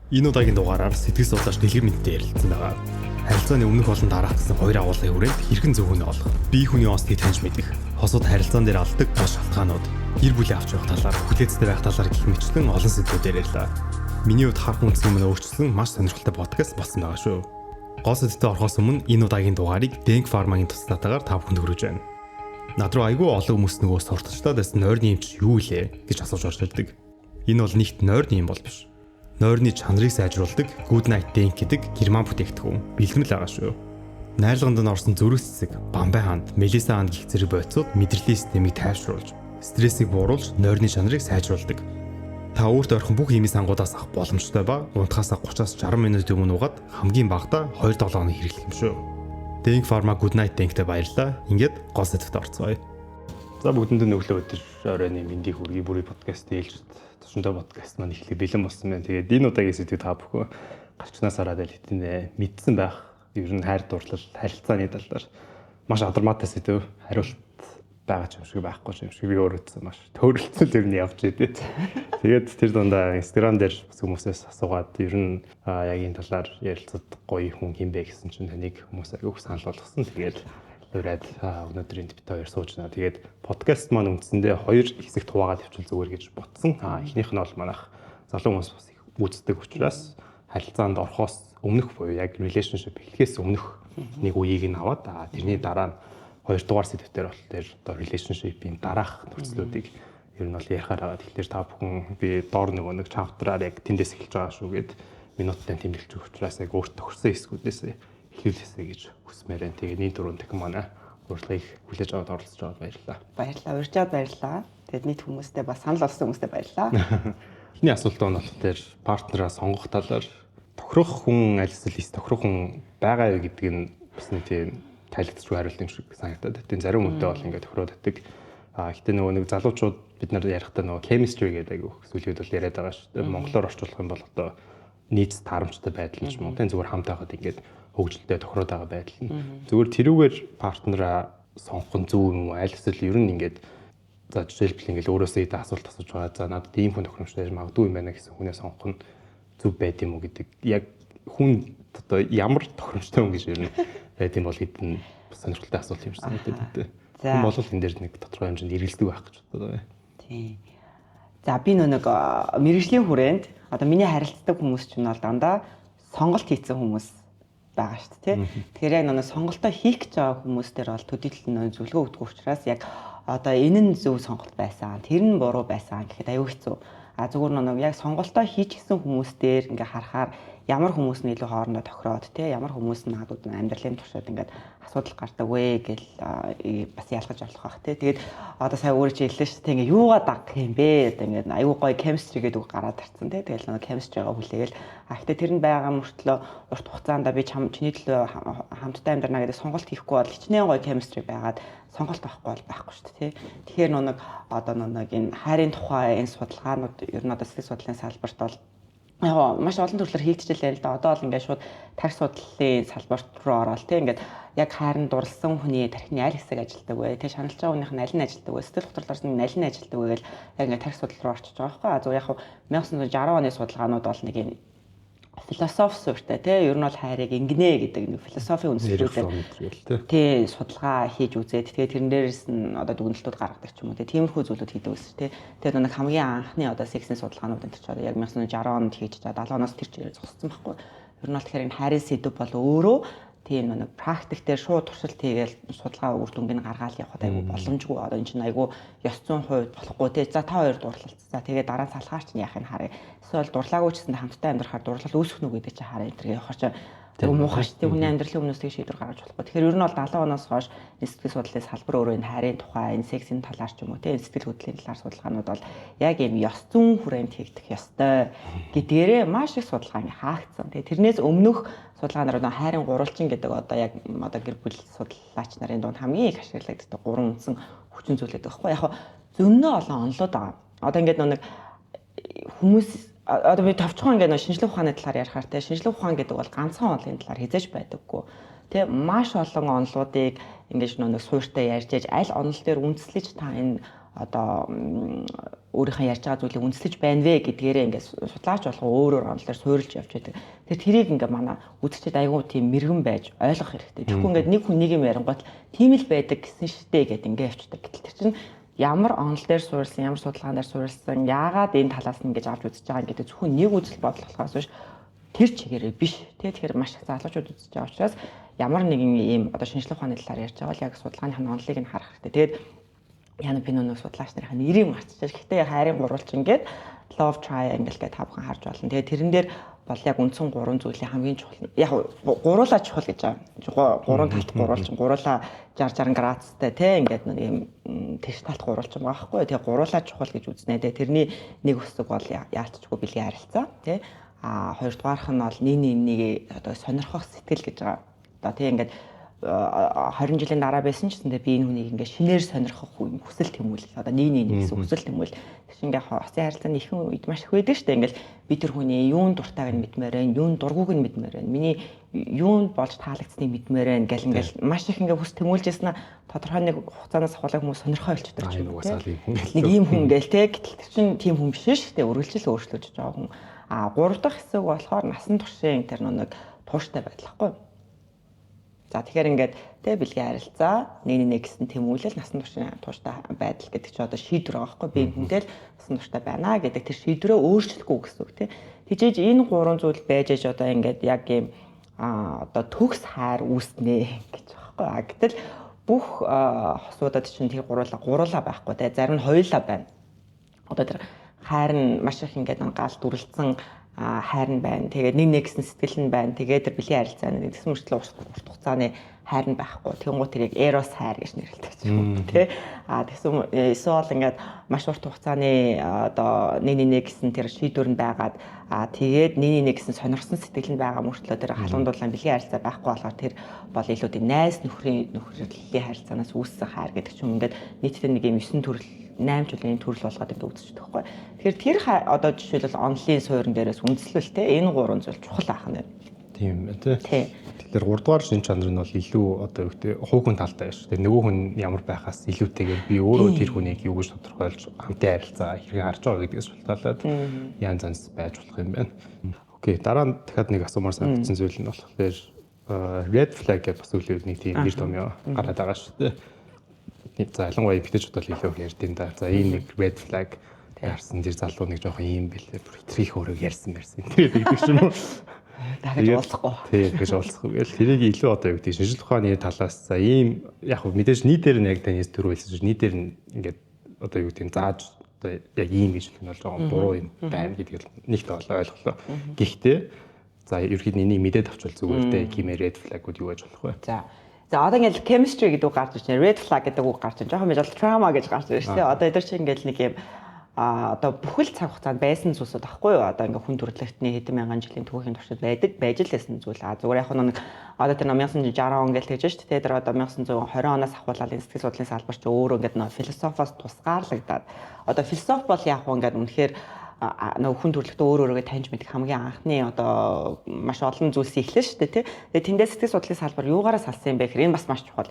Энэ удаагийн дугаараар сэтгэл судлаач дэлгэр мэдээ ярилцсан байгаа. Харилцааны өмнөх болон дараах гэсэн хоёр агуулгын хүрээнд хэрхэн зөв үнэ олох, бие хүний онцлог таньж мэдэх, хосууд харилцаан дээр алддаг гол шалтгаанууд, гэр бүлийн авч явах талаар, хүлээцтэй байх талаар гэх мэтлэн олон сэдвүүдээр ярьлаа. Миний хувьд харах үндсэн өмнө өөрчлөсөн маш сонирхолтой подкаст болсон байгаа шүү. Гол сэдвээр орохоос өмнө энэ удаагийн дугаарыг Denk Pharma-гийн туслалтаагаар та бүхэнд хүргэж байна. Над руу айгүй олон хүмүүс нөгөө сурталчлаад байсан нойрны эмч юу илээ гэж асууж орж ирдэг. Энэ бол нэгт нойрны эм бол биш. Нойрны чанарыг сайжруулдаг Good Night Denk гэдэг герман бүтээгдэхүүн бэлтгэл байгаа шүү. Найрлаганд нь орсон зүрх цэцэг, бамбай ханд, мелиса ханд гэх зэрэг бодисууд мэдрэлийн системийг тайвшруулж, стрессийг бууруулж, нойрны чанарыг сайжруулдаг. Та өөртөө орхон бүх иймээс ангуудаас авах боломжтой ба унтахаас 30-аас 60 минут өмнө угаад хамгийн багадаа 2-7 хоног хэрэглэх юм шүү. Denk Pharma Good Night Denkтэй баярлалаа. Ингээд гол сэдвт орцгоё. За бүгдэнд өглөө өдөр оройн мэндийг хүргэе. Бүрий подкаст ээлжид тушинтай подкаст маань эхлэх бэлэн болсон байна. Тэгээд энэ удаагийн сэдвийг та бүхэн гарчнаас хараад хэлтинэ мэдсэн байх. Ер нь хайр дурлал, харилцааны талаар маш адармаатай сэдв хариулт байгаа ч юм шиг байхгүй юм шиг би өөрөөсөө маш төөрөлцөл ер нь явж идэв. Тэгээд тэр дундаа Instagram дээр бас хүмүүсээс асуугаад ер нь яг энэ талаар ярилцаад гоё хүн хин бэ гэсэн чинь таныг хүмүүс агиух санал болгосон. Тэгээд ураад өнөөдөр энд бит хоёр сууж байна. Тэгээд подкаст маань үндсэндээ хоёр хэсэгт хуваагаад явуул зүгээр гэж ботсон. Эхнийх нь бол манайх залуу хүмүүс бас их үздэг учраас харилцаанд орохоос өмнөх буюу яг relationship эхлэхээс өмнөх нэг үеийг нь аваад тэрний дараа нь хоёрдугаар сэдвээр бол тэр relationship-ийн дараах нөхцлүүдийг ер нь бол ярихаар байгаа. Тэгэхээр та бүхэн би доор нэг чаптраар яг тэндээс эхэлж байгаа шүү гэд минуттай тэмдэглэж өгч учраас яг өөрт тохирсон хэсгүүдээс эхлүүлээсэй гэж хүсмээр байна. Тэгээ нийт дөрөв дахин манай урилгыг хүлээж аваад оролцож байгаад баярлалаа. Баярлалаа. Урьж аваад баярлалаа. Тэгээд нийт хүмүүстээ бас санал болсон хүмүүстээ баярлалаа. Эхний асуултаа нь бол тэр партнераа сонгох талаар тохирох хүн аль эсвэл тохирох хүн байгаа юу гэдгийг нь бас нэг тийм тайлбарлаж хариулт юм шиг санагдаад. Тэгээд зарим хүнтэй бол ингээд тохироод байдаг. Гэтэ нөгөө нэг залуучууд бид нар ярихдаа нөгөө chemistry гэдэг айгу сүлгээд бол яриад байгаа шүү дээ. Монголоор орчуулах юм бол одоо нийт таарамжтай байдал ч юм уу. Тэн зүгээр хамт байхад ингээд хөгжилтэй тохироод байгаа байдал нь. Зүгээр тэрүүгээр партнераа сонгох нь зөв юм уу? Аль эсвэл ер нь ингээд за жишээлбэл ингээд өөрөөсөө идэ асуулт асууж байгаа. За надад ийм хүн тохиромжтой магадгүй юм байна гэсэн хүнээ сонгох нь зөв байд юм уу гэдэг. Яг хүн одоо ямар тохиромжтой хүн гэж ер нь байд юм бол хэдэн сонирхолтой асуулт юм шиг санагдаад байна. Хүн бол энэ дээр нэг тодорхой хэмжээнд эргэлздэг байх гэж боддог байна. Тийм. За би нэг мэргэжлийн хүрээнд одоо миний харилцдаг хүмүүс ч нь бол дандаа сонголт хийсэн хүмүүс байгаа шүү дээ. Тэгэхээр яг нэг сонголтоо хийх гэж байгаа хүмүүстээр бол төдийлөл нөө зөвлөгөө өгдөг учраас яг одоо энэ нь зөв сонголт байсан, тэр нь буруу байсан гэхэд аюу хэцүү. Зүгээр нэг яг сонголтоо хийчихсэн хүмүүстээр ингээ харахаар ямар хүмүүс нь илүү хоорондоо тохироод ямар хүмүүс нь магадгүй амьдралын туршид ингээд асуудал гардаг вэ гэл бас ялгаж болох бах тэгээд одоо сая өөрөө чи хэллээ шүү дээ ингээ юугаа дагах юм бэ одоо ингээд аюу гой chemistry гэдэг үг гараад тарцсан тэгэл нэг chemistry-га хүлээгээл гэхдээ тэр нь байгаа мөртлөө урт хугацаанд би чиний төлөө хамтдаа амьдрна гэдэг сонголт хийхгүй бол хичнээн гой chemistry байгаад сонголт авахгүй бол байхгүй шүү дээ тэгэхээр нэг одоо нэг энэ хайрын тухай энэ судалгаанууд ер нь одоо сэтгэл судлалын салбарт бол яг маш олон төрлөөр хийгдчихлээ л да. Одоо бол ингээд шууд тархи судлалын салбарт руу ороод ингээд яг хайранд дурлсан хүний тархины аль хэсэг ажилтдаг вэ? Тэ шаналж байгаа хүнийх нь аль нь ажилтдаг вэ? Сэтгэл хөдлөлтөөр нь аль нь ажилтдаг вэ гэл яг ингээд тархи судлал руу орчиж байгаа байхгүй. Яг 1960 оны судалгаанууд бол нэг юм философи суурьтай ер нь бол хайрыг ингэнэ гэдэг нэг философийн үндслүүдээр судалгаа хийж үзээд тэгээ тэрэн дээрээс нь одоо дүгнэлтүүд гаргадаг ч юм уу тиймэрхүү зүйлүүд хийдэг байсан тэгээ нэг хамгийн анхны одоо сексийн судалгаанууд энэ ч одоо яг 1960 онд хийж чад 70 оноос тэр чигээр зогссон байхгүй ер нь бол тэгэхээр энэ хайрын сэдв бол өөрөө тийм нэг практик дээр шууд туршилт хийгээл судалгаа үр дүнгийг гаргаал явахад айгүй боломжгүй одоо энэ чинь айгүй ёс зүйн хувьд болохгүй те за та хоёр дурлалт за тэгээ дараа нь салгаарч нь яах юм харъя эсвэл дурлаагүй ч гэсэн хамтдаа амьдрахаар дурлал үүсэх нү гэдэг чинь харъя энэ төр явахаар чинь тэг муухай шүү дээ хүний амьдралын өмнөөс тэг шийдвэр гаргаж болохгүй тэгэхээр ер нь бол 70 оноос хойш сэтгэл судлалын салбар өөрөө энэ хайрын тухай энэ сексийн талаар ч юм уу те энэ сэтгэл хөдлөлийн талаар судалгаанууд бол яг юм ёс зүйн хүрээнд хийгдэх ёстой гэдгээрээ маш их судалгаа хаагдсан тэгээ тэрнээс өмнөх судалгаанаар одоо хайрын гурвалжин гэдэг одоо яг одоо гэр бүл судлаач нарын дунд хамгийн их ашиглагддаг гурван үндсэн хүчин зүйл гэдэг байхгүй яг зөндөө олон онолууд байгаа одоо ингээд нэг хүмүүс одоо би товчхон ингээд шинжлэх ухааны талаар ярихаар те шинжлэх ухаан гэдэг бол ганцхан онолын талаар хязгаарч байдаггүй те маш олон онолуудыг ингээд нэг суурьтай ярьж аль онол дээр үндэслэж та энэ одоо өөрийнхөө ярьж байгаа зүйлийг үндэслэж байна вэ гэдгээрээ ингээд судлаач болгоо өөрөөр онол дээр суурилж явж байдаг. Тэгэхээр тэрийг ингээд манай үзэгчид айгүй тийм мэрэгэн байж ойлгох хэрэгтэй. Тэгэхгүй ингээд нэг хүн нэг юм ярингуут тийм л байдаг гэсэн штэ гэд ингээд явчихдаг. Гэтэл тэр чинь ямар онол дээр суурилсан, ямар судалгаан дээр суурилсан, яагаад энэ талаас нь ингэж авч үзэж байгаа гэдэг зөвхөн нэг үзэл бодол болохоос биш тэр чигээрээ биш. Тэгэхээр маш их залуучууд үзэж байгаа учраас ямар нэгэн ийм одоо шинжлэх ухааны талаар ярьж байгаа бол яг судалгааных нь онолыг нь харах хэрэгтэй. Тэгээд Яна Пиноног судлаач нарын нэрийг марцчихсан. Гэхдээ яг хайрын гурвалжин гээд love triangle гэдэг та бүхэн харж болно. Тэгээд тэрэн дээр бол яг үндсэн гурван зүйлийн хамгийн чухал. Яг гуруулаа чухал гэж байгаа. Гурван талт гурвалжин, гуруулаа 60 градустай тий ингээд нэг юм тэгш талт гурвалжин байгаа байхгүй. Тэгээд гуруулаа чухал гэж үзнэ. Тэгээд тэрний нэг хэсэг бол яалтчгүй бэлгийн харилцаа тий. Хоёрдугаарх нь бол нэг одоо сонирхох сэтгэл гэж байгаа. Одоо тий ингээд 20 жилийн дараа байсан ч гэсэн би энэ хүнийг ингээд шинээр сонирхох хүсэл тэмүүлэл одоо нэг гэсэн хүсэл тэмүүлэл тэгш ингээд хосын харилцааны ихэнх үед маш их байдаг шүү дээ. Ингээд би тэр хүний юунд дуртайг нь мэдмээр байна, юунд дургүйг нь мэдмээр байна, миний юунд болж таалагдсныг мэдмээр байна гэл ингээд маш их ингээд хүс тэмүүлжсэн тодорхой нэг хугацаанаас ахуулаад хүмүүс сонирхоо болчихдог ч юм уу. Нэг ийм хүн гээл те гэтэл тэр чинь тийм хүн биш шүү дээ. Үргэлжлэл өөрчлөж байгаа хүн. 3 дахь хэсэг болохоор насан туршийн тэр нэг тууштай байдлахгүй. За тэгэхээр ингээд тэ бэлгийн харилцаа нэг гэсэн тэмүүлэл насан туршийн тууштай байдал гэдэг чинь одоо шийдвэр байгаа байхгүй би хүнтэй л насан турштай байна гэдэг тэр шийдвэрээ өөрчлөхгүй гэсэн үг тийм. Тэгжээж энэ гурван зүйл байж аж одоо ингээд яг юм одоо төгс хайр үүснэ гэж байгаа байхгүй. Гэтэл бүх хосуудад чинь тэр гуруула байхгүй тийм. Зарим нь хоёулаа байна. Одоо тэр хайр нь маш их ингээд гал дүрлцэн хайр нь байна. Тэгээд нэг гэсэн сэтгэл нь байна. Тэгээд тэр бэлгийн харилцааны гэсэн мөрчлөө урт хугацааны хайр нь байхгүй. Тэнгуут тэрийг эрос хайр гэж нэрлэдэг юм тий. Тэгсэн эсвэл ингээд маш урт хугацааны одоо нэг гэсэн тэр шийдвэр нь байгаад тэгээд нэг гэсэн сонирхсан сэтгэл нь байгаа мөрчлөө тэр халуун дулаан бэлгийн харилцаа байхгүй болохоор тэр бол илүү тийм найз нөхрийн харилцаанаас үүссэн хайр гэдэг ч юм ингээд нийтдээ нэг юм 9 төрөл 8 жилийн төрөл болгоод ингээд үзчихдэг байхгүй. Тэгэхээр тэр одоо жишээлбэл онлын суурин дээрээс үндэслэл те энэ гурван зүйл чухал аах нь. Тийм ээ тий. Тэгэхээр 3 дугаар шин чанар нь бол илүү одоо юу гэдэг хуучин талтай шүү. Тэгээ нөгөө хүн ямар байхаас илүүтэйгээр би өөрөө тэр хүнийг юу гэж тодорхойлж хамтын харилцаа хэрэг харж байгаа гэдгээс шалтгаалаад янз янз байж болох юм байна. Окей, дараа нь дахиад нэг асуумаар санагдсан зүйл нь болохоор red flag гэх бас үйл нэг тийм нэр томьёо гараад байгаа шүү дээ. За ялангуяа эмэгтэйчүүд бол илүү ярьдیں۔ Да. За энэ нэг red flag ярьсан тэр залуу нэг жоохон юм бэлээ. Хэтрих өөрөг ярьсан. Тэгээд гэдэг ч юм уу. Дахиж уулзахгүй. Тийм, гэж уулзахгүй. Тэгэл тэрийг илүү одоо юу гэдэг шинжлэх ухааны талаас за ийм яг хөө мэдээж нийтээр нь яг таньс төрүүлсэн чинь нийтээр нь ингээд одоо юу гэдэг зааж одоо яг ийм гэж хэлэх нь бол жоохон буруу юм байна гэдгийг нэгт ойлголоо. Гэхдээ за ерөөхдөө энийг мэдээд авчвал зүгээр дээ. Гимээр red flag-ууд юу гэж болох вэ? За одоо ингээд chemistry гэдэг үг гарч ирж байна. Red flag гэдэг үг гарч ирж байгаа. Жоохон trauma гэж гарч ирж байна. Одоо эдгээр чинь ингээд нэг юм одоо бүхэл цаг хугацаанд байсан зүйлсүүд баггүй юу? Одоо ингээ хүн төрөлхтний хэдэн мянган жилийн түүхийн туршид байж л байсан зүйл. Зүгээр яг нэг одоо тэр 1960 он гэж тэгж шүү дээ. Тэр одоо 1920 оноос ахуулаад энэ сэтгэл судлалын салбар чи өөрөө ингээ философоос тусгаарлагдаад одоо философи бол яг ингээ үнэхээр нөгөө хүн төрөлхтөө өөрөөрөө таньж мэдэх хамгийн анхны одоо маш олон зүйлс ихлэн шүү дээ тий. Тэгээ тэндээс сэтгэл судлалын салбар юугаараа салсан юм бэ гэхээр энэ бас маш чухал.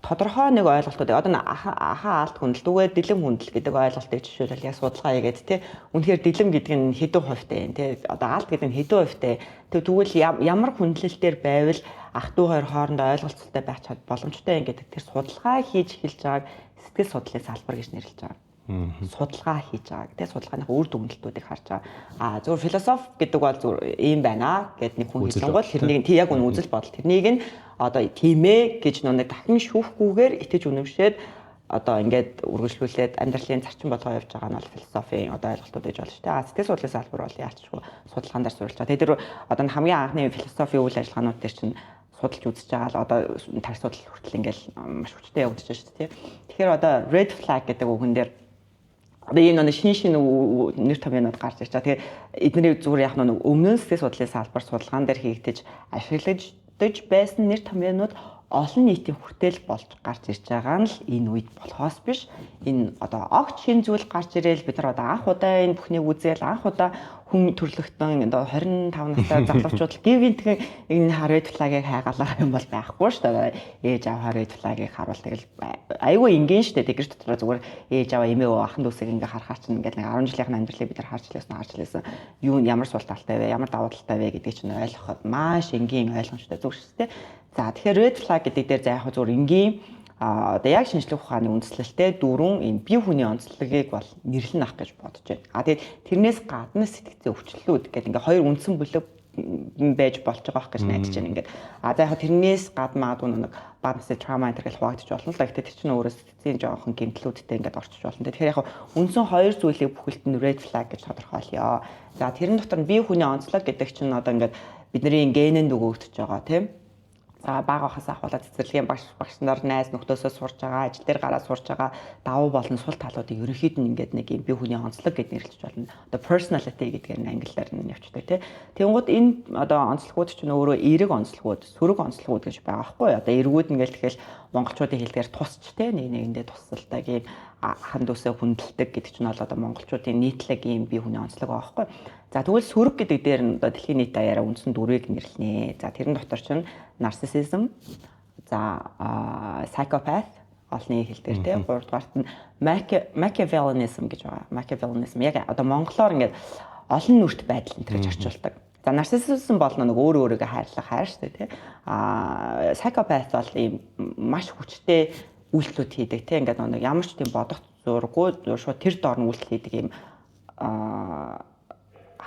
Тодорхой нэг ойлголтууд одоо ахаа алт хүндэлтүүгээр дэлгэм хүндэл гэдэг ойлголтыг жишээлбэл яг судалгаа хийгээд тий. Үнэхээр дэлгэм гэдэг нь хэдэн хувьтай юм тий. Одоо алт гэдэг нь хэдэн хувьтай. Тэгвэл ямар хүндлэлтээр байвал ах トゥ хоёр хоорондоо ойлголцолтой байх боломжтой юм гэдэг тэр судалгаа хийж эхэлж байгааг сэтгэл судлалын салбар гэж нэрлэж байгаа. Судалгаа хийж байгаа гэдэг судалгааны үр дүнлэлтүүдийг харж байгаа. Зөвхөн философи гэдэг бол зөв ийм байна гэд нэг хүн хэлсэн бол тэрнийг яг үн үзэл бодол тэрнийг нь одоо тийм ээ гэж нэг дахин шүүхгүйгээр итгэж үнэмшээд одоо ингээд үргэлжлүүлээд амьдралын зарчим болгоо явж байгаа нь бол философийн одоо ойлголтууд гэж болно шүү дээ. Сэтгэл судлалын салбар бол яалчгүй судалгаан дээр суурилж байгаа. Тэр одоо хамгийн анхны философийн үйл ажиллагаанууд дээр чинь судалж үзэж байгаа л одоо тарих судлал хүртэл ингээд маш хүчтэй явагдаж байна шүү дээ. Тэгэхээр одоо red flag гэдэг үгэн дээр одоо энэ шинэ нэр томьёонууд гарч ирж байгаа. Тэгэхээр эдний зүгээр яг нэг өмнө нь сэтгэл судлалын салбар судалгаан дээр хийгдэж ашиглагдаж байсан нэр томьёонууд олон нийтийн хүртэл болж гарч ирж байгаа нь л энэ үед болохоос биш. Энэ одоо огт шин зүйл гарч ирээл бид нар одоо анх удаа энэ бүхнийг үзээл анх удаа хүн төрлөختөн 25 настай залуучууд гівгийнхэн энэ red flag-ыг хайгаалах юм бол байхгүй шүү дээ. Ээж аваа red flag-ыг харуул тэгэл айгүй ингийн шүү дээ. Тэгэр дотроо зүгээр ээж аваа эмээ ахын дүүсийг ингээ харахаар чинь ингээл нэг 10 жилийн амьдралыг бид нар харж лээсэн. Юу ямар сул талтай вэ? Ямар давуу талтай вэ гэдгийг чинь ойлгоход маш энгийн ойлгомжтой зүг шүү дээ. За тэгэхээр red flag гэдэг дээр за яг зүгээр энгийн одоо яг шинжлэх ухааны үндслэлтэй дөрвөн ийм бие хүний онцлогийг бол нэрлэн авах гэж бодож байна. Тэгээд тэрнээс гадна сэтгцийн өвчлөлүүд гэдэг ингээ хоёр үндсэн бүлэг байж болж байгаа гэж найдаж байна ингээд. За яг тэрнээс гадна магадгүй нэг бага насны траума энэ гэж хуваагдчих болно л да. Гэхдээ тэр чинь өөрөө сэтгцийн жоохон гэмтлүүдтэй ингээд орчиж болно. Тэгэхээр яг үндсэн хоёр зүйлийг бүхэлд нь red flag гэж тодорхойлъё. За тэрэн дотор нь бие хүний онцлог гэдэг чинь одоо ингээд бидний генэнд өгөгдөж байгаа тийм. Бага хас ахуулаад цэцэрлэгийн багш нар найз нөхдөөсөө сурж байгаа, ажил дээр гараад сурж байгаа давуу болон сул талуудыг ерөнхийд нь ингээд нэг юм бие хүний онцлог гэж нэрлэж болно. Одоо personality гэдгээр нь англиар нь явчихдаг тийм. Тэнгууд энэ одоо онцлогууд чинь өөрөө эерэг онцлогууд, сөрөг онцлогууд гэж байгаа байхгүй юу? Одоо эргүүд ингээд тэгэхээр монголчуудын хэлээр тусч тийм нэгэндээ туссалдаг юм хан дүүсээ хүндэлдэг гэдэг чинь бол одоо монголчуудын нийтлэг юм бие хүний онцлог байгаа байхгүй юу? За тэгвэл сөрөг гэдэг дээр нь одоо дэлхийн нийт даяараа үндсэн дөрвийг нэрлэнэ. За тэрэн дотор чинь narcissism, за psychopath олны хэл дээр тийм гуравдугаарт нь Machiavellianism гэж байгаа. Machiavellianism яг одоо монголоор ингээд олон нүрт байдал энэ гэж орчуулдаг. За narcissism бол нэг өөрөөгөө хайрлах хайр шүү дээ тийм. Psychopath бол ийм маш хүчтэй үйлдэлүүд хийдэг тийм ингээд нэг ямар ч тийм бодох зурггүй шууд тэр доор нь үйлдэл хийдэг ийм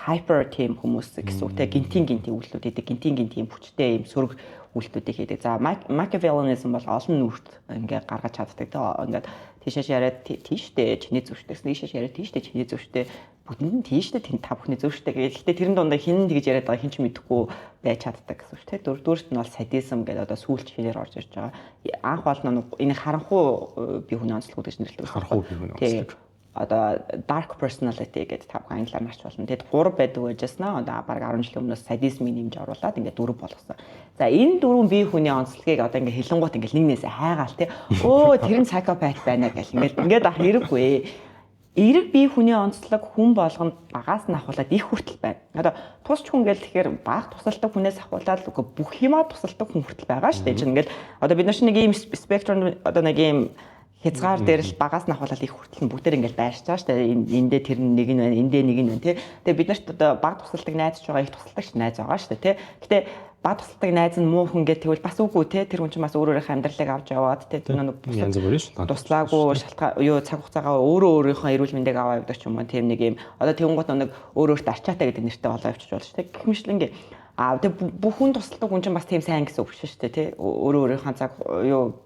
hyper team хүмүүс гэсэн үг тийм гинтийн үйлдэлүүд хийдэг гинтийн хүчтэй ийм сөрөг үйлдэлүүдийг хийдэг. За Machiavellianism бол олон нүрт ингээд гаргаж чаддаг тийм ингээд тийшээс яриад тийштэй чиний зөвштэй тийшээс яриад тийштэй чиний зөвштэй бүгдэнд нь тийштэй та бүхний зөвштэй гэхдээ тэрэн дундаа хин тэгж яриад байгаа хин ч мэдэхгүй байж чаддаг гэсэн үг тийм. Дөрөвдүгüрт нь бол sadism гэдэг одоо сүүлч хэлээр орж ирж байгаа. Анх бол энэ харанхуй бие хүний онцлогууд гэж нэрлэдэг. Харанхуй бие хүний онцлог. Одоо dark personality гэдэг та бүхэн англиар марч болно. Тэгэд 3 байдаг байжснаа одоо баг 10 жилийн өмнөөс sadism-ийг нэмж оруулаад ингээд 4 болгосон. За энэ 4 бие хүний онцлогийг одоо ингээд хэлэнгуут ингээд нэгнээсээ хайгаал тий. Өө тэр нь psychopath байна гэл ингээд ах хэрэггүй. Эерэг бие хүний онцлог хүн болгонд багаас нь ахуулаад их хүртэл байна. Одоо тусч хүн гэл тэгэхээр баг тусалдаг хүнээс ахуулаад бүх юмаа тусалдаг хүн хүртэл байгаа шүү дээ. Чинь ингээд одоо бид нар чинь нэг ийм спектрум одоо нэг ийм хязгаар дээр л багаас нь ахуулаад их хүртэл нь бүгдээр ингээд байрч байгаа шүү дээ. Эндээ тэр нэг нь байна, эндээ нэг нь байна тий. Тэгээ бид нарт одоо баг тусалдаг найз ч байгаа, их тусалдагч найз байгаа шүү дээ тий. Гэтэ баг тусалдаг найз нь муу хүн гэдэг тэгвэл бас үгүй тий. Тэр хүн чинь бас өөрөөрийнхөө амьдралыг авч яваад тий. Тэр нэг туслаагүй шалтгаан юу цаг хугацаагаа өөрийнхөө эрүүл мэндийг аваа явдаг ч юм уу тийм нэг юм. Одоо тэнгуут нэг өөрөөрт арчаатай гэдэг нэртэй болоо явчих болж тий. Гэх мэтлэнгээ тэгээ бүхэн тусалдаг хүн чинь бас тийм сайн гэсэн үг шүү дээ тий. Өөрийнхөө цаг юу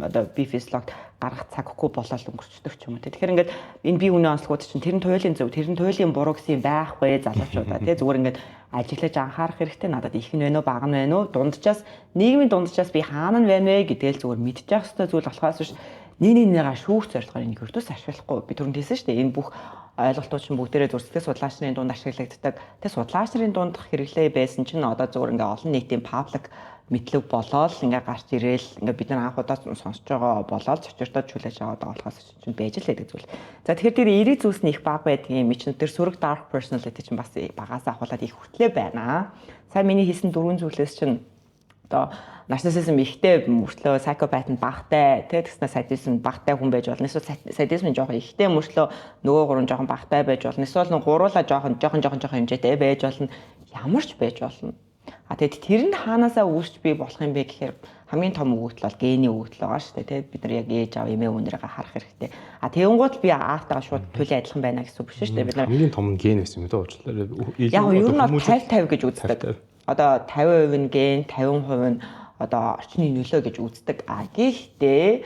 одоо би физиолог гаргах цаг хөхгүй болоод өнгөрчдөг ч юм уу тий. Тэгэхээр ингээд энэ бие хүний онцлогууд чинь тэр нь туйлын зөв, тэр нь туйлын буруу гэсэн юм байхгүй залуучуудаа тий. Зүгээр ингээд ажиглаж анхаарах хэрэгтэй. Надад их нь байна уу, бага нь байна уу? Дунджаас нийгмийн дунджаас би хаана нь байна вэ гэдгээл зүгээр мэдчих хэвээр зүйл болохоос биш нэг шүүх зорилгоор энийг өртөөс ашиглахгүй. Би түрүүнд хэлсэн шүү дээ. Энэ бүх ойлголтууд чинь бүгдээрээ зүрхсэтгэл судлаач нарын дунд ашиглагддаг. Тэгээ судлаач нарын дунд хэрэглээ байсан чинь одоо зүгээр ингээ олон нийтийн паблик мэдлэг болоод ингээ гарч ирээл ингээ бид нар анх удаа сонсож байгаа болоод зочиртод чүлээж аваад байгаа болохоос чинь байж л байдаг зүйл. За тэгэхээр тэр эерэг зүйлс нь их бага байдгийн мэт тэр сөрөг dark personality чинь бас багаас ахуулаад их хүртлээ байна. Сайн миний хэлсэн дөрвөн зүйлээс чинь одоо narcissism ихтэй мөртлөө psychopath нь багтай тэгснэ sadism багтай хүн байж болно. Эсвэл sadism жоохон ихтэй мөртлөө нөгөө гурван жоохон багтай байж болно. Эсвэл нэг гуруула жоохон хэмжээтэй байж болно. Ямар ч байж болно. Тэгээд тэр нь хаанаасаа үүсч бий болох юм бэ гэхээр хамгийн том өгөгдөл бол гений өгөгдөл байгаа шүү дээ. Бид нар яг ээж аав эмээ өнөрийгөө харах хэрэгтэй. Тэнгууд би аавтайгаа шууд төлөө адилхан байна гэсэн үг биш шүү дээ. Бид нар хамгийн том нь ген байсан юм даа уучлаарай. Яг ер нь 50-50 гэж үздэг. Одоо 50% нь ген, 50% нь одоо орчны нөлөө гэж үздэг. Гэхдээ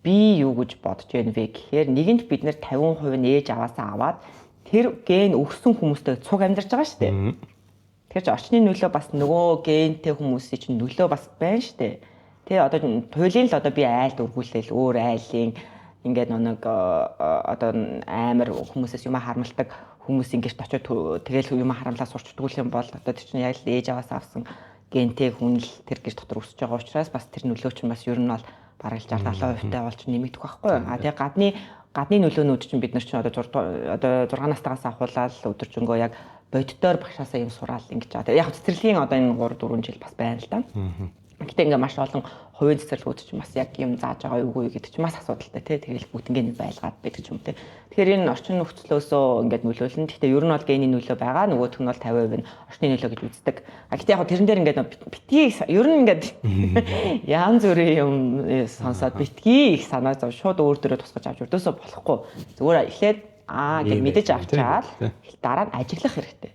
би юу гэж бодож байна вэ гэхээр нэгэнт бид нэр 50% нь ээж аваасаа аваад тэр ген өгсөн хүмүүстэй цуг амьдарч байгаа шүү дээ. Тэгэхээр ч орчны нөлөө бас нөгөө гентэй хүмүүсийн чинь нөлөө бас байна шүү дээ. Тэ одоо туйлын л одоо би айлд өргүүлээл өөр айлын ингээд нэг одоо амар хүмүүсээс юм харамлдаг хүмүүс ингэж очиод тэгэл юм харамлаа сурчдгүүл юм бол одоо тэр чинь яг л ээж аваас авсан гентэй хүн л тэр гэж дотор өсөж байгаа учраас бас тэр нөлөө чинь бас ер нь бол бараг 60-70% болж нэмэгдэх байхгүй юу. Тэгээ гадны гадны нөлөөнүүд чинь бид нар чинь одоо 6 настайгаас ахуулаад өдөржингөө яг боддоор багшаасаа юм сураал ингэж байгаа. Яг цэцэрлэгийн одоо энэ 3 4 жил бас байна л да. Гэтэ ингээ маш олон хувийн цэцэрлэгүүд чинь бас яг юм зааж байгаа юу гэдэг чинь маш асуудалтай тий. Тэгэл бүгднийг байлгаад байдаг ч юм тий. Тэгэхээр энэ орчин нөхцлөөсөө ингээд нөлөөлнө. Гэтэ ер нь бол гений нөлөө байгаа. Нөгөөх нь бол 50% нь орчны нөлөө гэж үздэг. Гэтэ яг тэрэн дээр ингээд битгий ер нь ингээд янз бүрийн юм сонсоод битгий их санаа зов шууд өөр дөрөө тусгаж авч өрдөөсөө болохгүй. Зүгээр эхлээд гэж мэдэж авчаад дараа нь ажиглах хэрэгтэй.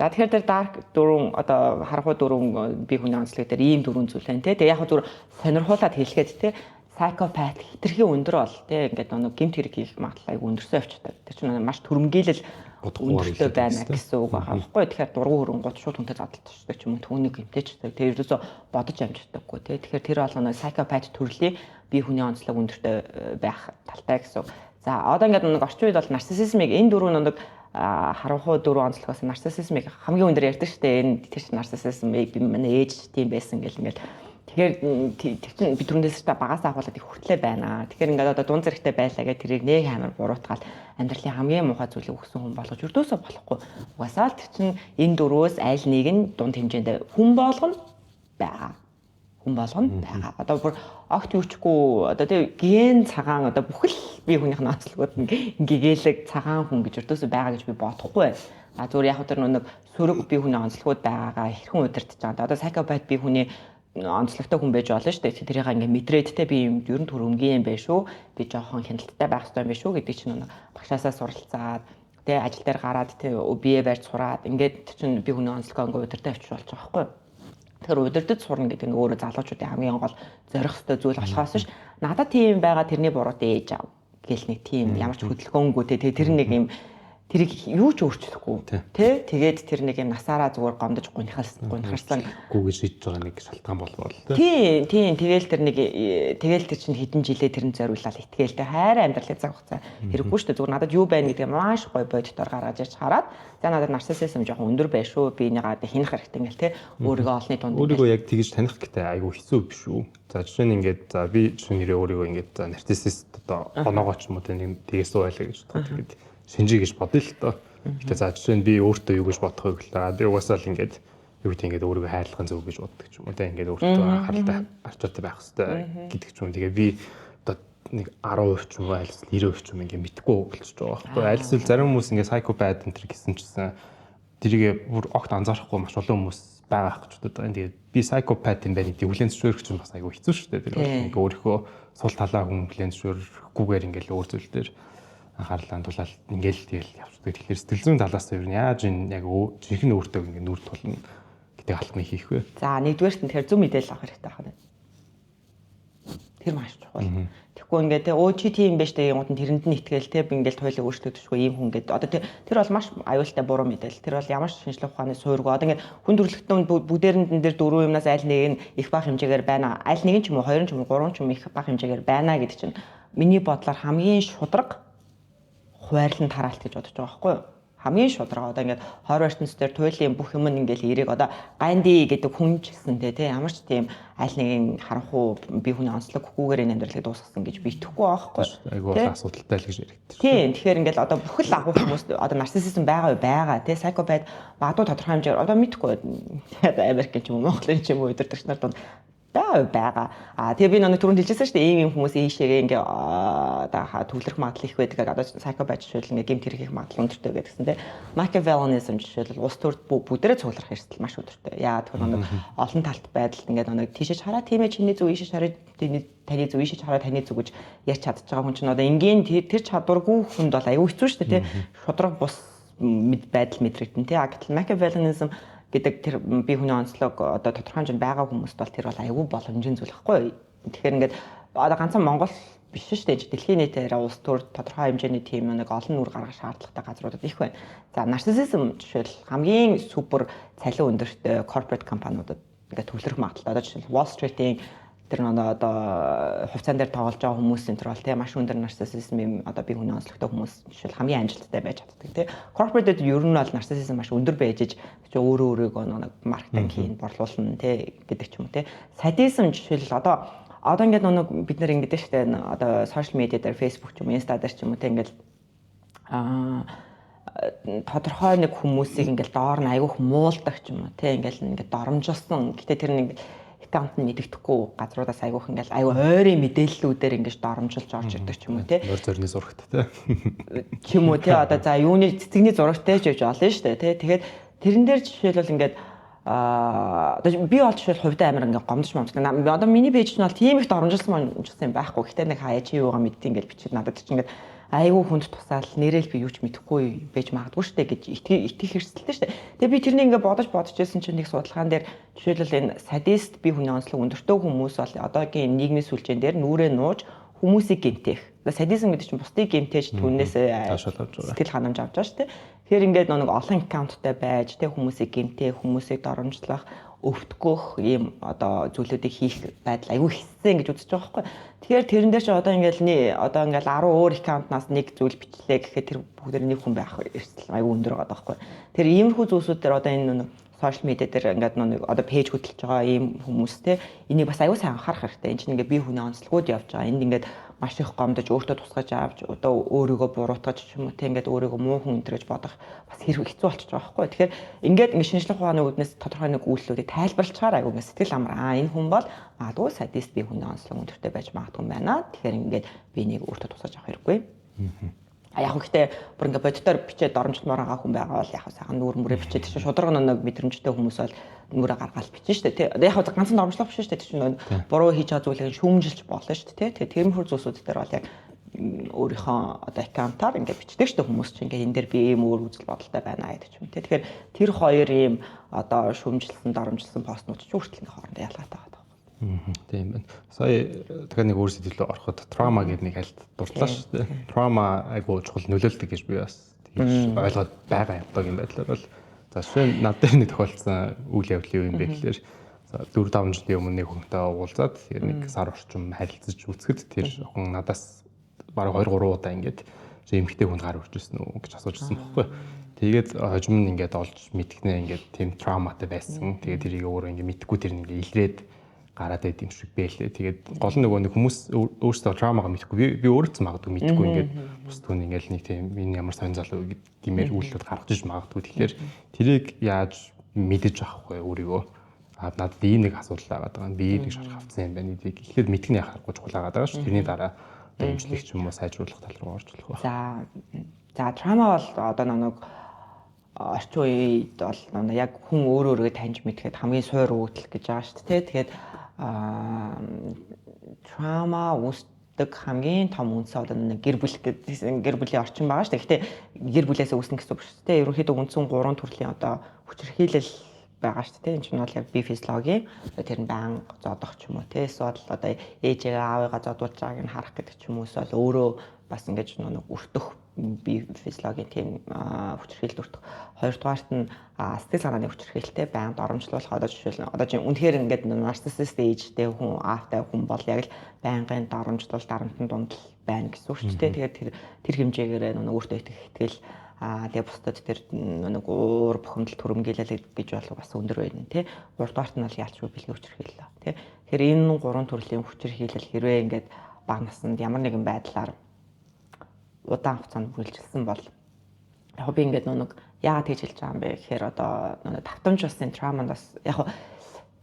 За тэгэхээр тэр dark дөрөв одоо харахуу дөрөв би хүний онцлог дээр ийм дөрөв зүйл байна те. Тэгээ яг зүгээр сонирхуулаад хэлэхэд те psychopath хитрхийн өндөр бол те ингээд нэг гэмт хэрэг хийх магадлал айгүй өндөрсөн явчихдаг. Тэр чинь маш төрөмгийлэл өндөртэй байна гэсэн үг байгаа байхгүй. Тэгэхээр дургу хөрөнгөд шууд хүнтэй задлагдчихдаг ч юм уу түүнийг гэмтээчдэг. Тэгээ ерөөсөө бодож амждаггүй те. Тэгэхээр тэр бол нэг psychopath төрлийн би хүний онцлог өндөртэй байх талтай гэсэн. За одоо ингээд нэг орчин үед бол нарциссизмыг энэ дөрөв нэг харанхуй дөрөв онцлогоос нарциссизмыг хамгийн өндөр ярьдаг шүү дээ. Энэ тэр чинь нарциссизмыг би манай ээж тийм байсан гэл ингээд. Тэгэхээр би түрүүндээс та багасаа ахуулаад их хүртлээ байна. Тэгэхээр ингээд одоо дунд зэрэгтэй байлаа гэж тэрийг нэг амар буруутгаал амьдралын хамгийн муухай зүйлийг өгсөн хүн болгож өрдөөсөө болохгүй. Угаасаа л тэр чинь энэ дөрвөөс аль нэг нь дунд хэмжээнд хүн болгоно байгаа. Хүн болгоно байгаа. Одоо бүр огт юучгүй одоо тэг ген цагаан одоо бүхэл би хүнийх нь онцлогууд гэгээлэг цагаан хүн гэж өрдөөсөө байгаа гэж би бодохгүй. А зүгээр яг тэр нэг сөрөг би хүний онцлогууд байгаагаа хэрхэн удирдах байгаа. Одоо psychopath би хүний онцлогтой хүн байж болно шүү дээ. Тэрийг ингээ мэдрээд те би юм ер нь төрөмгийн юм байх шүү. Би жоохон хяналттай байх хэрэгтэй юм биш үү гэдэг чинь нэг багшаасаа суралцаад те ажил дээр гараад те бие барьж сураад ингээд чинь би хүний онцлогоо ингээ удирдах авчиж болж байгаа байхгүй. Тэгэхээр удирдах сурна гэдэг нь өөрөө залуучуудын хамгийн гол зорих ёстой зүйл болохоос ш. Надад тийм байгаа тэрний бурууд ээж аав гэл нэг тийм ямар ч хөдөлгөөнгүй те тэр нэг юм тэрийг юу ч өөрчлөхгүй тий тэгээд тэр нэг юм насаараа зүгээр гомдож гунхарсан гүү гэж шийдэж байгаа нэг шалтгаан болвол тий тэгэл тэр нэг тэгэл тэр чинь хэдэн жилээ тэрэн зориулаад итгэлтэй хайр амьдралын цаг хугацаа хэрэггүй шүү дээ зүгээр надад юу байна гэдэг маш гой боддоор гаргаж ирж хараад за надад нарциссизм жоохон өндөр байх шүү би энийгээ хинах хэрэгтэй ингээл тий өөрийгөө олны тунд өөрийгөө яг тэгж таних гэдэг айгүй хэцүү биш үү за жишээ нь ингээд за би жишээ нэрээ өөрийгөө ингээд нарциссист одоо оноогоо ч юм уу нэг тэгээс байлаа гэж бодоход тэгээд шинжий гэж бодъё л доо. Гэтэ за жишээ нь би өөртөө юу гэж бодох вэ гэвэл би угаасаа л ингээд юу гэдэг ингээд өөрийгөө хайрлахын зөв гэж боддог ч юм уу те ингээд өөртөө харалтай арчаатай байх хэрэгтэй гэдэг ч юм. Тэгээ би одоо нэг 10% ч юм уу альс 90% ч юм ингээд мэдхгүй болчихж байгаа байхгүй. Альс л зарим хүмүүс ингээд psychopath энэ төр гэсэн чсэн тэрийг бүр огт анзаарахгүй маш олон хүмүүс байгаа гэж боддог. Тэгээд би psychopath юм байна гэдэг хүлэн зөвшөөрөх чинь бас айгүй хэцүү шүү дээ. Тэр нэг өөрийнхөө сул талаа хүн хүлэн зөвшөөрөхгүйгээр ингээд өөр зүйл дээр анхаарлаа хандуулаад ингээл тэгэл явчихдаг. Тэгэхээр сэтгэл зүйн талаас нь яаж энэ яг жинхэнэ өөртөө ингээд нүүр тулна гэдэг алхмыг хийх вэ? За нэгдүгээрт нь тэгэхээр зөв мэдээлэл авах хэрэгтэй байна. Тэр маш чухал. Тэгэхгүй ингээд чи тийм байж тээ юмуд нь тэрэнд нь итгээл те би ингээл туйлыг өөрчлөгдөхгүй ийм хүн гэдэг. Одоо тэр бол маш аюултай буруу мэдээлэл. Тэр бол ямар ч шинжлэх ухааны суурьгүй. Одоо ингээд хүн төрөлхтөн бүгдээрэнд энэ дээр дөрвөн юмнаас аль нэг нь их бага хэмжээгээр байна. Аль нэг нь ч юм уу 2 ч юм уу 3 ч юм их бага хэмжээгээр байна гэдэг чинь миний бодлоор хамгийн шударга хуваарлан тараалт гэж бодож байгаа байхгүй юу? Хамгийн шударга одоо ингээд хойр ертөнцийн дээр туйлын бүх юм ингээл эрээг одоо Ганди гэдэг хүн ч гэсэн тий ямар ч тийм аль нэгэн харанхуй би хүний онцлог хөхүүгээр энэ амьдралыг дуусгасан гэж би итгэхгүй байхгүй юу? Айгуу асуудалтай л гэж яригдчих. Тийм тэгэхээр ингээл одоо бүхэл агуу хүмүүс одоо нарциссизм байгаа тий psychopath бадуу тодорхой хэмжээгээр одоо мэдхгүй Америк ч юм уу Монголын ч юм уу өдөртөгч нар донд байгаа. Тэгээ би нэг түрүүнд хэлжсэн шүү дээ. Ийм хүмүүс ийшээгээ ингээ одоо төвлөрөх магадлал их байдаг. Одоо psychopath жишээл ингээ гэмт хэрэг хийх магадлал өндөртэй гэдгсэн тийм. Machiavellianism жишээл улс төрд бүгдээрээ цуглах эрсдэл маш өндөртэй. Яа тэгэхээр нэг олон талт байдалд ингээ нэг тийшээж хараа тийм ээ чиний зөв ийшээж хараа таны зөв ийшээж хараа таны зөв гэж ярьж чадчих байгаа хүн чинь одоо энгийн тэр чадваргүй хүнд бол аюу хэцүү шүү дээ тийм. Шудраг бус байдал мэдрэгдэн тийм. Гэтэл Machiavellianism гэдэг тэр би хүний онцлог одоо тодорхой хэмжээнд байгаа хүмүүст бол тэр бол аюул боломжийн зүйл байхгүй. Тэгэхээр ингээд одоо ганцхан Монгол биш шүү дээ. Дэлхийн нийтээр улс төр тодорхой хэмжээний тийм нэг олон нүр гаргах шаардлагатай газруудад их байна. За нарциссизм жишээл хамгийн супер цалин өндөртэй corporate компаниудад ингээд төвлөрөх магадлалтай. Одоо жишээл Wall Street-ийн тэр одоо хувьцаан дээр тоглож байгаа хүмүүсийн тэр бол тийм маш өндөр нарциссизм юм одоо би хүний онцлогтой хүмүүс жишээл хамгийн амжилттай байж чаддаг тийм. Corporate-д ер нь бол нарциссизм маш өндөр байж ч өөрөө өөрийгөө нэг маркетинг хийн борлуулна тийм гэдэг ч юм уу тийм. Садизм жишээл одоо одоо ингээд нэг бид нар ингэдэж штэ одоо сошиал медиа дээр Facebook ч юм уу Insta дээр ч юм уу те ингээд тодорхой нэг хүмүүсийг ингээд доор нь айгүйх муулдаг ч юм уу те ингээд доромжилсан. Гэтэ тэр нэг аккаунт нь мэддэхгүй газруудаас айгүйх ингээд аюу ойрын мэдээллүүдээр ингээд доромжилж орж ирдэг ч юм уу те. Нөр зорны зурагт те. Ч юм уу те одоо за юуны цэцэгний зурагтай ч гэж олно штэ те. Тэгээд тэрэн дээр жишээлбэл ингээд одоо би бол жишээл хувьдаа амар ингээд гомдож момцдаг. Одоо миний пэйж нь бол тийм их доромжилсан юм байхгүй. Гэтэ нэг хаяа чи юугаа мэдтий ингээд бичиж надад чи ингээд айгүй хүнд тусаал нэрэл би юу ч мэдэхгүй байж магадгүй штэ гэж итгэх хэрсэлтэй штэ. Тэгээ би тэрнийг ингээд бодож байсан чинь нэг судалгаан дээр жишээлбэл энэ садист бие хүний онцлог өндөртэй хүмүүс бол одоогийн нийгмийн сүлжээн дээр нүрээ нууж хүмүүсийг гэмтэх. Садизм гэдэг чинь бусдыг гэмтээж түүнээс сэтгэл ханамж авч байгаа штэ. Тэгэхээр ингээд нэг олон аккаунттай байж тэг хүмүүсийг гэмтээ, хүмүүсийг доромжлох өвтгөх ийм одоо зүйлүүдийг хийх байдал айгүй хэссэн гэж үзэж байгаа байхгүй. Тэгэхээр тэрэн дээр чи одоо ингээл 10 өөр аккаунтнаас нэг зүйл бичлээ гэхэд тэр бүгдээр нэг хүн байх эрсдэл айгүй өндөр байгаа байхгүй. Тэр иймэрхүү зүйлсүүд дээр одоо энэ сошиал медиа дээр ингээд нэг одоо пэйж хөтлөж байгаа ийм хүмүүс те энийг бас айгүй сайн анхаарах хэрэгтэй. Энд чинь ингээд бие хүний онцлогуд явж байгаа. Энд ингээд маш их гомдож өөртөө тусгаж авч одоо өөрийгөө буруутгаж ч юм уу те ингээд өөрийгөө муу хүн энэ гэж бодох бас хэрэг хэцүү болчихж байгаа байхгүй. Тэгэхээр ингээд шинжлэх ухааны үүднээс тодорхой нэг үйлдэлүүдийг тайлбарлачаар айгүй ингээд сэтгэл амар энэ хүн бол магадгүй садист бие хүний онцлог өндөртэй байж магадгүй байна. Тэгэхээр ингээд би нэг өөртөө тусгаж авах хэрэггүй. Яг гэхдээ бүр ингээ бодитоор бичээд доромжлмоор байгаа хүн байгаа бол яг сайхан нүүр мөрөө бичээд чинь шударга нэг мэдрэмжтэй хүмүүс бол нүрээ гаргаал бичнэ шүү дээ тий. Яг ганцхан доромжлох биш шүү дээ. Тэр чинь буруу хийж байгаа зүйлийг шүүмжилж болно шүү дээ тий. Тэр тэрмхэр зүйлсүүд дээр бол яг өөрийнхөө одоо аккаунтаар ингээ бичдэг шүү дээ хүмүүс чинь ингээ энэ дээр би ийм өөр үзэл бодолтой байна гэдэг юм тий. Тэгэхээр тэр хоёр ийм одоо шүүмжилсэн доромжилсан постнууд ч хүртэл ингээ хоорондоо ялгаатай байна. Тийм байна. Сая тэгэхээр нэг өөр сэдвлөө ороход траума гэдэг нэг хальт дурдлаа шүү дээ. Траума айгуу чухал нөлөөлдөг гэж би бас тэгж ойлгоод байгаа юм байдлаар бол за шин над дээр нэг тохиолдсон үйл явдлын юм бэ гэхэлэр 4-5 жилийн өмнө нэг хүнтэй уулзаад тэгээд нэг сар орчим харилцаж үзэхэд тэр хүн надаас бараг 2-3 удаа ингээд эмэгтэй хүн гар урьжсэн үү гэж асуужсэн байхгүй. Тэгээд хожим нь ингээд олж мэдгнээ ингээд тийм трауматай байсан. Тэгээд тэрийг өөрөө ингээд мэдгүй тэр нэг илрээд гараад байд юм шиг байлээ. Тэгээд гол нь нөгөө нэг хүмүүс өөрсдөө траумагаа мэдгүй би өөрөө ч магадгүй мэдгүй ингээд бус түн ингээд нэг тийм энэ ямар сонь залуу гэмээр үйлдэлд гаргаж иж магадгүй. Тэгэхээр тэрийг яаж мэдэж авах вэ өөрийгөө? Надад ийм нэг асуудал байгаа даа. Би нэг шарах авцсан юм байна. Энийг эхлээд мэдгний харахгүй чухал байгаа шүү. Тэрний дараа эмчлэх ч юм уу сайжруулах тал руу орж болох байна. За траума бол одоо нэг орчин үед бол яг хүн өөрөөрөө таньж мэдхэд хамгийн суур үүдэл гэж байгаа шүү дээ. Тэгээд траума үүсдэг хамгийн том үндэс бол нэг гэр бүлийн орчин байгаа шүү дээ. Гэхдээ гэр бүлээс үүснэ гэсэн үг шүү дээ. Ерөнхийдөө үндсэн 3 төрлийн одоо хүчирхийлэл байгаа шүү дээ. Энэ чинь бол яг бие физиологийн тэр нь баян зодох ч юм уу те эсвэл одоо ээжээ аавыгаа зодуулж байгааг нь харах гэдэг ч юм уу эсвэл өөрөө бас ингэж нэг өртөх бие физиологийн тийм хүчирхийлэлд өртөх. Хоёрдугаарт нь сэтгэл санааны хүчирхийлэлтэй баян доромжлуулах одоо жишээл одоо чинь үнэхээр ингээд нарциссист ээжтэй хүн аавтай хүн бол яг л байнгын доромжлуул дарамтны дунд байна гэсэн үг шүү дээ. Тэгээд тэр хэмжээгээр нэг өөртөө итгэл тэгээ бусдад тэр нэг уур бухимдал түрэмгийлэл гэж бол бас өндөр байна тий. 3 дугаарт нь бол ялчгүй бэлгийн хүчирхийлэл тий. Тэгэхээр энэ 3 төрлийн хүчирхийлэл хэрвээ ингээд бага наснд ямар нэгэн байдлаар удаан хугацаанд үргэлжилсэн бол яг би ингээд нэг яагаад тэгж хэлж байгаа юм бэ гэхээр одоо нэг давтамж басны траумандас яг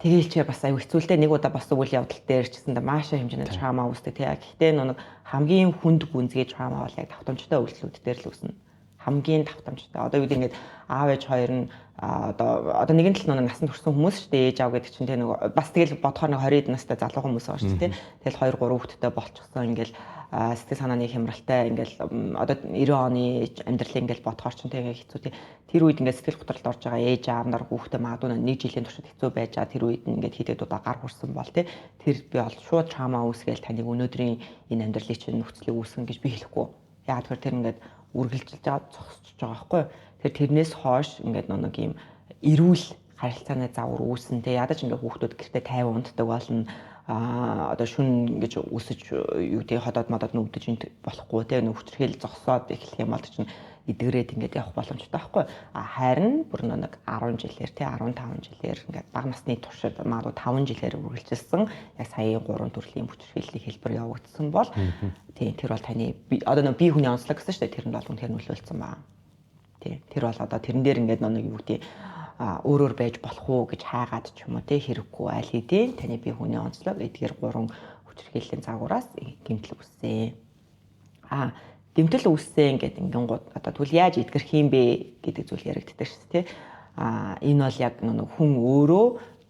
тэгэлчээр бас аюу хэцүүлтэй нэг удаа болсон үйл явдал дээр ч гэсэндээ маш хэмжээний траума үүсдэг тий. Гэхдээ нэг хамгийн хүнд гүнзгий траума бол яг давтамжтай үйлдэлүүд дээр л үүснэ. Хамгийн давтамжтай. Одоо юу гэдэг ингээд аав ээж хоёр нь одоо нэгэн тал нэг насанд хүрсэн хүмүүс шүү дээ. Ээж аав гэдэг чинь тэ нэг бас тэгэл бодохоор нэг 20 настай залуу хүмүүс байгаа шүү дээ. Тэгэл 2 3 хүүхэдтэй болчихсон ингээл сэтгэл санааны хямралтай ингээл одоо 90 оны амьдралыг ингээл бодохоор чинь тэгээ хэцүү тий. Тэр үед ингээд сэтгэл готролд орж байгаа ээж аав нар хүүхдээ магадгүй 1 жилийн туршид хэцүү байж байгаа тэр үед ингээд хитэд удаа гар хүрсэн бол тий. Тэр би бол шууд траума үүсгээл таныг өнөөдрийн энэ амьдралын чинь нөхцөлийг үүсгэн гэж би хэлэхгүй. Яг тэр ингээд үргэлжилж байгаа зогсож байгаа байхгүй. Тэр тэрнээс хойш ингээд нэг юм эрүүл харилцааны завар үүснэ. Ядаж ингээд хүүхдүүд гэртээ 50 унтдаг болно. Одоо шүн ингэж өсөж юу тий ходоод модод нүдэж болохгүй тий хүчирхийл зогсоод эхлэх юм бол чинь эдгэрээд ингээд явах боломжтой байхгүй. Харин бүр нэг 10 жилээр тий 15 жилээр ингээд бага насны туршид магадгүй 5 жилээр үргэлжилсэн яг саяын 3 төрлийн хүчирхийллийн хэлбэр явагдсан бол тий тэр бол таны одоо нэг бие хүний онцлог гэсэн шүү дээ. Тэр нь бол үнэхээр нөлөөлсөн байна. Тий тэр бол одоо тэрэн дээр ингээд нэг юу гэдэг өөрөөр байж болох уу гэж хайгаад ч юм уу тий хэрэггүй аль хэдийн таны бие хүний онцлог эдгээр 3 хүчирхийллийн загвараас гэмтэл үүссэн. Гэмтэл үүссэн гэдэг ингэнгууд одоо тэгвэл яаж эдгэрх юм бэ гэдэг зүйл яригддаг шүү дээ. Энэ бол яг нэг хүн өөрөө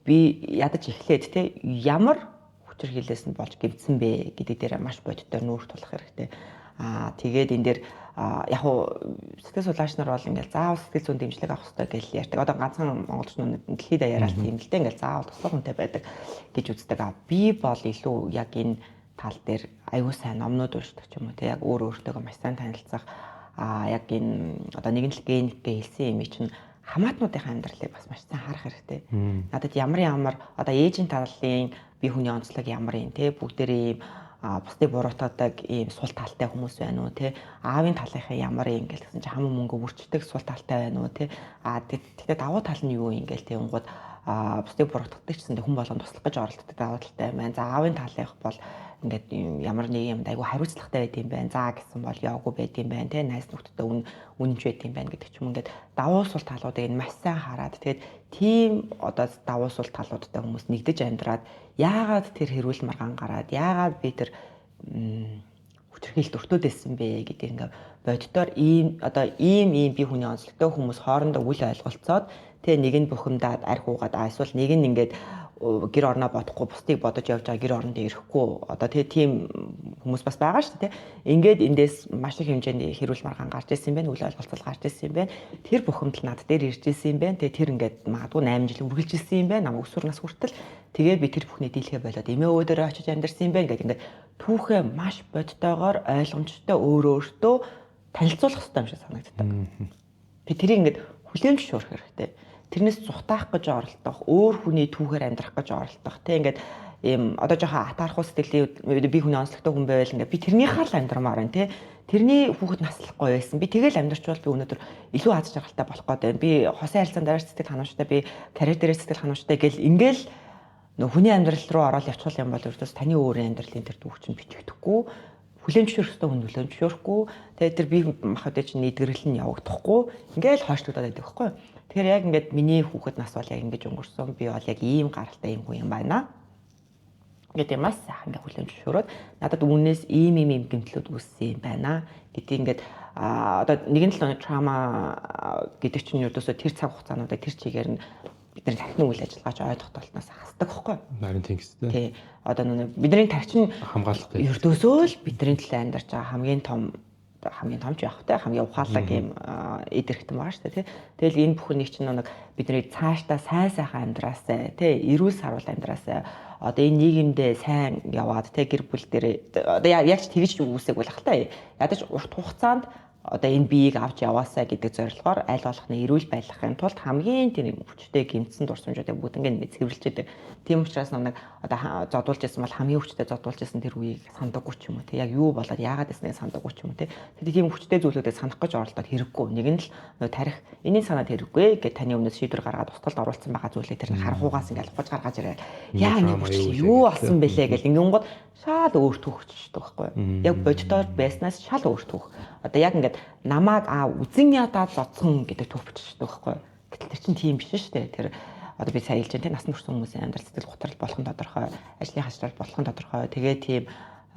би ядаж эхлээд тий ямар хүчирхийлээс нь болж гэмтсэн бэ гэдэг дээр маш бодитоор нүүр тулах хэрэгтэй. Тэгээд энэ дээр яг уу сэтгэл судлаач нар бол ингээл заавал сэтгэл зүйн дэмжлэг авах хэрэгтэй гэж ярьдаг. Одоо ганцхан монголчууд дэлхийд даяараа тийм л дээ ингээл заавал тусгай хүнтэй байдаг гэж үздэг. Би бол илүү яг энэ тал дээр аюу сайн номнууд уншдаг ч юм уу те яг өөртөөгөө маш сайн танилцах яг энэ одоо нэгэн л геникээ хэлсэн юм чинь хамаатнуудын амьдралыг бас маш сайн харах хэрэгтэй. Надад ямар одоо ээжийн талын бие хүний онцлог ямар юм те бүгдээрээ ийм бусдыг буруутгадаг ийм сул талтай хүмүүс байна уу те аавын талынхаа ямар юм ингээл гэсэн чинь хамаа мөнгө үрчдэг сул талтай байна уу те тэгтээ давуу тал нь юу юм ингээл те унгууд бусдыг буруутгадаг гэсэн хүн болгон туслах гэж оролддог давуу талтай байна. За аавын талынх бол ингээд ямар нэг юм айгу хариуцлагатай байд юм байна. За гэсэн бол яваагүй байд юм байна те найс нөхдөдөө үнэнч байд юм байна гэдэг ч юм ингээд давуу сул талуудыг энэ маш сайн хараад тэгээд тийм одоо давуу сул талуудтай хүмүүс нэгдэж амьдраад яагаад тэр хэрүүл маргаан гараад яагаад би тэр хүчирхийлэлд өртөөдсэн бэ гэдэг ингээд боддоор ийм бие хүний онцлогтой хүмүүс хоорондоо үл ойлголцоод тэгээ нэг нь бухимдаад арх уугаад эсвэл нэг нь ингээд гэр орноо бодохгүй бусдыг бодож явж байгаа гэр оронд ирэхгүй одоо тийм хүмүүс бас байгаа шүү дээ. Ингээд эндээс маш их хэмжээний хэрүүл маргаан гарч ирсэн юм байна. Үл ойлголцол гарч ирсэн юм байна. Тэр бухимдал над дээр ирж ирсэн юм байна. Тэгээ тэр ингээд магадгүй 8 жил үргэлжилсэн юм байна. Намайг өсвөр нас хүртэл тэгээд би тэр бүхний дийлхэ болоод эмээ өөдөрөө очиж амьдарсан юм байна гэдэг ингээд түүхээ маш бодтойгоор ойлгомжтой өөртөө танилцуулах хэрэгтэй юм шиг санагддаг. Би тэрийг ингээд хүлээмж шуурах хэрэгтэй. Тэрнээс зүхтаах гэж оролдох, өөр хүний түүхээр амьдрах гэж оролдох. Тэ ингээд ийм одоо жоохон атаархуу сэтгэлийн би хүний онцлогтой хүн байвал ингээд би тэрнийхээ л амьдрамаар байна тэ. Тэрний хүүхэд наслахгүй байсан. Би тэгэл амьдрчвал би өнөөдөр илүү аз жаргалтай болох гээд байна. Би хосын харилцаанд дээр сэтгэл ханамжтай, би карьер дээр сэтгэл ханамжтай гэл ингээл нөх хүний амьдрал руу ороод явчихвал юм бол өөртөөс таны өөрийн амьдралын тэр түүх чинь бичигдэхгүй. Хүлэмж шүрхтэй хүн хүлэмж шүрхгүй. Тэгээд тэр би махад чинь нийтгэрэл нь явагдахгүй. Ингээл хойшлуулаад байдаг байхгүй юу? Тэгэхээр яг ингээд миний хүүхэд нас бол яг ингэж өнгөрсөн. Би бол яг ийм гаралтай юм хүн юм байна. Ингээд маш сайхан ингээд хүлэмж шүрөөд надад үүнээс ийм гэмтлүүд үүссэн юм байна гэдгийг ингээд одоо нэгэн л трама гэдэг чинь ердөөсөө тэр цаг хугацаануудаа тэр чигээр нь бид нар тархины үйл ажиллагаач ойлгох толноос хасдаг байхгүй юу? Харин тийм гэсэн. Тий. Одоо бидний тархин хамгаалах гэж. Ердөөсөө л бидний төлөө амьдарч байгаа хамгийн том ч явах те хамгийн ухаалаг юм эд эрхтэн байгаа шүү дээ тий. Тэгэл энэ бүхнийг чинь нэг бидний цаашдаа сайхан амьдраасай тий эрүүл сарвал амьдраасай одоо энэ нийгэмдээ сайн яваад те гэр бүл дээр одоо яг ч тэгж үүсэх байх л та. Ядаж урт хугацаанд одоо энэ биеийг авч яваасаа гэдэг зорилгоор аль болохны эрүүл байхын тулд хамгийн тийм хүчтэй гэмтсэн дурсамжуудыг бүгднийг цэвэрлжээд тийм учраас нэг одоо зодуулж байсан бол хамгийн хүчтэй зодуулж байсан тэр үеийг сандаггүй ч юм уу те яг юу болоод яагаад гэснээ сандаггүй ч юм уу те тийм хүчтэй зүйлүүдээ санах гэж оролдоод хэрэггүй нэг нь л тарих энэний санаад хэрэггүй гэж таны өмнөөс шийдвэр гаргаад устгалд оруулсан байгаа зүйлээ тэр харахуугаас ингээл ухаж гаргаж ирээ яа нэг хүч юу болсон бэлээ гэл ингэнгууд шал өөр төвчтэй байхгүй яг боддоор байснаас шал өөр төвх одоо яг ингээд намайг үзэн ядаад лоцсон гэдэг төвчтэй байхгүй гэтэл тэр чинь тийм биш шүү дээ тэр одоо би сая хэлж байгаа тийм насан турш хүмүүсийн амьдрал сэтгэл готрол болох нь тодорхой ажлын хашрал болох нь тодорхой тэгээ тийм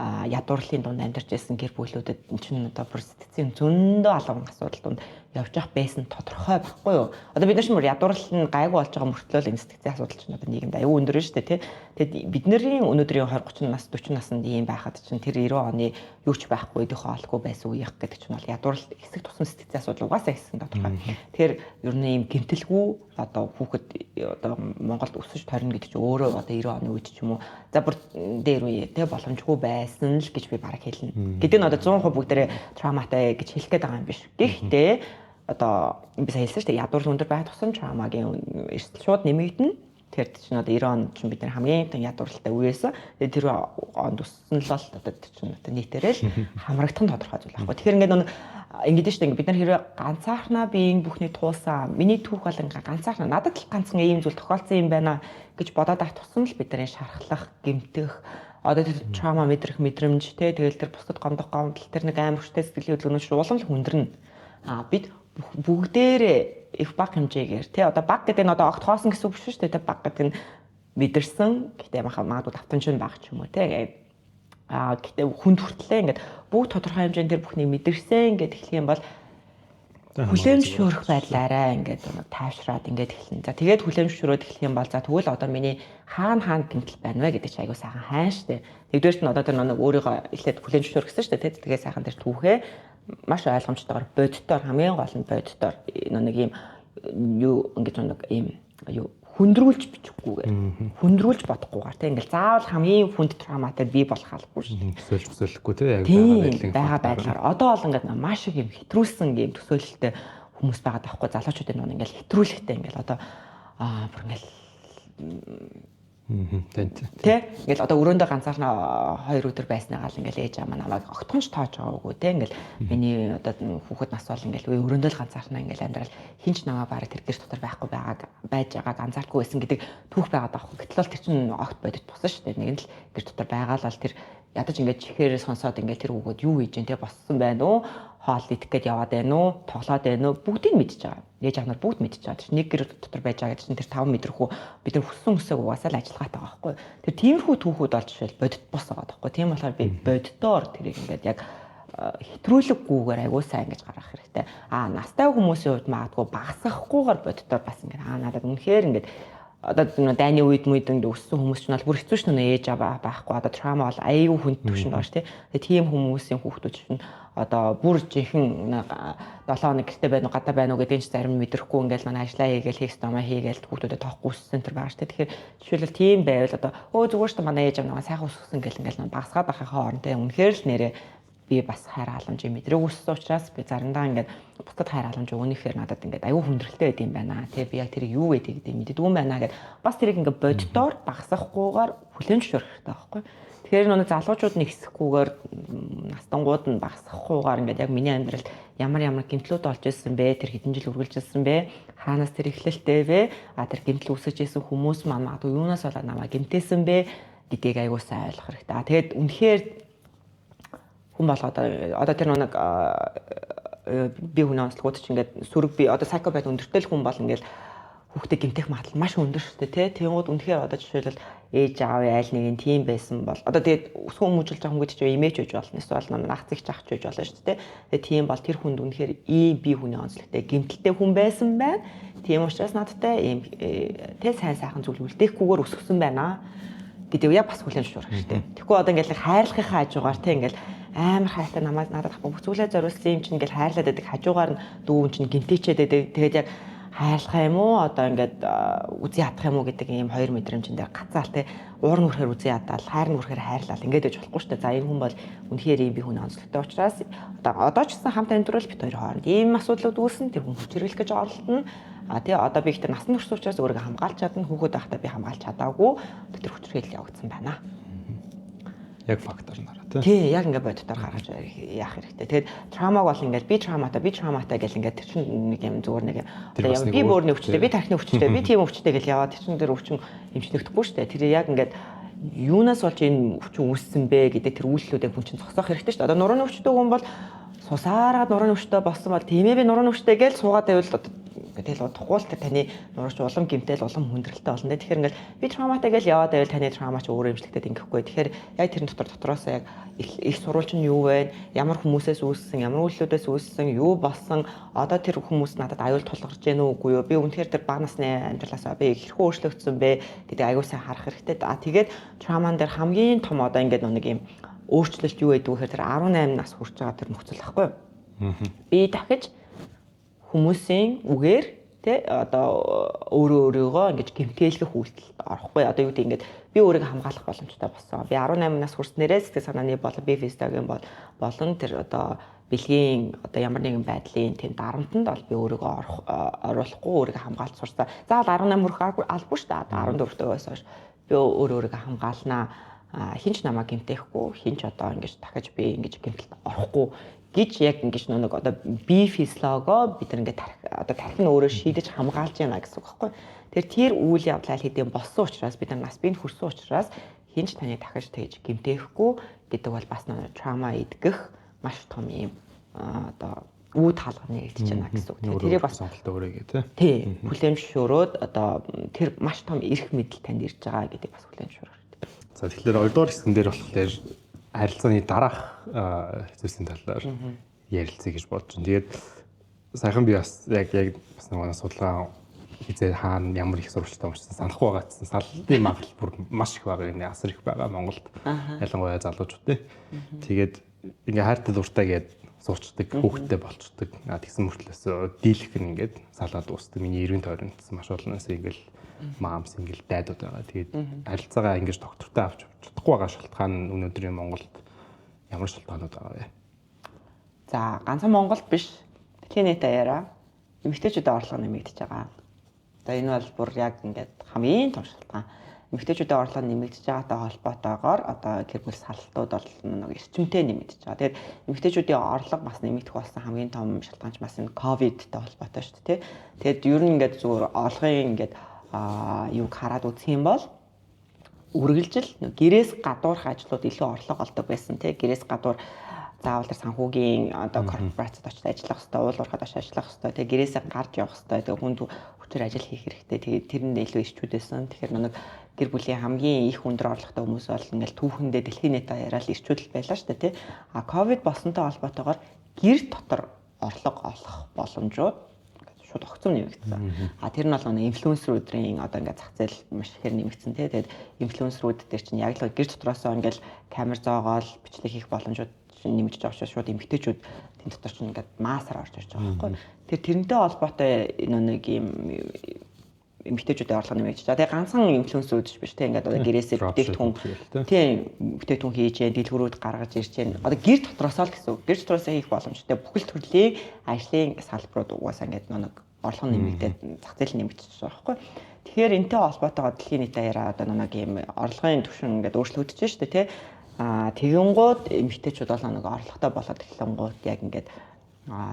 ядуурлын дунд амьдарч байсан гэр бүлүүдэд энэ чинь одоо бүр сэтгцийн зөндөө алган асуудал донд явж явах байсан тодорхой байхгүй юу. Одоо бид нар ч мөр ядуурл нь гайгүй болж байгаа мөртлөө энэ сэтгцийн асуудал чинь одоо нийгэмд аюу өндөр шүү дээ тий. Тэгэд бидний өнөөдрийн 20 30 нас 40 наснд ийм байхад чинь тэр 90 оны юу ч байхгүй өдөхөө олгүй байсан үеих гэдэг чинь бол ядуурл хэсэг тусам сэтгцийн асуудал угаасаа хэсэг тодорхой. Тэгэхээр ер нь ийм гэмтэлгүй одоо хүүхэд одоо Монголд өсөж торно гэдэг чинь өөрөө одоо 90 оны үед ч юм уу за бүр дээр үе тий боломжгүй байсан л гэж би бараг хэлнэ. Гэдэг нь одоо 100% бүгдээрээ травматай гэж хэлэх гээд байгаа юм биш. Гэхдээ одоо би сая хэлсэн шүү дээ ядуурл өндөр байх тусам травмагийн эрсдэл шууд нэмэгдэнэ. Тэр чинь одоо 90 онд чинь бид нар хамгийн том ядуурлалтай үеэсэн. Тэгээд тэр онд өссөн л одоо чинь одоо нийтээрээ л хамрагдах нь тодорхой зүйл байхгүй. Тэгэхээр ингээд Ингэдэж шүү дээ бид нар хэрэг ганцаархнаа би энэ бүхний туулсан миний түүх бол ганцаархнаа надад л ганцхан ийм зүйл тохиолдсон юм байна гэж бодоод авах тусам л бид нарын шархлах, гэмтэх, одоо тэр траума мэдрэх мэдрэмж те тэгэл тэр бусдад гомдох гомдол тэр нэг амар хүчтэй сэтгэлийн хөдөлгөөнөс улам л хүндэрнэ. Бид бүгдээрээ их баг хэмжээгээр те одоо баг гэдэг нь одоо огт хоосон гэсэн үг биш шүү дээ. Баг гэдэг нь мэдэрсэн гэхдээ магадгүй давтамж нь баг ч юм уу те. Гэхдээ хүнд хүртлээ ингээд бүгд тодорхой хэмжээнд тэр бүхнийг мэдэрсэн ингээд эхлэх юм бол хүлээмжшөөрөх байдлаараа ингээд тайвшраад ингээд эхэлнэ. За тэгээд хүлээмжшөөрөөд эхлэх юм бол за тэгвэл одоо миний хаана гэмтэл байна вэ гэдэг чи айгуу сайхан хайн штэ. Нэгдүгээрт нь одоо тэр нэг өөрийгөө эхлээд хүлээмжшөөрөх гэсэн штэ. Тэгээд сайхан тэр түүхээ маш ойлгомжтойгоор боддоор хамгийн гол нь боддоор нэг юм юу ингээд нэг юм юу хүндрүүлж бичихгүйгээр хүндрүүлж бодохгүйгээр тийм ингээл заавал хамгийн хүнд травматай бий болох албагүй шүү дээ. Төсөөлөхгүй тийм байгаа байдлаар одоо бол ингээд маш их юм хэтрүүлсэн юм төсөөлөлтэй хүмүүс байгаа даахгүй залуучуудын нүн ингээл хэтрүүлэхтэй ингээл одоо бүр ингээл Тэ ингээл одоо өрөөндөө ганцаарнаа 2 өдөр байснаа гал ингээл ээж аа намайг огтхонч тоож байгаагүй тэ ингээл миний одоо хүүхэд нас бол ингээл өрөөндөө л ганцаарнаа ингээл амьдрал хинч намаа бараг тэр гэр дотор байхгүй байж байгааг анзаардгүй байсан гэдэг түүх байгаад байгаа. Гэтэл бол тэр чинь огт бодит тусан шүү дээ. Нэг нь л гэр дотор байгаа л тэр ядаж ингээд чихээр сонсоод ингээл тэр хүүхэд юу хийж जैन тэ боссон байна уу? Хоол идэх гээд яваад байна уу? Тоглоод байна уу? Бүгдийг мэдчихэж байгаа. Ээж аав нар бүгд мэдчихэж байгаа. Тэр нэг гэр дотор байж байгаа гэсэн тэр 5 мэдрэх үү бид нар хүссэн хүсээг угаасаа л ажиллагаатай байгаа байхгүй. Тэр тиймэрхүү түүхүүд болж шил бодит бос байгаа байхгүй. Тийм болохоор би бодитоор тэрийг ингээд яг хэтрүүлэггүйгээр аягүй сайн гэж гаргах хэрэгтэй. Настай хүмүүсийн хувьд магадгүй багасгахгүйгээр бодитоор бас ингээд надад үнэхээр ингээд одоо дайны үед мэдэнд өссөн хүмүүс ч бол бүр хэцүү шнэ ээж аваа байхгүй одоо траума бол аюу хүнд төвшөнд байгаа ш тийм хүмүүсийн хүүхдүүд чинь одоо бүр жинхэнэ 7 хоног гэртээ байна уу гадаа байна уу гэдгийг ч зарим мэдрэхгүй ингээл манай ажиллаа хийгээл хийх стомаа хийгээл хүүхдүүдэд тоохгүй өссөн тэр байгаа ш тэгэхээр жишээлбэл тийм байвал одоо зүгээр ш манай ээж аваа сайхан өссөн гэл ингээл багасгаад байхаа хоорондоо үнэхээр л нэрээ би бас хайр халамжийг мэдрэг өссөн учраас би заримдаа ингээд бусдад хайр халамж өгнөхээр надад ингээд аюу хүндрэлтэй байд юм байна. Тэ би яг тэрийг юу гэдэг мэддэг юм байна гэд бас тэрийг ингээд боддоор багасгахгүйгээр хүлэнж шөрөх хэрэгтэй байхгүй. Тэгэхээр нэг залуучууд нэг хэсэхгүйгээр настангууд нь багасгахгүйгээр ингээд яг миний амьдралд ямар гэмтлүүд олж ирсэн бэ? Тэр хэдэн жил үргэлжилсэн бэ? Хаанаас тэр эхлэлтэй вэ? Тэр гэмтэл үүсэж ирсэн хүмүүс маань магадгүй юунаас болоод намайг гэмтээсэн бэ гэдгийг аюу сайн ойлгох хэрэгтэй. Тэгээд үнэхээр хүн болгоод одоо тэр нэг би хүн онцлогууд ч ингээд сүрэг би одоо сайкопат өндөртэй хүн бол ингээд хүүхдээ гэмтэх магадлал маш өндөр шүү дээ тий. Тэнгууд үнэхээр одоо жишээлбэл ээж аав айл нэг нь тийм байсан бол одоо тэгээд өсгөн хүмүүжүүлж байгаа хүн гэдэг чинь эмээч үж болно эсвэл нах зэгч ах ч үж болно шүү дээ. Тэгээд тийм бол тэр хүнд үнэхээр ийм би хүний онцлогтой гэмтэлтэй хүн байсан байна. Тийм учраас надтай ийм тий сайн сайхан зүйл үлдээхгүйгээр өсгсөн байна гэдэг яг бас хүлэн зөвшөөрөх хэрэгтэй. Тэгэхгүй одоо ингээд хайрлахынхаа хажуугаар тий ингээд амар хайртай надад бүгцүүлээ зориулсан юм чинь ингээл хайрлаад байдаг хажуугаар нь дүүн чинь гинтээчээд байдаг. Тэгээд яг хайрлах юм уу одоо ингээд үзий ядах юм уу гэдэг ийм хоёр мэдрэмжин дээр гацаал те уур нь үрхээр үзий ядаад хайр нь үрхээр хайрлал ингээд байж болохгүй шүү дээ. За энэ хүн бол үнэхээр ийм би хүн онцлогтой учраас одоо ч гэсэн хамт амьдрал бит хоёр хооронд ийм асуудлууд үүснэ тэр хүн хүчрэлэх гэж оролдоно. Тий одоо би ихтэй насан турш учраас өөрийгөө хамгаалж чадна хүүхэд байхдаа би хамгаалж чадаагүй тэр хүчрэл явагдсан байна. Яг фактор нараа тий яг ингээд боддоор гаргаж яах хэрэгтэй. Тэгээд травмаг бол ингээд би травматай гэл ингээд тэр чинь нэг юм зүгээр нэг юм би бөөрний өвчтэй би тархины өвчтэй би тийм өвчтэй гэл яваад тэр чинь тэр өвчин эмчлэгдэхгүй шүү дээ. Тэр яг ингээд юунаас болж энэ өвчин үүссэн бэ гэдэг тэр үйлдэлүүдийг хүн чинь зогсоох хэрэгтэй шүү дээ. Одоо нурууны өвчтэй хүн бол сусаараад нурууны өвчтэй болсон бол тийм ээ би нурууны өвчтэй гэл суугаад байвал тэгэл удахгүй л тэр таны нурууч улам гэмтэл улам хүндрэлтэй болно. Тэгэхээр ингээл би травматай гэл яваад байвал таны травмач өөрөө эмчлэгдээд ингэхгүй. Тэгэхээр яг тэрэн дотроос яг их сурвалж нь юу вэ? Ямар хүмүүсээс үүссэн, ямар үйлдэлүүдээс үүссэн, юу болсон? Одоо тэр хүмүүс надад аюул тулгарч гэнэ үгүй юу? Би үнэхээр тэр бага насны амьдралаасаа би хэрхэн өөрчлөгдсөн бэ гэдэг аюул сайн харах хэрэгтэй. Тэгээд травман дээр хамгийн том одоо ингээд нэг юм өөрчлөлт юу гэдэг вэ гэхээр тэр 18 нас хүрч байгаа тэр нөхцөл байхгүй юу? Би дахиж хүмүүсийн үгээр тий одоо өөрийгөө ингэж гэмтээлгэх үйлдэлд орохгүй. Одоо юу гэдэг ингэж би өөрийгөө хамгаалах боломжтой болсон. Би 18 нас хүрснээрээ сэтгэл санааны болон би физиологийн болон тэр одоо бэлгийн одоо ямар нэгэн байдлын тийм дарамтанд бол би өөрийгөө оруулахгүй өөрийгөө хамгаалж сурсан. Заавал 18 хүрэх албагүй шүү дээ. 14 дэх хойш би өөрийгөө хамгаалнаа. Хинч намайг гэмтэхгүй, хинч одоо ингэж дахиж би ингэж гэмтэлд орохгүй гэж яг ингэж нэг одоо бие физиологоо бид нэг одоо тархин өөрөө шийдэж хамгаалж байна гэсэн үг байхгүй. Тэр үйл явдлаа хийдэг болсон учраас бид нар нас биед хүрсэн учраас хинч таны дахиж тэгж гэмтээхгүй гэдэг бол бас нэг траума идгэх маш том юм одоо үе таалга нэгдэж байна гэсэн үг. Тэрийг бас сонголтоо өөрөөгээ тий. Тий. Хүлээмжшөөрөөд одоо тэр маш том эрх мэдэл танд ирж байгаа гэдэг бас хүлээмжшөөрөх хэрэгтэй. За тэгэхээр 2 дугаар хэсгэн дээр болохоор харилцааны дараах зүйлсийн талаар ярилцъя гэж бодож байна. Тэгээд сайхан би бас яг бас нэг судалгаа хизээ хаана ямар их сурвалжтай уншсан санахгүй байгаа гэсэн саллын магадлал бүр маш их байгаа юм. Асар их байгаа Монголд. Ялангуяа залуучууд. Тэгээд ингээ хайртай дуртай гээд суучдаг, хүүхдтэй болчдөг. Тэгсэн мөртлөөс дийлэх нь ингээд салаад дуусдаг. Миний 90 тойрондс маш олноос ингээл маам сингл дайдууд байгаа. Тэгээд харилцаагаа ингэж доктортой авч чадахгүй байгаа шалтгаан өнөөдрийн Монголд ямар шалтгаанууд байгаа вэ? За, ганцхан Монголд биш. Клиник даяараа эмэгтэйчүүдийн орлого нэмэгдэж байгаа. За энэ бол бүр яг ингээд хамгийн том шалтгаан. Эмэгтэйчүүдийн орлого нэмэгдэж байгаатай холбоотойгоор одоо гэр бүл салтууд бол нэг эрчимтэй нэмэгдэж байгаа. Тэгээд эмэгтэйчүүдийн орлого бас нэмэгдэх болсон хамгийн том шалтгаанч бас энэ ковидтэй холбоотой шүү дээ. Тэгээд ер нь ингээд зүгээр орлогын ингээд юг хараад үзэх юм бол үргэлжил гэрээс гадуурх ажлууд илүү орлого олдог байсан тий. Гэрээс гадуур заавал тэр санхүүгийн одоо корпорацид очиж ажиллах хэрэгтэй, уул уурхад очиж ажиллах хэрэгтэй. Тэгээ гэрээсээ гарч явах хэрэгтэй. Тэгээ хүнд хүчээр ажил хийх хэрэгтэй. Тэгээ тэрэнд илүү ирчүүдсэн. Тэгэхээр нэг гэр бүлийн хамгийн их өндөр орлоготой хүмүүс бол ингээл түүхэндээ дэлхийн нийт даяараа л ирчүүдэл байлаа шүү дээ, тий. Ковид болсонтой холбоотойгоор гэр дотор орлого олох боломжууд шууд огцом нэмэгдсэн. Тэр нь бол нэг инфлюенсерүүдийн одоо ингээд зах зээл маш ихээр нэмэгдсэн тий. Тэгээд инфлюенсерүүд дээр чинь яг л гэр дотроосоо ингээд камер зоогоол бичлэг хийх боломжууд нэмэгдэж байгаа учраас шууд эмгтээчүүд тэн дотор чинь ингээд маасаар орж ирж байгаа байхгүй. Тэрнтэй холбоотой нэг юм эмгтээчүүдийн орлого нэмэгдэж байгаа. Тэгээ ганцхан инфлюенсерүүд биш те ингээд одоо гэрээсээ бүтээгдэхүүн тийм бүтээгдэхүүн хийж जैन дэлгүүрүүд гаргаж ирж जैन. Одоо гэр дотроосоо л гэсэн үг. Гэр дотроосоо хийх боломжтой бүхэл төрлийн ажлын салбарууд угаасаа ингээд нэг орлого нэмэгдээд зах зээл нэмэгдэж байгаа байхгүй. Тэгэхээр энэтэй холбоотойгоо дэлхийн нийт даяараа одоо нэг юм орлогын түвшин ингээд өөрчлөгдөж шүү дээ те. Тэгэнгүүт эмэгтэйчүүд бол нэг орлоготой болоод эхлэнгүүт яг ингээд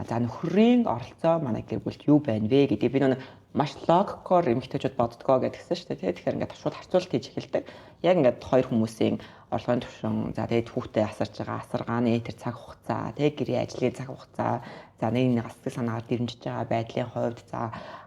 за нөхрийн оролцоо манай гэр бүлд юу байна вэ гэдэг би нэг маш логикоор эмэгтэйчүүд боддгоо гэдгсэн шүү дээ. Тэгэхээр ингээд шууд харьцуулт хийж эхэлдэг. Яг ингээд хоёр хүмүүсийн орлогын түвшин за тэгээд хүүхдээ асарж байгаа асаргааны тэр цаг хугацаа тэгээд гэрийн ажлын цаг хугацаа за нэг сэтгэл санаагаар дэрэмжиж байгаа байдлын хувьд за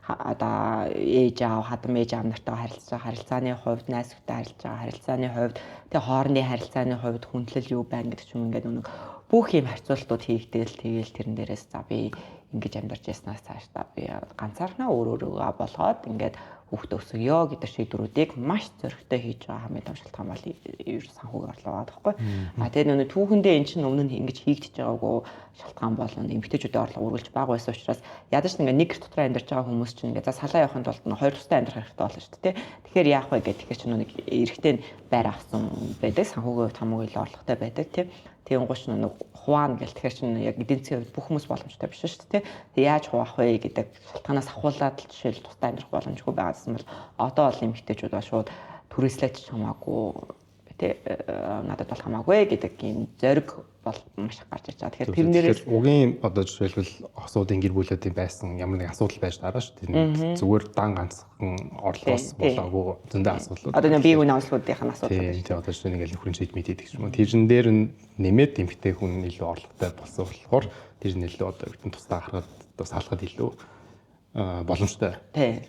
одоо ээж аав хадам ээж аав нартай харилцаж байгаа харилцааны хувьд найзтай харилцаж байгаа харилцааны хувьд тэгээд хоорондын харилцааны хувьд хүндлэл юу байна гэдэг ч юм ингээд нэг бүх юм харьцуултууд хийгдэл тэгээл тэрэн дээрээс за би ингэж амьдарч яснаас цааш та би ганцаархнаа өөрөөгөө болгоод ингээд хүүхдээ өсгөё гэдэг шийдвэрүүдийг маш зөрөгтэй хийж байгаа хамгийн том шалтгаан бол ер санхүүгийн орлого байгаа байхгүй. Тэгээд нөгөө түүхэндээ эн чинь өмнө нь ингэж хийгдэж байгаагүй шалтгаан бол эмэгтэйчүүдийн орлого үргэлж бага байсан учраас ядаж ингээ нэг гэр дотор амьдарч байгаа хүмүүс чинь ингээ за салаа явахын тулд хоёр тустай амьдрах хэрэгтэй болно шүү дээ. Тэгэхээр яах вэ гэдэг тэгэхээр чинь нэг эрэгтэй байр авсан байдаг санхүүгийн хувьд хамгийн илүү орлоготой байдаг тийм. Тийм гоч нэг хуваана гэл тэгэхээр чинь яг эдийн засгийн хувьд бүх хүмүүс боломжтой биш шүү дээ. Тэг яаж хуваах вэ гэдэг шалтгаанаас ахуулаад л жишээл тустай амьдрах боломжгүй байгаадсан бол одоо бол эмэгтэйчүүд ба шууд түрээслэж хамаагүй тий надад бол хамаагүй гэдэг юм зориг бол маш их гарч ирж байгаа. Тэгэхээр тэрнээрээс угийн одоо жишээлбэл осуудын гэр бүлүүдийн байсан ямар нэг асуудал байж дараа шүү дээ. Зүгээр дан ганцхан орлоос болоогүй зөндөө асуудлууд. Одоо нэг бие хүний онцлогуудын асуудал. Тий одоо жишээ нэг нөхрийн шийд мэд идэх юм. Тэрэн дээр нэмээд эмэгтэй хүн илүү орлоготой болсон болохоор тэр нь илүү одоо тусдаа харахад салахад илүү боломжтой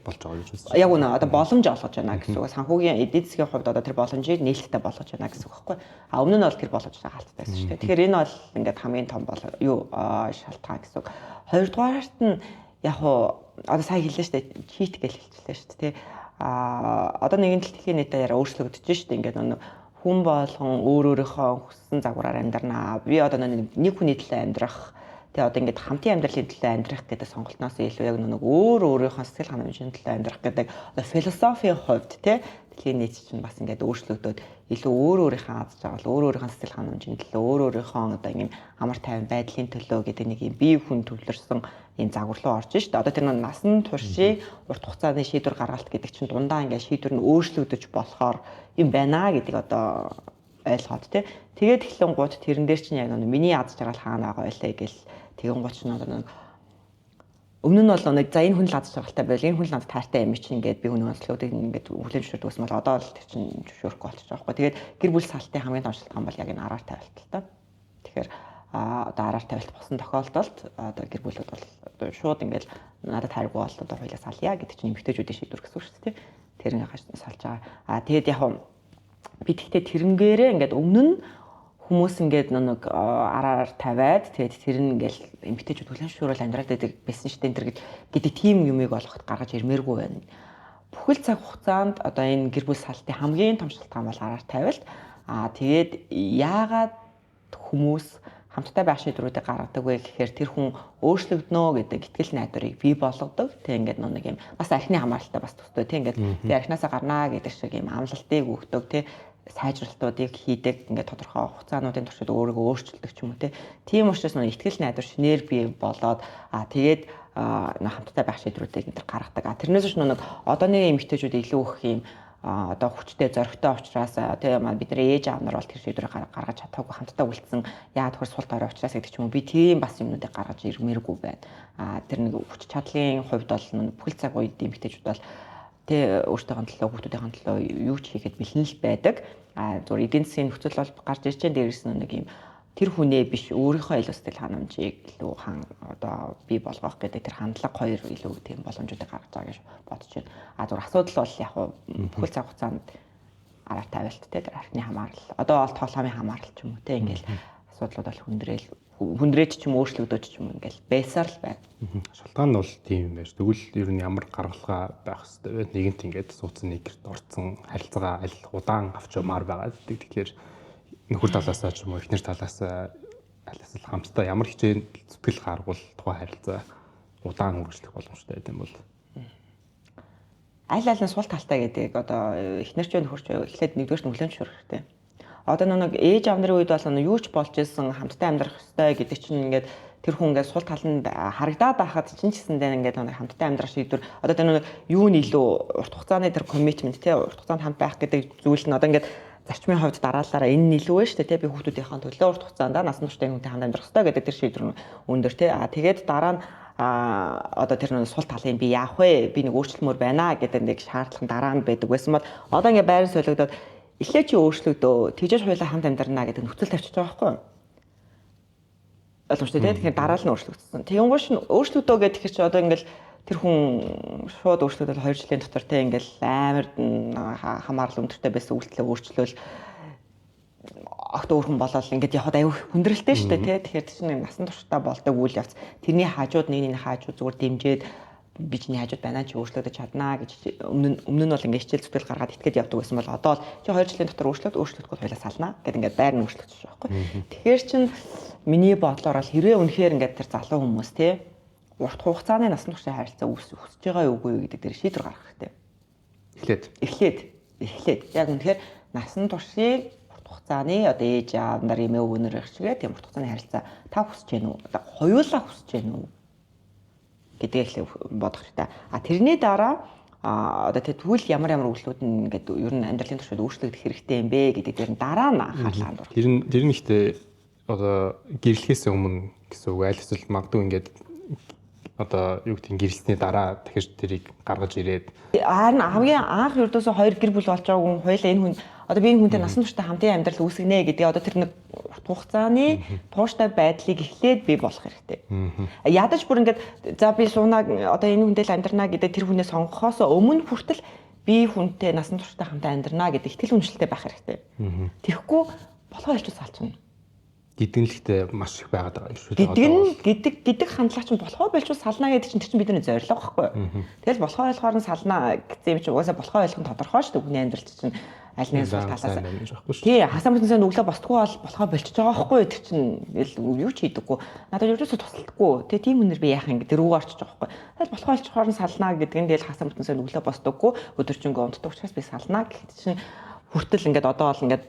болж байгаа гэж үзсэн. Яг үнэ одоо боломж олгож байна гэсэн үг. Санхүүгийн эдийн засгийн хувьд одоо тэр боломжийг нээлттэй болгож байна гэсэн үг байхгүй. Өмнө нь бол тэр боломж хаалттай байсан шүү дээ. Тэгэхээр энэ бол ингээд хамгийн том шалтгаан гэсэн үг. Хоёрдугаарт нь яг одоо сая хэллээ шүү дээ. Чит гэж хэлчихлээ шүү дээ. Одоо нэгэн дэлхийн нийт даяараа өөрчлөгдөж шүү дээ. Ингээд хүн болгон өөрийнхөө хүссэн загвараар амьдрнаа. Би одоо нэг хүний төлөө амьдрах тэгээ одоо ингээд хамтын амьдралын төлөө амьдрах гэдэг сонголтноос илүү яг нэг өөрийнхөө сэтгэл ханамжийн төлөө амьдрах гэдэг одоо философийн хувьд тий дэлхийн нийт чинь бас ингээд өөрчлөгдөөд илүү өөрийнхөө аз жаргал өөрийнхөө сэтгэл ханамжийн төлөө өөрийнхөө одоо ингээд амар тайван байдлын төлөө гэдэг нэг юм бие хүн төвлөрсөн энэ загвар руу орж шít. Одоо тэр насан туршийн урт хугацааны шийдвэр гаргалт гэдэг чинь дундаа ингээд шийдвэр нь өөрчлөгдөж болохоор юм байна гэдэг одоо ойлгоод тий. Тэгээд эхлэн гууд тэрэн дээр чинь яг нэг миний аз жаргал хаана байгаа байлаа гэл тэгэн гууд чинь нэг өмнө нь бол нэг за энэ хүн л аз жаргалтай байл энэ хүн л надад таартай юм чинь ингээд би хүний онцлогуудыг ингээд хүлэн зөвшөөрдөг юм бол одоо л тэр чинь зөвшөөрөхгүй болчих жоохоо. Тэгээд гэр бүл салтын хамгийн том шалтгаан бол яг энэ араар тавилт л та. Тэгэхээр одоо араар тавилт босон тохиолдолд одоо гэр бүлүүд бол одоо шууд ингээд надад хайргүй бол одоо хоёлаа салъя гэдэг чинь эмэгтэйчүүдийн шийдвэр гэсэн үг шүү дээ. Тэр ингээ хаш салж байгаа. Тэгээд яг би тэгтээ тэрнгээрээ ингээд өмнө нь хүмүүс ингээд нэг араар тавиад тэгээд тэр нь ингээл эмгтээчүүд хүлэн зөвшөөрөл амьдраад байдаг байсан шүү дээ гэдэг тийм юмыг олоход гаргаж ирмээргүй байна. Бүхэл цаг хугацаанд одоо энэ гэр бүл салтын хамгийн том шалтгаан бол араар тавилт. Тэгээд яагаад хүмүүс хамтдаа байх шийдвэрүүдийг гаргадаг вэ гэхээр тэр хүн өөрчлөгднө гэдэг итгэл найдварыг бий болгодог. Тэг ингээд нэг юм бас архины хамааралтай бас төстэй. Тэг ингээд тэр архинасаа гарнаа гэдэг шиг юм амлалтыг өгдөг тий сайжралтуудыг хийдэг ингээд тодорхой хугацаануудын туршид өөрийгөө өөрчилдөг ч юм уу тийм учраас нэг итгэл найдвар шинээр бий болоод тэгээд хамтдаа байх шийдвэрүүдийг энэ гаргадаг. Тэрнээс ч нэг одооны эмэгтэйчүүд илүү их юм одоо хүчтэй зоригтой учраас тийм бидний ээж аав нар бол тэр шийдвэрийг гаргаж чадаагүй хамтдаа үлдсэн яа тохир сул дорой учраас гэдэг ч юм уу би тийм бас юмнуудыг гаргаж ирмээргүй байна. Тэр нэг хүч чадлын хувьд бол бүхэл цаг үед эмэгтэйчүүд бол тэ өөртөө төлөө хүүхдүүдийн төлөө юу ч хийгээд бэлэн л байдаг. Зүгээр эдийн засгийн нөхцөл бол гарч ирж байгаа дээрээс нэг юм тэр хүнээ биш өөрийнхөө илүү сэтгэл ханамжийг илүү одоо бий болгох гэдэг тэр хандлага хоёр илүү тийм боломжуудыг гаргаж байгаа гэж бодож байна. Зүгээр асуудал бол яг бүхэл цаг хугацаанд араар тавилт тэ тэр архины хамаарал. Одоо бол тоглоомын хамаарал ч юм уу тэ ингээл асуудлууд бол хүндрээч ч юм өөрчлөгдөж ч юм ингээл байсаар л байна. Шалтгаан нь бол тийм юм байж. Тэгвэл ер нь ямар гаргалгаа байх хэвээр нэгэнт ингээд суудсан нэгэрт орцсон харилцаагаа аль удаан авчмаар байгаа гэдэг. Тэгэхээр нөхөр талаас ч юм уу эхнэр талаас алаас л хамтдаа ямар хичээл зүтгэл гаргавал тухайн харилцаа удаан үргэлжлэх боломжтой байд юм бол аль аль нь сул талтай гэдэг одоо эхнэрч нөхөрч эхлээд нэгдүгээр нь хүлэн зөвшөөрөх хэрэгтэй. Одоо нэг ээж аав нарын үед бол юу ч болж исэн хамтдаа амьдрах ёстой гэдэг чинь ингээд тэр хүн ингээд сул талд харагдаад байхад чинь ч гэсэндээ ингээд нэг хамтдаа амьдрах шийдвэр одоо тэр нэг юу нь илүү урт хугацааны тэр коммитмент тий урт хугацаанд хамт байх гэдэг зүйл нь одоо ингээд зарчмын хувьд дараалалаараа энэ нь илүү вэ шүү дээ тий би хүүхдүүдийнхээ төлөө урт хугацаанд насан туршдаа хүнтэй хамт амьдрах ёстой гэдэг тэр шийдвэр нь өндөр тий тэгээд дараа нь одоо тэр нэг сул талын би яах вэ би нэг өөрчлөлмөр байна гэдэг нэг шаардлага дараа нь байдаг байсан бол одоо ингээд байран солигдоод эхлээ чи өөрчлөгдөө тэгжээж хоёулаа хамт амьдрнаа гэдэг нөхцөл тавьчихж байгаа байхгүй юу? Ойлгомжтой тийм. Тэгэхээр дараа л нь өөрчлөгдсөн. Тэгэнгүүт нь өөрчлөгдөө гэдэг ихэр чи одоо ингээл тэр хүн шууд өөрчлөгдөл 2 жилийн дотор тийм ингээл амар хамаарал өндөртэй байсан үйлдэлээ өөрчлөөл огт өөр хүн болоод ингээд явахад аюу хүндрэлтэй шүү дээ тийм. Тэгэхээр чинь насан туршдаа болдог үйл явц. Тэрний хажууд нэг хаажууд зүгээр дэмжиж би чиний хажууд байна чи өөрчлөгдөж чаднаа гэж өмнө нь бол ингээд хичээл зүтгэл гаргаад итгэж явдаг байсан бол одоо л чи 2 жилийн дотор өөрчлөлтгүй хоёлаа салнаа гэдэг ингээд байр нь өөрчлөгдөж байгаа байхгүй. Тэгэхээр чин миний бодлоор бол хэрвээ үнэхээр ингээд тэр залуу хүмүүс те урт хугацааны насан туршийн харилцаа үүсэж байгаа юу үгүй гэдэг дээр шийдвэр гаргах хэрэгтэй. Эхлээд яг үнэхээр насан туршийн урт хугацааны одоо ээж аав нар эмээ өвгөнөр их чигээ тийм урт хугацааны харилцаа та хүсэж гэнэ үү? Одоо хоёулаа хүсэж гэнэ үү? Гэдгийг бодох хэрэгтэй. Тэрний дараа одоо тэгвэл ямар үйлчлүүд нь ингээд ер нь амьдралын туршид өөрчлөгдөх хэрэгтэй юм бэ гэдэг дээр нь дараа нь анхаарлаа хандуурах. Тэр нь ихтэй одоо гэрлэхээс өмнө гэсэн үг аль эсвэл магадгүй ингээд одоо юу гэдэг гэрэлтний дараа тэгэхээр тэрийг гаргаж ирээд харин хамгийн анх ердөөсөө хоёр гэр бүл болж байгаагүй хоёлаа энэ хүн одоо би энэ хүнтэй насан туршдаа хамтын амьдрал үүсгэнэ гэдэг одоо тэр нэг урт хугацааны тууштай байдлыг эхлээд бий болох хэрэгтэй. Ядаж бүр ингээд за би суунаа одоо энэ хүнтэй л амьдрнаа гэдэг тэр хүнээ сонгохоос өмнө хүртэл би хүнтэй насан туршдаа хамтаа амьдрнаа гэдэг итгэл үнэмшилтэй байх хэрэгтэй. Тэгэхгүй болохоо хэлж салчна. Гэдгэлэгтэй маш их байгаад байгаа юм шүү дээ. Гэдэг хандлага чинь болохоо байлж салнаа гэдэг чинь тэр чинь бидний зорилго байхгүй юу? Тэгэл болохоо ойлгохоор нь салнаа гэсэн юм чинь угаасаа болохоо ойлгох нь тодорхой шүү дээ. Хүний амьдрал чинь аль нэг сул талаас. Тий, хасаа бүтэнсээ нүглээ босдгоо бол болохоо болчихж байгаа байхгүй юу? Тэр чинь юу ч хийдэггүй. Надад ерөөсөө тусалдаггүй. Тэгээ тийм хүнээр би яах юм гэдэг рүү орчих жоохгүй. Тэгэл болохоо олчихоор нь салнаа гэдэг нь тэгэл хасаа бүтэнсээ нүглээ босдоггүй өдөржингөө унтдаг учраас би салнаа гэхэд чинь хүртэл ингээд одоо бол ингээд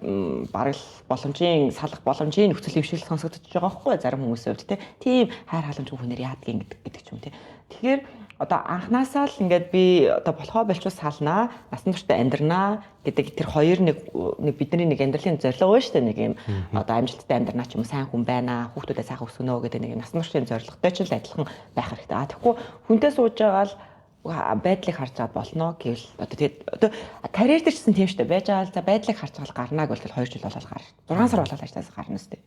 бараг боломжийн салах боломжийн нөхцөл дэвшил сонсогдож байгаа байхгүй зарим хүмүүсийн хувьд тийм хайр халамжгүй хүнээр яадгийн гэдэг ч юм те. Тэгэхээр одоо анханасаа л ингээд би одоо болохоо болчуу салнаа, насан туршдаа амьдрнаа гэдэг тэр хоёр нэг бидний нэг амьдралын зорилго байна шүү дээ. Нэг юм одоо амжилттай амьдрнаа ч юм уу, сайн хүн байна, хүүхдүүдэд сайхан өсгөнө гэдэг нэг насан туршийн зорилготой ч л адилхан байх хэрэгтэй. Тэгэхгүй хүнтэй сууж байгаа л байдлыг харж чад болно гэвэл одоо тэгээд одоо карьер дээр ч гэсэн тийм шүү дээ. Байж байгаа л за байдлыг харж байгаа гарна гэвэл 2 жил болол гарна. 6 сар болол ажлаас гарна шүү дээ.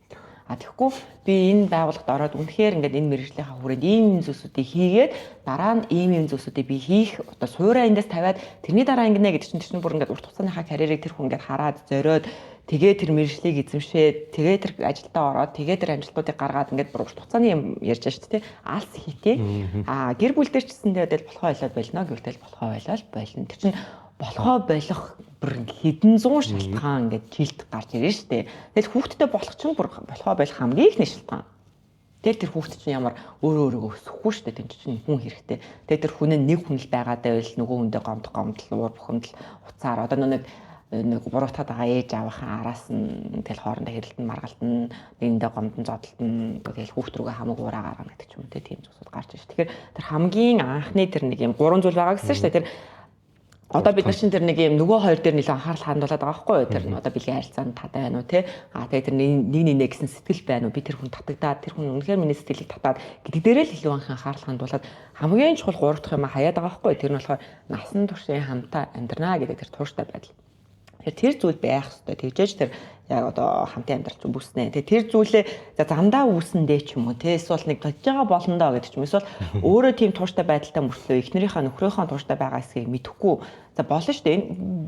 Тэгэхгүй би энэ байгууллагад ороод үнэхээр ингээд энэ мэргэжлийнхаа хүрээнд ийм зүйлсүүдийг хийгээд дараа нь ийм зүйлсүүдийг би хийх одоо суураа эндээс тавиад тэрний дараа ингэнэ гэдэг чинь бүр ингээд урт хугацааныхаа карьерийг тэр хүн ингээд хараад зориод тэгээ тэр мэргэжлийг эзэмшээд тэгээ тэр ажилдаа ороод тэгээ тэр амжилтуудыг гаргаад ингээд бүр урт хугацааны юм ярьж байгаа шүү дээ. Алс хийтээ. Гэр бүл дээр ч гэсэн тэгээд болохоо ойлоод болно гэвэл болохоо ойлоод болно. Тэр чинь болохоо болох бүр хэдэн зуун шалтгаан ингээд жилд гарч ирнэ шүү дээ. Тэгэл хүүхдтэй болох чинь бүр болохоо байх хамгийн ихний шалтгаан. Тэгэл тэр хүүхд чинь ямар өөрөөгөө өсөхгүй шүү дээ. Тэн чинь хүн хэрэгтэй. Тэгээ тэр хүн нэг хүн л байгаадаа байл нөгөө хүндээ гомдол уур бухимдал уцаар одоо нэг буруутаад байгаа ээж аавынхаа араас нь тэгэл хоорондоо хэрэлдэн маргалтан нэгэндээ гомдон зодтолтон тэгэл хүүхд рүүгээ хамаг уураа гаргана гэдэг ч юм уу тийм зүйлсүүд гарч ирж. Тэгэхээр тэр хамгийн анхны тэр нэг юм 3 зүйл байгаа гэсэн шүү дээ. Тэр одоо бид нар чинь тэр нэг юм нөгөө хоёр дээр нэлээд анхаарал хандуулаад байгаа байхгүй юу? Тэр одоо бэлгийн харилцаанд татай байна уу те? Тэгээ тэр нэг нэ гэсэн сэтгэл байна уу? Би тэр хүн татагдаад тэр хүн үнэхээр миний сэтгэлийг татаад гэдэг дээрээ л илүү анхаарал хандуулаад хамгийн чухал 3 дахь юм хаяад байгаа байхгүй юу? Тэр нь болохоор насан туршийн хамтаа амьдрнаа гэдэг тэр тууштай байдал. Тэр зүйл байх хэрэгтэй. Тэгжээж тэр яг одоо хамтын амьдрал үүснэ. Тэр зүйлээ замдаа үүсэндээ ч юм уу те эсвэл нэг тожж байгаа болондоо гэдэг ч юм. Эсвэл өөрөө тийм тууштай байдалтай мөртлөө эхнэрийнхээ нөхрийнхөө тууштай байгаа эсгийг мэдэхгүй. За болно шүү дээ.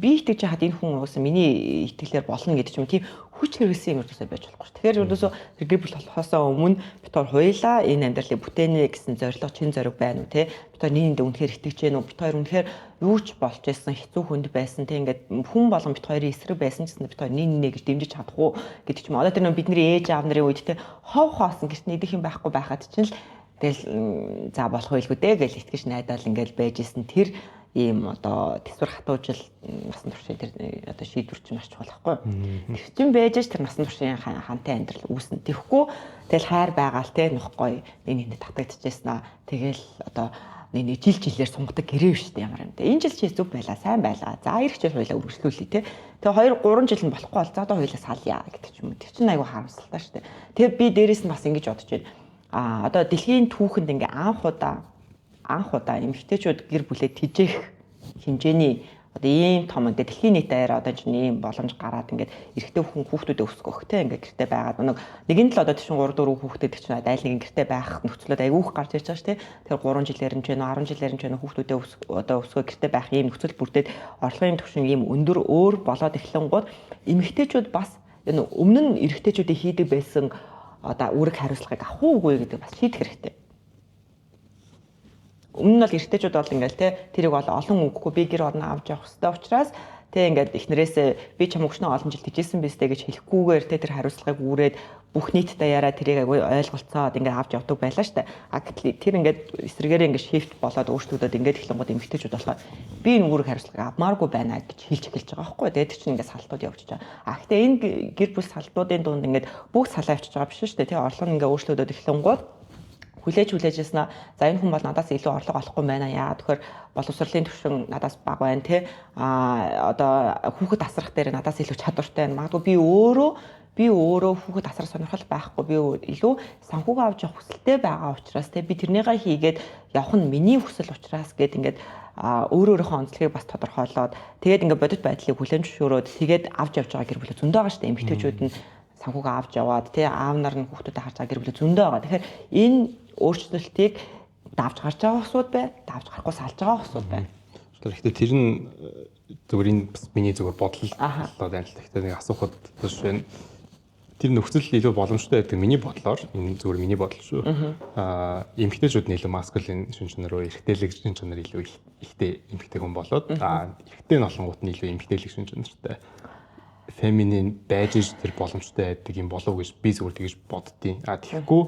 Би итгэж хаад энэ хүн уусаа миний итгэлээр болно гэдэг ч юм. Тийм хүч хэрэгсэн юм ерөөсөө байж болохгүй шүү. Тэгэхээр ерөөсөө гэр бүл болохоосоо өмнө бид хоёр хоёлаа энэ амьдралыг бүтээнэ гэсэн зорилго чин зориг байна уу те. Бид хоёр нийгэмд үнэхээр итгэж гэнэ үү? Бид хоёр үнэхээр юу ч болж байсан хэцүү хүнд байсан те ингээд хүн болгон бид хоёрын эсрэг байсан ч гэсэн бид хоёр нэг гэж дэмжиж чадахгүй гэдэг ч юм. Одоо тэр нэг бидний ээж аав нарын үед те хов хоосон гэрт идэх юм байхгүй байхад чинь л тэгэл за болох байлгүй дээ гэж итгэж найдаал ингээд байжсэн тэр ийм одоо төсвөр хатуужил насан туршийн тэр одоо шийдвэр чинь маш чухал байхгүй. Тэгчин байж тэр насан туршийн хантай амьдрал үүснэ. Тэгэхгүй тэгэл хайр байгаа л те нөх гоё нэг татагдчихсан аа. Тэгэл одоо нэг жилээр сунгадаг гэрээ шүү дээ ямар юм те. Энэ жил чи зүг байла, сайн байла. За эх жил хоёлаа үргэлжлүүлээ те. Тэгээ 2 3 жил нь болохгүй бол за одоо хоёлаа салъя гэдэг ч юм уу. Тэр чинь айгүй харамсалтай шүү дээ. Тэгээ би дээрээс нь бас ингэж бодож байна. Одоо дэлхийн түүхэнд ингээ анх удаа эмэгтэйчүүд гэр бүлээ тижээх хэмжээний одоо ийм том ингээ дэлхийн нийт аяар одоо чинь ийм боломж гараад ингээд эрэгтэй хүн хүүхдүүдээ өсгөх те ингээ гэртээ байгаад нэгэн л одоо тийш 3 4 хүүхдэд чинь айл нэгэн гэртээ байх нөхцлөд айгүйх гарч ирж байгаа ш те тэр 3 жилээр нь ч вэ 10 жилээр нь ч вэ хүүхдүүдээ одоо өсгөө гэртээ байх ийм нөхцөл бүрдээд орлогын түвшин ийм өндөр өөр болоод эхлэнгууд эмэгтэйчүүд бас өмнө нь эрэгтэйчүүдийн хийдэг байсан одоо үүрэг хариуцлагыг авах уугүй гэдэг бас шийдэх хэрэгтэй. Өмнө нь бол эрэгтэйчүүд бол ингээл те тэрийг бол олон үггүй би гэр орно авч явах хэрэгтэй учраас те ингээд эхнэрээсээ би чам өгшнөө олон жил тижсэн биз дээ гэж хэлэхгүйгээр те тэр хариуцлагыг үүрээд бүх нийтдээ яриа тэрийг агүй ойлголцоод ингээд авч явдаг байлаа штэ. Гэтэл тэр ингээд эсрэгээр ингээд шифт болоод өөрчлөгдөд ингээд эхлэнгууд эмэгтэйчүүд болохоор би энэ үүрэг хариуцлагыг авмааргүй байна гэж хэлж эхэлж байгаа байхгүй. Тэгээд тэр чинь ингээд салтууд явчихж байгаа. Гэхдээ энэ гэр бүл салтуудын дунд ингээд бүгд салаа явчихж байгаа биш штэ. Тэгээ орлого ингээд өөрчлөгдөд эхлэнгууд хүлээж яснаа за энэ хүн бол надаас илүү орлого олохгүй байна яа тэгэхээр боловсролын түвшин надаас бага байна те одоо хүүхэд асрах дээр надаас илүү чадвартай байна магадгүй би өөрөө хүүхэд асрах сонирхол байхгүй би илүү санхугаа авч явах хүсэлтэй байгаа учраас те би тэрнийгээ хийгээд явах нь миний хүсэл учраас гэд ингээд өөрийнхөө онцлогийг бас тодорхойлоод тэгээд ингээд бодит байдлыг хүлээн зөвшөөрөөд тэгээд авч явж байгаа гэр бүл зөндөө байгаа шүү дээ эмэгтэйчүүд нь санхугаа авч яваад те аав нар нь хүүхдүүдэд харж байгаа гэр бүл зөндөө байгаа тэгэхээр энэ өөрчлөлтийг давж гарч байгаа усуд бай, давж гарахгүй салж байгаа усуд бай. Тэгэхээр тэр нь зөвхөн энэ бас миний зөвхөн бодол байна л гэхдээ нэг асуухад биш байна. Тэр нөхцөл илүү боломжтой байдаг миний бодлоор энэ зөвхөн миний бодол шүү. Эмэгтэйчүүд нь илүү маскулин шин чанар руу эрэгтэйлэг шин чанар илүү ихтэй эмэгтэй хүн болоод эрэгтэй нь олонгууд нь илүү эмэгтэйлэг шин чанартай феминин байж тэр боломжтой байдаг юм болов уу гэж би зөвхөн тэгж боддtiin. Тэгэхгүй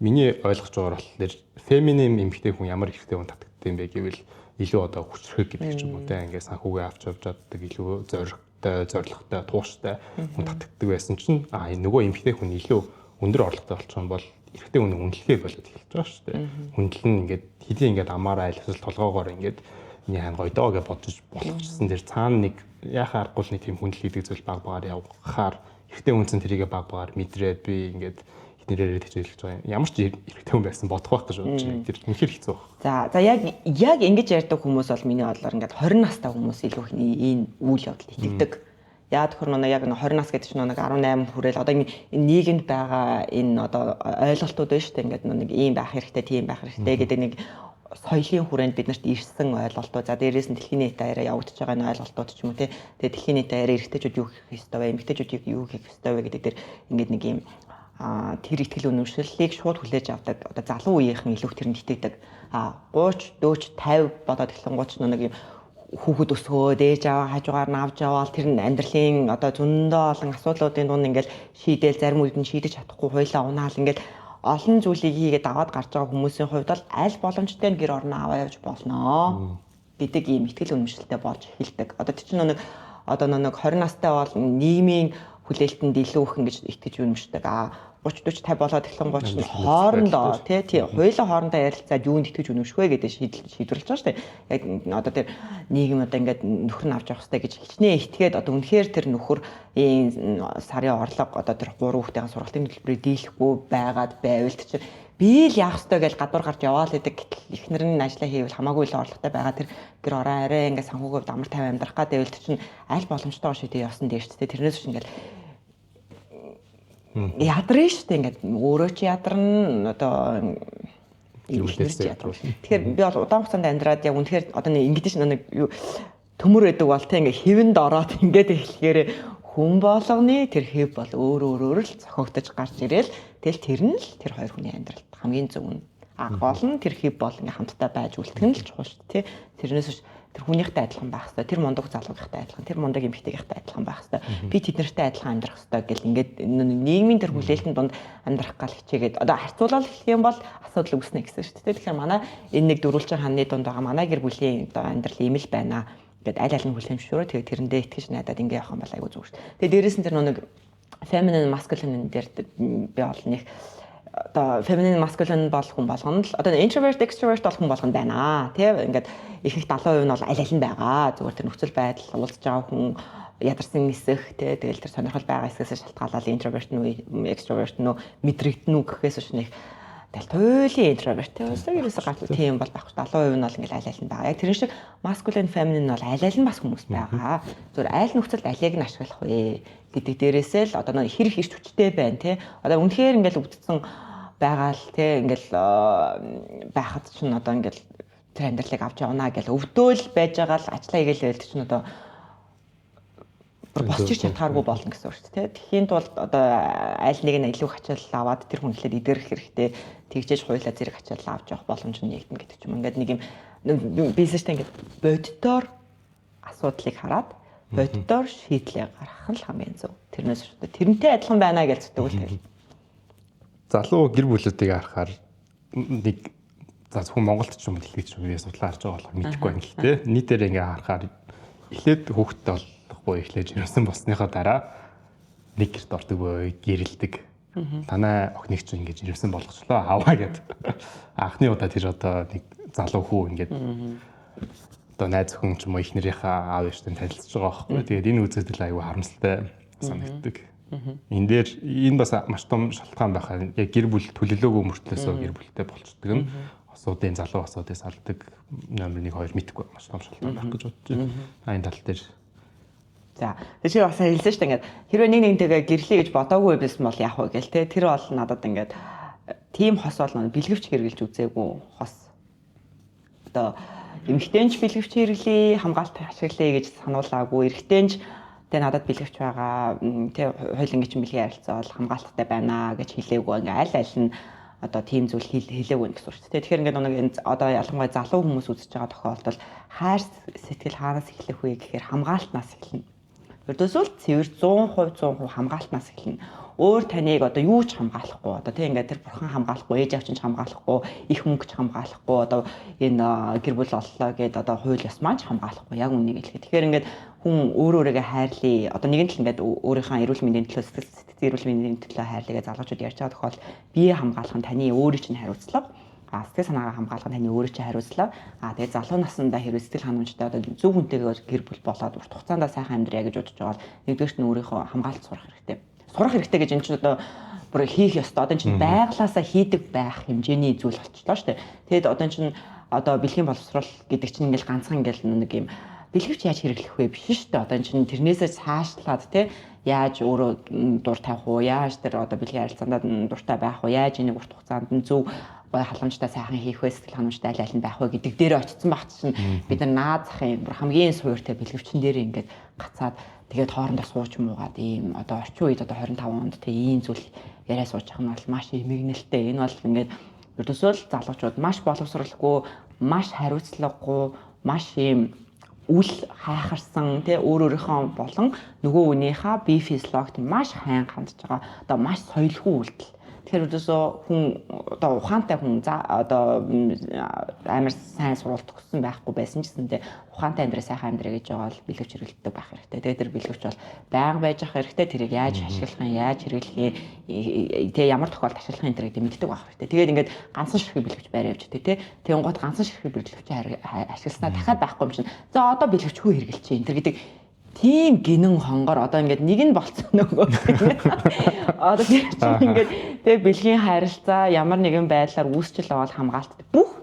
миний ойлгож байгаагаар болохоор феминин эмэгтэй хүн ямар эрэгтэй хүн татагддаг юм бэ гэвэл илүү одоо хүчрэх гэдэг ч юм уу те ингээд санхүүгээ авч явж чаддаг илүү зориг зоригтой, тууштай хүн татдаг байсан чинь нөгөө эмэгтэй хүн илүү өндөр орлоготой болчих юм бол эрэгтэй хүн үнэлгээ болоод эхэлж байгаа шүү дээ. Хүндэл нь ингээд хэдийн ингээд амаараа айл эсвэл толгоогоор ингээд миний хаан гойдоо гэж бодож болгочихсон дээр цаана нэг яхаа аргагүй нэг тийм хүндэл гэдэг зүйл баг багаар явахаар эрэгтэй хүнсэн тэрийгэ баг багаар мэдрээд би ингээд нэрээр хичээлж байгаа юм. Ямар ч эрэгтэй хүн байсан бодох байх гэж бодож байна. Тэр үнэхээр хэцүү байна. За яг ингэж ярьдаг хүмүүс бол миний бодлоор ингээд 20 настай хүмүүс илүү их энэ үйл явдалд итгэдэг. Яг төхөр нэг яг 20 нас гэдэг чинь нэг 18 хүрээл одоо энэ нийгэмд байгаа энэ одоо ойлголтууд байна шүү дээ. Ингээд нэг ийм байх хэрэгтэй, тийм байх хэрэгтэй гэдэг нэг соёлын хүрээнд биднэрт ирсэн ойлголтууд. За дээрээс нь дэлхийн нийт даяараа явагдаж байгаа энэ ойлголтууд ч юм уу те. Тэгээ дэлхийн нийт даяараа эрэгтэйчүүд юу хийх ёстой вэ? Эмэгтэйчүүд юу хийх ёстой вэ гэдэг дээр ингээд нэг ийм тэр ихтгэл үнэмшиллийг шууд хүлээж авдаг. Одоо залуу үеийнхэн илүү тэрэнд итгэдэг. 30, 40, 50 бодоод эхлэнгууч нэг юм хүүхэд өсгөөд ээж аваа хажуугаар нь авч яваал тэр нь амьдралын одоо зөндөө олон асуудлуудын дунд ингээл шийдээл зарим үед нь шийдэж чадахгүй хуйлаа унаал ингээл олон зүйлийг хийгээд аваад гарч байгаа хүмүүсийн хувьд бол аль боломжтой гэр орноо аваа явж болно гэдэг ийм ихтгэл үнэмшилтэй болж эхэлдэг. Одоо тийч нэг 20 настай бол нийгмийн хүлээлтэнд илүү их ингэж итгэж үнэмшдэг. 30 40 50 болоод эхлэнгууч нь хоорондоо тий хоёулаа хоорондоо ярилцаад юунд итгэж үнэмших вэ гэдэг шийдвэрлэж байгаа шүү дээ. Яг одоо тэр нийгэм одоо ингээд нөхөр нь авч явах хэрэгтэй гэж хичнээн итгээд одоо үнэхээр тэр нөхөр сарын орлого одоо тэр 3 хүүхдийн сургалтын төлбөрийг дийлэхгүй байгаад байвал чинь би л яах ёстой гэж гадуур гарч яваал гэдэг эхнэр нь ажиллаа хийвэл хамаагүй л орлоготой байгаа тэр гэр ороо арай ингээд санхүүгээр амар тайван амьдрах гэдэг байвал чинь аль боломжтой шийдээ явсан дээр шүү дээ. Тэрнээс чинь ингээд ядарна шүү дээ ингээд өөрөө ч ядарна одоо тэгэхээр би бол удаан хугацаанд амьдраад яг үнэхээр одоо нэг ингэж нэг төмөр байдаг бол тэг ингээд хэвэнд ороод ингээд эхлэхээр хүн болгоны тэр хэв бол өөр л зохиогдож гарч ирээл тэгэл тэр нь л тэр хоёр хүний амьдралд хамгийн зөв нь гол нь тэр хэв бол ингээд хамтдаа байж үлдэх нь л чухал шүү дээ. Тэрнээс тэр хүнийхтэй адилхан байх хэрэгтэй. Тэр мундаг залуугийнхтай адилхан, тэр мундаг эмэгтэйгийнхтэй адилхан байх хэрэгтэй. Би тэднэртэй адилхан амьдрах хэрэгтэй гэл ингээд нийгмийн тэр хүлээлтийн дунд амьдрах гал хичээгээд одоо харьцуулал хэлэх юм бол асуудал үүснэ гэсэн шүү дээ. Тэгэхээр манай энэ нэг дөрвөлжин хааны дунд байгаа манай гэр бүлийн одоо амьдрал ийм л байна гэд аль аль нь хүлээмжшөөрөө тэгээ тэрэндээ итгэж найдаад ингээд явах юм бол айгүй зүг шүү дээ. Тэгээ дээрээс нь тэр нэг feminine masculine дээр би бол нэг одоо feminine masculine болох хүн болгоно л одоо introvert extrovert болох хүн болгоно байна. Тэ ингээд их 70% нь бол аль аль нь байгаа. Зүгээр тэр нөхцөл байдал уулзж байгаа хүн ядарсан эсэх тэ тэгэл тэр сонирхол байгаа эсээс шалтгаалаад introvert нь extrovert нь мэдрэгдэн үү гэхээс биш нэг туйлын introvert өсөг ерөөсө гарч тийм бол байхгүй 70% нь бол ингээд аль аль нь байгаа. Яг тэр шиг masculine feminine нь бол аль аль нь бас хүмүүс байгаа. Зүгээр аль нөхцөлд алийг нь ашиглах вэ гэдэг дээрээсээ л одоо нэг хэрэг ирч хүчтэй байна тий. Одоо үнэхээр ингээд өвдсөн байгаа л тий ингээд байхад чинь одоо ингээд тэр амьдралыг авч явна гэж өвдөөл байж байгаа л ажиллаа хийгээл байл чинь одоо босч ирч чадхааргүй болно гэсэн үг шүү дээ. Тэхийн тулд одоо аль нэг нь илүү хачаал аваад тэр хүнлээд идэрх хэрэгтэй тэгжээж хуйлаа зэрэг хачаал авч явах боломж нь нэгдэн гэдэг ч юм. Ингээд нэг юм бизнестэй ингээд боддоор асуудлыг хараад боддоор шийдлээ гаргах нь хамгийн зөв. Тэрнээс шүү дээ. Тэрнтэй адилхан байна гэж зүтгэл тэгэл. Залуу гэр бүлүүдийг харахаар нэг за зөвхөн Монголд ч юм уу дэлхийд ч юм уу судлаа харж байгаа болох мэдэхгүй байна л дээ. Нийтээр ингээ харахаар эхлээд хүүхдтэй болохгүй эхлэж ирсэн болсныхоо дараа нэг гэрт ордог бай, гэрэлдэг. Танай охиныг ч ингэж ирсэн болгочлоо аваа гэд. Анхны удаа тэр одоо нэг залуу хүү ингээд одоо найз охин ч юм уу эхнэрийнхээ аав ээжтэй танилцж байгаа байхгүй. Тэгээд энэ үзэгдэл аюу харамсалтай санагддаг. Энэ дээр энэ бас маш том шалтгаан байхаа яг гэр бүл төлөлөөгүй мөртлөөсөө гэр бүлтэй болчдөг нь асуудын залуу асуудаас алдаг номер 1 2 мэдхгүй маш том шалтгаан байх гэж бодож байна. Энэ тал дээр. За тийч бас хэлсэн шүү дээ ингээд хэрвээ нэгнтэйгээ гэрлэе гэж бодоогүй байсан бол яах вэ гээл те тэр бол надад ингээд тийм хос бол бэлгэвч хэрглэж үзээгүй хос. Одоо эмэгтэйч бэлгэвч хэрэглэе хамгаалт ашиглая гэж сануулаагүй эрэгтэйч тэгээ надад бэлгэвч байгаа тэг хуулийн гिचэн бэлгийн харилцаа бол хамгаалттай байна гэж хэлээгүй ингээ аль аль нь одоо тийм зүйл хэлээгүй гэсэн үг шүү дээ. Тэгэхээр ингээ нэг одоо ялангуяа залуу хүмүүс үзэж байгаа тохиолдолд хайр сэтгэл хаанаас эхлэх вэ гэхээр хамгаалтнаас эхэлнэ. Ердөөсөө цэвэр 100% хамгаалтнаас эхэлнэ. Өөр таныг одоо юу ч хамгаалахгүй одоо тийм ингээ тэр бурхан хамгаалахгүй ээж авч нь хамгаалахгүй их мөнгөч хамгаалахгүй одоо энэ гэр бүл оллоо гэд одоо хууль ёс маань ч хамгаалахгүй яг үнийг хэлэхэд тэгэхээр ингээ хүн өөрөөрөө хайрлаа. Одоо нэгэн тал ингээд өөрийнхөө эрүүл мэндийн төлөө сэтгэл эрүүл мэндийн төлөө хайрлаа гэж залуучууд ярьж байгаа тохиолдолд бие хамгаалах нь таны өөрийн чинь хариуцлага. Сэтгэл санаагаа хамгаалах нь таны өөрийн чинь хариуцлага. Тэгээд залуу наснда хэрвээ сэтгэл ханамжтай одоо зөв хүнтэйгээр гэр бүл болоод урт хугацаанд сайхан амьдрья гэж бодож байгаа бол нэгдүгээрт нь өөрийнхөө хамгаалалт сурах хэрэгтэй. Сурах хэрэгтэй гэж энэ чинь одоо бүр хийх ёстой. Одоо энэ чинь байглаасаа хийдэг байх хэмжээний зүйл болчихлоо шүү дээ. Тэгэд одоо энэ чинь одоо бэлгийн боловсрол гэдэг чинь ингээл ганцхан ингээл нэг юм бэлгэвч яаж хэрэглэх вэ биш шүү дээ. Одоо энэ чинь тэрнээсээ цаашлаад те яаж өөрөө дур тавих уу, яаж тэр одоо бэлгийн харилцаанд дуртай байх уу, яаж энийг урт хугацаанд нь зөв гой халамжтай сайхан хийх вэ, сэтгэл ханамжтай аль нь байх вэ гэдэг дээр очсон баг чинь бид нар наад захын бүр хамгийн суурьтай бэлгэвчин дээр ингээд гацаад тэгээд хоорондоо сууч муугаад ийм одоо орчин үед одоо 25 онд те ийм зүйл яриа суучих нь бол маш эмгэгнэлтэй. Энэ бол ингээд ердөөсөө л залуучууд маш боловсралгүй, маш хариуцлагагүй, маш ийм үл хайхарсан тий өөрийнхөө болон нөгөө хүнийхээ бие физиологт маш хайн хандж байгаа одоо маш соёлгүй үйлдэл. Тэгэхээр өдөөсөө хүн одоо ухаантай хүн за одоо амар сайн суралт төгссөн байхгүй байсан ч гэсэндээ ухаантай амьдраа сайхан амьдраа гэж байгаа бол бэлгэвч хэрэглэдэг байх хэрэгтэй. Тэгээд тэр бэлгэвч бол байнга байж ах хэрэгтэй. Тэрийг яаж ашиглах юм, яаж хэрэглэх тий ямар тохиолдолд ашиглах юм тэрийг мэддэг байх хэрэгтэй. Тэгээд ингээд ганцхан ширхэг бэлгэвч байраа явж тээ тий. Тэгэн гот ганцхан ширхэг бэлгэвч ашигласнаа дахиад байхгүй юм чинь. За одоо бэлгэвчгүй хэрэглэчихэ энэ тэр гэдэг тийм гинэн хонгор одоо ингээд нэг нь болцсон нөгөө. Одоо тийм ингээд тэг бэлгийн харилцаа ямар нэгэн байдлаар үүсчил аваад хамгаалттай бүх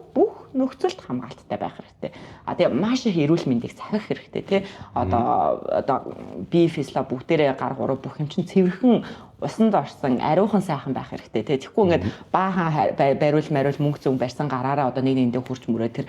нөхцөлд хамгаалттай байх хэрэгтэй. Тэгээ маш их эрүүл мэндийг сахих хэрэгтэй тий. Одоо бие физиологи бүгдээрээ гар хуруу бүх юм чинь цэвэрхэн усанд орсон ариухан сайхан байх хэрэгтэй тий. Тэгэхгүй ингээд баахан бариул мөнгө зөв барьсан гараараа одоо нэг нэгэндээ хурч мөрөө тэр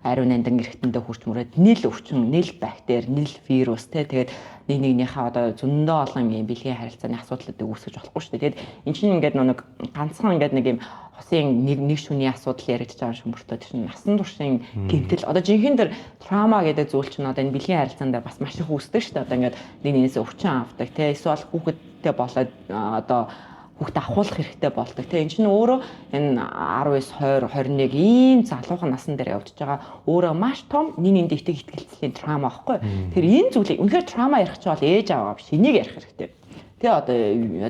ариун нандин эргэтэндээ хурч мөрөөд нийл өвчин, нийл бактери, нийл вирус те тэгээд нэг нэгнийхээ одоо зөндөө олон юм бэлгийн харилцааны асуудлуудыг үүсгэж болохгүй шүү дээ. Тэгээд эн чинь ингээд нэг ганцхан ингээд нэг юм хосын нэг шүний асуудал яригдж байгаа юм мөртөө тийм насан туршийн гэмтэл одоо жинхэнэ тэр траума гэдэг зүйл чинь одоо энэ бэлгийн харилцаанд бас маш их үүсдэг шүү дээ. Одоо ингээд нэг нэгнээс өвчин авдаг те эсвэл хүүхэдтэй болоод одоо хүүхд авахуулах хэрэгтэй болдог. Тэгээ эн чинь өөрөө энэ 19, 20, 21 ийм залуухан насн дээр явж байгаа өөрөө маш том нэг нэгдэгтэй ихтгэлцлийн траума байхгүй. Тэр энэ зүйлийг үнэхээр траума ярих ч бол ээж аваа биш энийг ярих хэрэгтэй. Тэгээ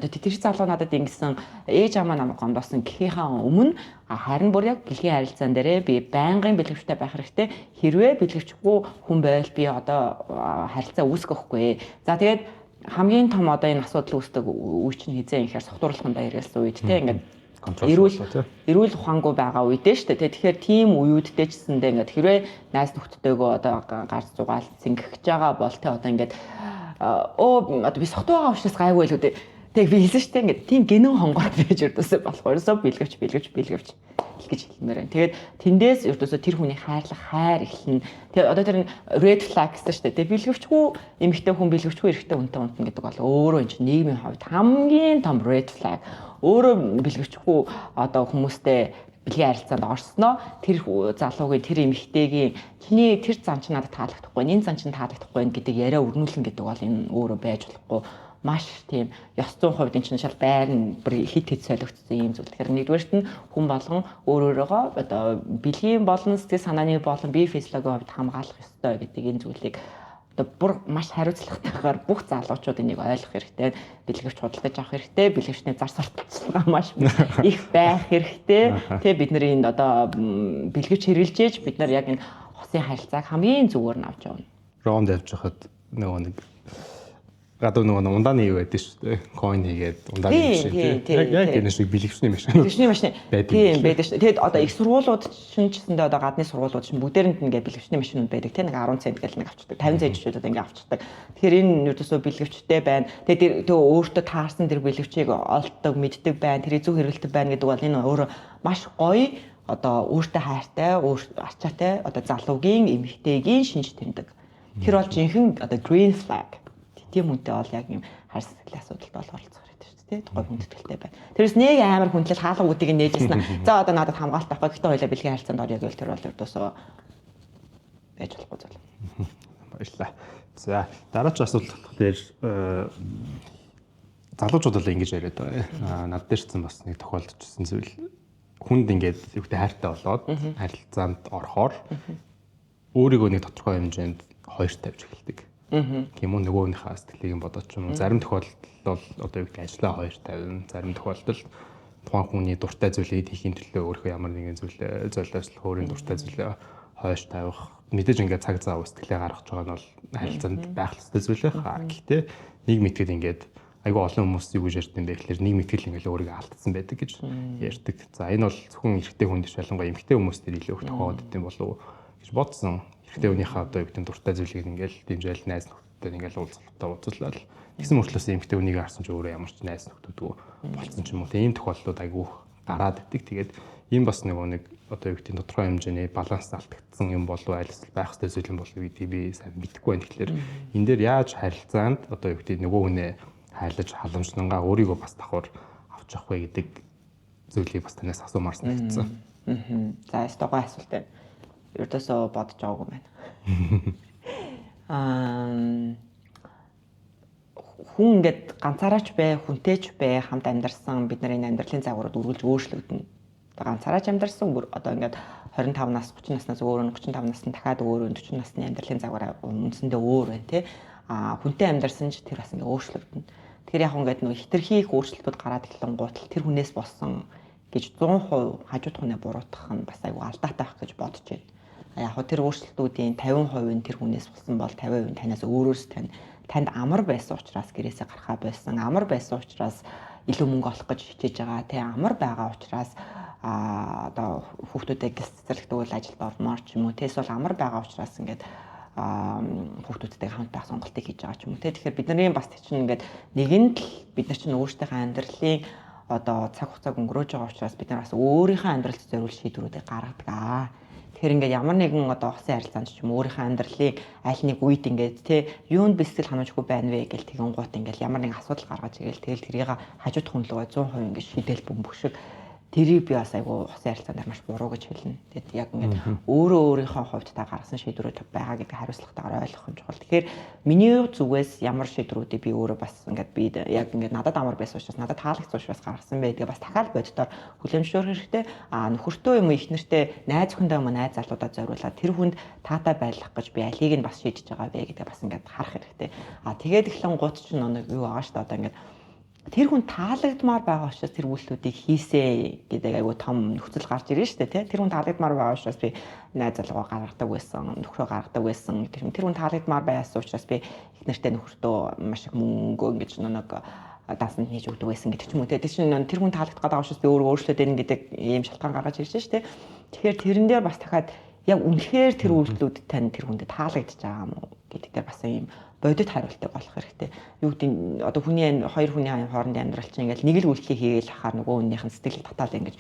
одоо тэр залуу надад ингэсэн ээж аваа намайг гомдоосон гэхийнхаа өмнө харин бүр яг бэлгийн харилцаан дээрээ би байнгын бэлгэвчтэй байх хэрэгтэй. Хэрвээ бэлгэвчгүй хүн байвал би одоо харилцаа үүсгэхгүй. За тэгээд хамгийн том одоо энэ асуудал үүсдэг үе чинь хизээ инхээр согтуурлахын баярлсан үед тийм ингээд эрүүл ухаангүй байгаа үедээ шүү дээ. Тэгэхээр тийм үеүүдтэй ч гэсэндээ ингээд хэрвээ найз нөхдөдтэйгөө одоо гарц зугаал зингэж байгаа бол тэ одоо ингээд одоо би согтуу байгаа учраас гайгүй л үү. Тэг би хэлсэн шүү дээ ингээд тийм гинэн хонгор байж өрдөөсөө болох ерөөсөө бэлгэвч гэж хэлмээр байна. Тэгээд тэндээс ердөөсөө тэр хүний хайр эхэлнэ. Тэгээд одоо тэр red flag гэсэн шүү дээ. Бэлгэвчгүй эмэгтэй хүн бэлгэвчгүй эрэгтэй хүнтэй унтна гэдэг бол өөрөө энэ чинь нийгмийн хувьд хамгийн том red flag. Өөрөө бэлгэвчгүй одоо хүмүүстэй бэлгийн харилцаанд орсноо тэр залуугийн тэр эмэгтэйгийн чиний тэр зан чи надад таалагдахгүй, энэ зан чинь таалагдахгүй гэдэг яриа өрнүүлнэ гэдэг бол энэ өөрөө байж болохгүй. Маш тийм ёс зүйн хувьд энэ чинь шал байрны хит солигдсон юм зүйл. Тэгэхээр нэгдүгээрт нь хүн болгон өөрөөрөө одоо бэлгийн болон сэтгэл санааны болон бие физиологийн хувьд хамгаалах ёстой гэдэг энэ зүйлийг одоо бүр маш хариуцлагатайгаар бүх залуучууд энийг ойлгох хэрэгтэй. Бэлгэвч худалдаж авах хэрэгтэй. Бэлгэвчний зар сурталчилгаа маш их байх хэрэгтэй. Тэ бид нар энэ одоо бэлгэвч хэрэглэж ээж бид нар яг энэ хосын харилцааг хамгийн зүгээр нь авч явна. Роунд явж хахад нэг гадуу нөгөө ундааны юу байдаг шүү дээ. Coin хийгээд ундааны машин тийм. Яг энэ шиг бэлгэвчний машин. Бэлгэвчний машин. Тийм байдаг шүү. Тэгэд одоо их сургуулиуд шинжсэндээ одоо гадны сургуулиуд чинь бүгдээрэнд ингээд бэлгэвчний машинууд байдаг тийм. Нэг 10 цент гэл нэг авчдаг. 50 цент одоо ингээд авчдаг. Тэгэхээр энэ ердөөсөө бэлгэвчтэй байна. Тэгээд тэр өөртөө таарсан тэр бэлгэвчийг олддог, мэддэг байна. Тэрийг зөв хэрэглэдэг байна гэдэг бол энэ өөрөө маш гоё одоо өөртөө хайртай, ачаатай одоо залуугийн эмэгтэйгийн шинж тэмдэг. Тэр бол жинхэнэ одоо green flag. Тийм үнтэй бол яг юм хайр сэтгэлийн асуудалд бол оролцох хэрэгтэй шүү дээ. Гой хүндэтгэлтэй байна. Тэрээс нэг амар хүндлэл хаалга үдийг нээжсэн. За одоо надад хамгаалт авах гэхдээ хоёлаа бэлгийн харилцаанд орё гэвэл тэр бол ердөөсөө байж болохгүй зүйл. Баярлалаа. За дараагийн асуулт болохоор залуучууд бол ингэж яриад байгаа. Над дээрсэн бас нэг тохиолдчихсан зүйл. Хүнд ингээд юутай хайртай болоод харилцаанд орохоор өөрийгөө нэг тодорхой хэмжээнд хоёр тавьж эхэлдэг. Тийм үү нөгөөнийхөө сэтгэлийг нь бодоод ч юм уу. Зарим тохиолдолд бол одоо юу гэдэг ажлаа хоёр тавина. Зарим тохиолдолд тухайн хүний дуртай зүйлийг хийхин төлөө өөрөө ямар нэгэн зүйлээ золиослох, өөрийн дуртай зүйлээ хойш тавих. Мэдээж ингээд цаг зав сэтгэлээ гаргаж байгаа нь бол харилцаанд байх ёстой зүйл байх. Гэхдээ нэг мэтгэд ингээд айгүй олон хүмүүс юу гэж ярьдсан бэ гэхээр нэг мэтгэл ингээд өөрийгөө алдсан байдаг гэж ярьдаг. За энэ бол зөвхөн эрэгтэй хүн дэш ялангуяа эмэгтэй хүмүүс төр илүү их тохиолдод юм болов уу гэж бодсон. Эрэгтэй хүнийхээ одоо юу гэдэг дуртай зүйлийг ингээд дэмжээл найз нөхдөдтэй ингээд уулзалтаа уулзлаа. Тэгсэн мөртлөөс эмэгтэй хүнийг харсан ч өөрөө ямар ч найз нөхдүүдгүй болцсон ч юм уу. Тийм тохиолдлууд айгүй гараад идэг. Тэгээд ийм бас нэг одоо юу гэдэг тодорхой хэмжээний баланс алдагдсан юм болов аль эсвэл байх ёстой зүйл юм болов гэдгийг би сайн мэдэхгүй байна. Тэгэхээр энэ дээр яаж харилцаанд одоо юу гэдэг нөгөө хүнээ хайлаж халамжлангаа өөрийгөө бас давхар авч явах вэ гэдэг зүйлийг бас танаас асуумаар санагдсан. За стогоо асуулт байна. Ердөөсөө бодож байгаагүй байна. Хүн ингээд ганцаараач бай, хүнтэйч бай, хамт амьдарсан бид нарын амьдралын загварууд үргэлж өөрчлөгдөнө. Ганцаараач амьдарсан бүр одоо ингээд 25 нас, 30 наснаас өөр, 35 насны дахиад өөр, 40 насны амьдралын загвар үндсэндээ өөр байна тий. Хүнтэй амьдарсан ч тэр бас ингээд өөрчлөгдөнө. Тэгэхээр яг ингээд нөгөө хитрхи их өөрчлөлтүүд гараад эхлэн гутал тэр хүнээс болсон гэж 100% хажууд хүнээ буруутгах нь бас айгүй алдаатай байх гэж бодож байна. Яг хөө тэр өөрчлөлтүүдийн 50% нь тэр хүнээс болсон бол 50% нь танаас өөрөөс танд амар байсан учраас гэрээсээ гарахаа байсан. Амар байсан учраас илүү мөнгө олох гэж хичээж байгаа. Тэ амар байгаа учраас одоо хүүхдүүдээ гис цэцэрлэгт үйл ажилд ормоор ч юм уу. Тэс бол амар байгаа учраас ингээд хүүхдүүдтэй хамт байх сонголтыг хийж байгаа ч юм уу. Тэгэхээр бидний бас чинь ингээд нэгэнд л бид нар чинь өөрсдийнхөө амьдралын одоо цаг хугацааг өнгөрөөж байгаа учраас бид нар бас өөрийнхөө амьдралд зориулж шийдвэрүүдийг гаргадаг. Тэгэхээр ингээд ямар нэгэн одоо хосын харилцаанд ч юм өөрийнхөө амьдралыг аль нэг үед ингээд тий юунд бэлтгэл хануужгүй байна вэ гэл тэгэн гут ингээд ямар нэгэн асуудал гаргаж ирээл тэгэл тэрийг хажууд хүнлөгөө 100% ингээд шийдэл бөмбөг шиг тэрийг би бас айгу хосын харилцаанд маш буруу гэж хэлнэ. Тэгэд яг ингээд өөрөө өөрийнхөө хувьд та гаргасан шийдвэрүүд байгаа гэдэг хариуцлагатайгаар ойлгох нь чухал. Тэгэхээр миний зүгээс ямар шийдвэрүүдийг би өөрөө бас ингээд би яг ингээд надад амар байсан учраас надад таалагдсан учраас гаргасан байдгээ бас дахиад боддоор хүлэмжшөөрөх хэрэгтэй. Нөхөртөө юм уу их нэртэй найз хүндээ юм уу найз залуудаа зориулаад тэр хүнд таатай байлгах гэж би алийг нь бас шийдэж байгаа вэ гэдэг бас ингээд харах хэрэгтэй. Тэгээд эхлэн гут ч нэг юу байгаа шүү дээ одоо ингээд тэр хүн таалагдмаар байгаа учраас тэр үйлдэлүүдийг хийсэ гэдэг айгу том нөхцөл гарч ирж штэ тий. Тэр хүн таалагдмаар байгаа учраас би найз залгуу гаргадаг байсан, нөхрөө гаргадаг байсан гэдэг юм. Тэр хүн таалагдмаар байсан учраас би их нэртэй нөхөртөө маш их мөнгө ингэж нэг даасанд хийж өгдөг байсан гэдэг ч юм уу тий. Тэр чинь тэр хүн таалагдах гэдэг учраас би өөрөө өөрчлөөд ирнэ гэдэг ийм шалтгаан гаргаж ирж штэ. Тэгэхээр тэрэн дээр бас дахиад яг үнэхээр тэр үйлдэлүүд тань тэр хүндэд таалагдж байгаа юм уу гэдэг дээр бас ийм бодит хариултыг олох хэрэгтэй. Юу гэдэг одоо хоёр хүний хоорондын амьдрал чинь ингээл нэг л үйлчлийг хийгээл ахаар нөгөө хүнийх нь сэтгэл татаал ингэж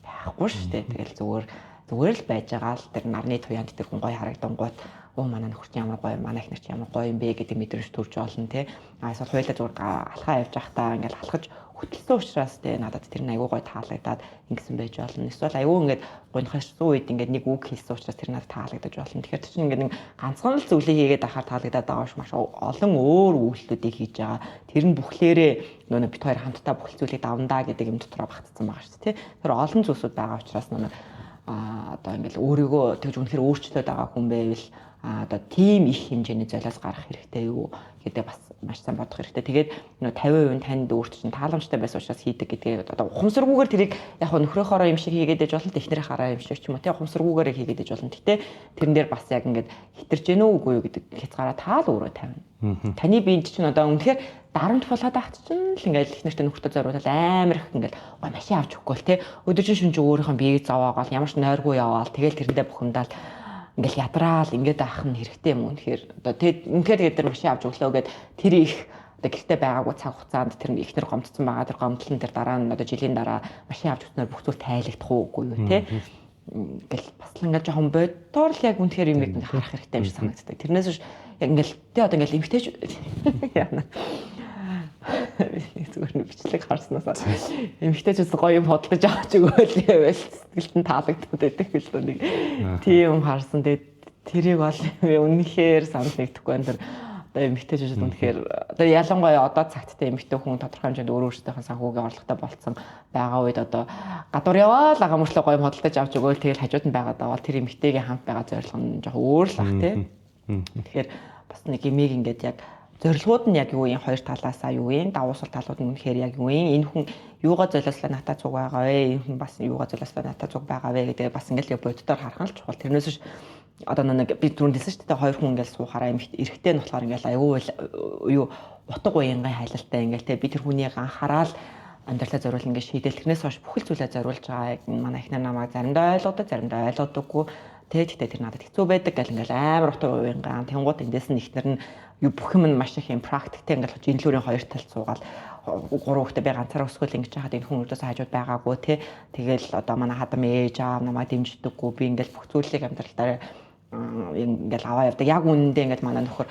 байхгүй шүү дээ. Тэгэл зүгээр л байж байгаа л тэр нарны туяанд тэр хүн гоё харагдангууд манай нөхөр чинь ямар гоё, манай эхнэр чинь ямар гоё юм бэ гэдэг мэдрэмж төрж олно тий. Эсвэл хоёулаа зүгээр алхаа явж байхдаа ингээл алхаж хөтлсөн учраас тий надад тэр нь аягүй гоё таалагдаад ингэсэн байж болно. Эсвэл аягүй ингээд гонхошсон үед ингээд нэг үг хэлсэн учраас тэр надад таалагдаж болно. Тэгэхээр чинь ингээд нэг ганцхан л зүйлийг хийгээд ахаар таалагдаад байгаа ш маш олон өөр үйлдэлүүдийг хийж байгаа. Тэр нь бүхлээрээ нөгөө бит хоёр хамтдаа бүхэл зүйлийг давндаа гэдэг юм дотроо багтцсан байгаа шүү дээ тий. Тэр олон зүйлсүүд байгаа учраас нөгөө одоо ингээд өөрийгөө тэгж үнэхээр өөрчлөөд байгаа хүн байвал одоо тийм их хэмжээний золиос гарах хэрэгтэй юу гэдэг бас маш сайн бодох хэрэгтэй. Тэгээд 50% танд өөрт чинь тааламжтай байсан учраас хийдэг гэдгээ одоо ухамсаргүйгээр тэрийг яг нөхрийнхөөроо юм шиг хийгээд ээж болно, эхнэрийнхаараа юм шиг ч юм уу тий ухамсаргүйгээр хийгээд ээж болно. Гэтэ тэрэн дээр бас яг ингээд хитэрч гэнэ үгүй юу гэдэг хязгаараа таал өөрөө тавина. Таны биед чинь одоо үнэхээр дарамт болоод ахт чинь л ингээд эхнэртэй нөхөртөө зориулаад амар их ингээд машин авч өгөхгүй л тий өдөр чинь шүнж өөрийнхөө биеийг заваагаал ямар ч нойргүй яваал тэгэл тэрэндээ бухимдаал ингээл ядраал ингээд авах нь хэрэгтэй юм үнэхээр одоо тэгээд тэр машин авч өглөө гээд тэр их одоо гэртээ байгаагүй цаг хугацаанд тэр ихнэр гомдсон байгаа тэр гомдлон тэр дараа нь одоо жилийн дараа машин авч өгснөөр бүх зүйл тайлагдах уугүй юу те ингээл бас л ингээд жоохон бодтоор л яг үнэхээр юм нэг харах хэрэгтэй юм шиг санагддаг. Тэрнээс биш яг ингээл тэ одоо ингээл эмгтээч яана зүгээр нэг бичлэг харснаас эмгтээчээс гоё юм бодлож авч өгөөл байвал сэтгэлд нь таалагдаад байдаг л доо нэг тийм харсан. Тэгээд тэрийг бол үнэхээр санал нэгдэхгүй энэ одоо эмгтээчээс үнэхээр одоо ялангуяа одоо цагттай эмгтээ хүн тодорхой хэмжээнд өөрөөсөө санхүүгийн орлоготой болцсон байгаа үед одоо гадуур яваал ага мөртлөө гоё бодлож авч өгөөл тэгэл хажууд нь байгаад аваад тэр эмгтэйгийн хамт байгаа зорилго нь жоохон өөр л бах тий. Тэгэхээр бас нэг имийг ингээд яг зорилгууд нь яг юу юм хоёр талаасаа юу юм давуусал талууд нь үнэхээр яг юу юм энэ хүн юугаа золиослоо натаа цуг байгаа вэ энэ хүн бас юугаа золиослоо натаа цуг байгаа вэ гэдэг бас ингээд боддоор харах нь л чухал. Тэрнээс биш одоо нэг би түрүүнд хэлсэн шүү дээ хоёр хүн ингээд суухаараа эрэхтэй нь болохоор ингээд аюу юу утга уянгын хайлттай ингээд те би тэр хүнийг анхаарал амьдралаа зориул ингээд шийдэл тэрнээс хойш бүхэл зүйлээ зориулж байгаа манай эхнэр намайг заримдаа ойлгодог заримдаа ойлгодоггүй тэгтээ тэр надад хэцүү байдаг гэл ингээд амар утга уянган тэнгууд эндээс нь эхнэр нь юу бүх юм маш их юм практиктэй ингээд жинлүүрийн хоёр талд суугаад гурван хүүхдээ би ганцаараа өсгөл ингэж хаад энэ хүн өдөөс хажууд байгаагүй те тэгэл одоо манай хадам ээж аав намайг дэмждэггүй би ингээд бүх зүйлийг амьдралдаа ингээл аваа явдаг. Яг үнэндээ ингээд манай нөхөр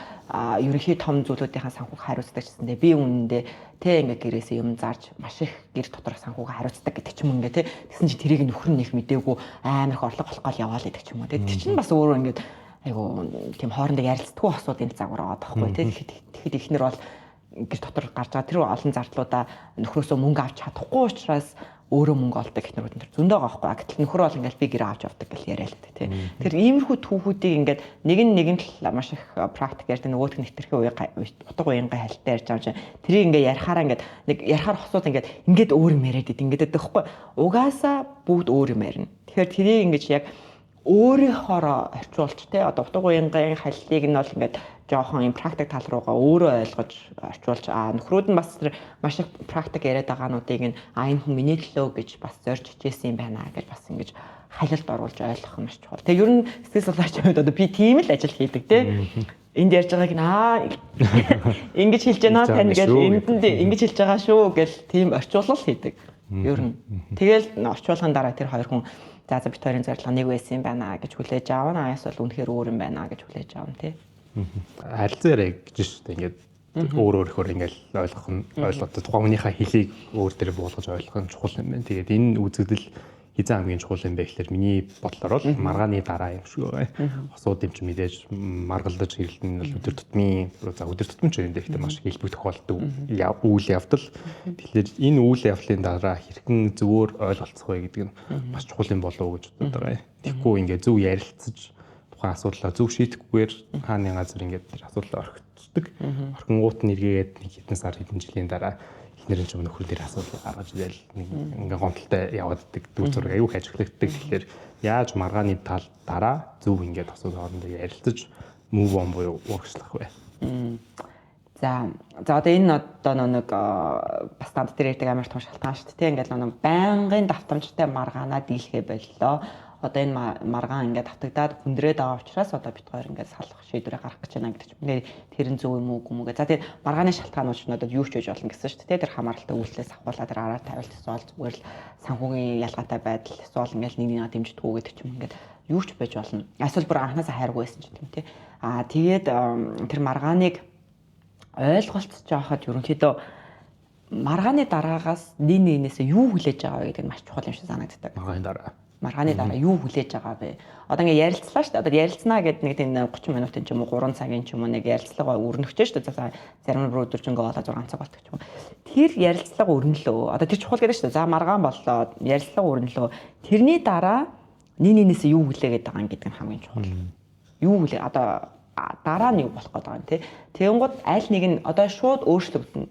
ерөнхий том зүйлүүдийн санхүүг хариуцдаг гэсэндээ би үнэндээ тэ ингээд гэрээсээ юм зарж маш их гэр дотор санхүүг хариуцдаг гэдэг ч юм ингээд тэ тэгсэн чи тэрийг нөхөр нь их мдээгүй амар их орлого болох гол яваал гэдэг ч юм уу тэ тэр чинь бас өөрөө ингээд айгу тийм хоорондоо ярилцдаггүй асуудын загвар байгаа байхгүй тэ тэгэхэд ихнэр бол гэр дотор гарч байгаа тэр олон зардлуудаа нөхрөөсөө мөнгө авч чадахгүй учраас өөрөө мөнгө олдог ихнэрүүд нь зөндөө байгаа байхгүй. Гэтэл нөхөр бол ингээл би гэр авч явдаг гэж яриа л дээ тий. Тэр иймэрхүү түүхүүдийг ингээд нэг нь л маш их практик ярьдаг нөгөөх нь хэтэрхий утга уянгаа хальтаа ярьж байгаа чинь тэрийг ингээд ярихаараа ингээд нэг ярихаар хосууд ингээд өөр юм яриад идэв ингээд байхгүй. Угаасаа бүгд өөр юм ярина. Тэгэхээр тэрийг ингээд яг өөрийнхоороо орчуулж тий одоо утга уянгийн хальтыг нь бол ингээд жоохон юм практик тал руугаа өөрөө ойлгож орчуулж нөхрүүд нь бас маш их практик яриад байгаануудыг нь энэ хүн миний төлөө гэж бас зорж хичээсэн юм байна гэж бас ингэж халилт оруулж ойлгох нь маш чухал. Тэгээ ер нь сэтгэл судлаач хувьд одоо би тийм л ажил хийдэг тий. Энд ярьж байгааг нь ингэж хэлж байна тань гэж энд ингэж хэлж байгаа шүү гэл тийм орчуулал хийдэг. Ер нь тэгэл орчуулгын дараа тэр хоёр хүн за Викторийн зорилго нэг байсан юм байна гэж хүлээж аавна. Эсвэл үнэхээр өөр юм байна гэж хүлээж аавна тий. Харилцаа яриа гэж шүү дээ. Ингээд өөр өөрөөр ингээл ойлгоод тухайн хүнийхээ хэлийг өөр дээр буулгаж ойлгох нь чухал юм байна. Тэгээд энэ үзэгдэл хизээ хамгийн чухал юм байх гэхээр миний бодлоор бол маргааны дараа юм шиг байгаа. Хосууд юм чи мэдээж маргалдаж хэрэлдэн нь өдөр тутмын ч юм дээр ихтэй маш хэлбэгдэх болдог үйл явдал. Тэгэхээр энэ үйл явдлын дараа хэрхэн зөвөр ойлголцох вэ гэдэг нь бас чухал юм болов уу гэж боддог байгаа. Тэгэхгүй ингээд зөв ярилцаж тухайн асуудлаа зөв шийдэхгүйгээр хааны газар ингээд тэр асуудлаа орхицдаг. Орхингуут нь эргээд нэг хэдэн сар хэдэн жилийн дараа эхнэрийн ч нөхөр дээр асуудал гаргаж ирэл нэг ингээд гомдолтой явааддаг дүү зураг аюух ажиглагддаг. Тэгэхээр яаж маргааны тал дараа зөв ингээд асуудал хоорондоо ярилцаж move on буюу урагшлах вэ? За одоо энэ одоо нэг бас танд дээр ярьдаг амар том шалтгаан шүү дээ. Ингээд нэг байнгын давтамжтай маргаанаа дийлхэ боллоо. Одоо энэ маргаан ингээд давтагдаад хүндрээд байгаа учраас одоо бид хоёр ингээд салах шийдвэрээ гаргах гэж байна гэдэг чинь тэр нь зөв юм уу үгүй мүү. За тэгээд маргааны шалтгаанууд ч надад юу ч хийж болно гэсэн шүү дээ. Тэр хамааралтай үйлчлээс ахуулаад тэр араа тавилт эсвэл зүгээр л санхүүгийн ялгаатай байдал эсвэл ингээд нэг дэмждэггүй гэдэг ч юм ингээд юу ч байж болно. Эсвэл бүр анханасаа хайргүй байсан ч юм тий. Тэгээд тэр маргааныг ойлголцож байхад ерөнхийдөө маргааны дараагаас нэгнээсээ юу хүлээж байгаа вэ гэдэг нь маш чухал юм шиг санагддаг. Маргааны дараа юу хүлээж байгаа бэ? Одоо ингээ ярилцлаа шүү дээ. Одоо ярилцнаа гэдэг нэг тийм 30 минутын ч юм уу 3 цагийн ч юм уу нэг ярилцлага өрнөхтэй шүү дээ. Зарим бүр өдөржингөө болоо 6 цаг болдог ч юм уу. Тэр ярилцлага өрнөлөө. Одоо тэр чухал гэдэг шүү дээ. За маргаан боллоо. Ярилцлага өрнөлөө. Тэрний дараа нэгнээсээ юу хүлээгээд байгаа юм гэдэг нь хамгийн чухал. Юу хүлээ одоо дараа нь юу болох гээд байгаа юм те. Тэгэнгუთ аль нэг нь одоо шууд өөрчлөгдөнө.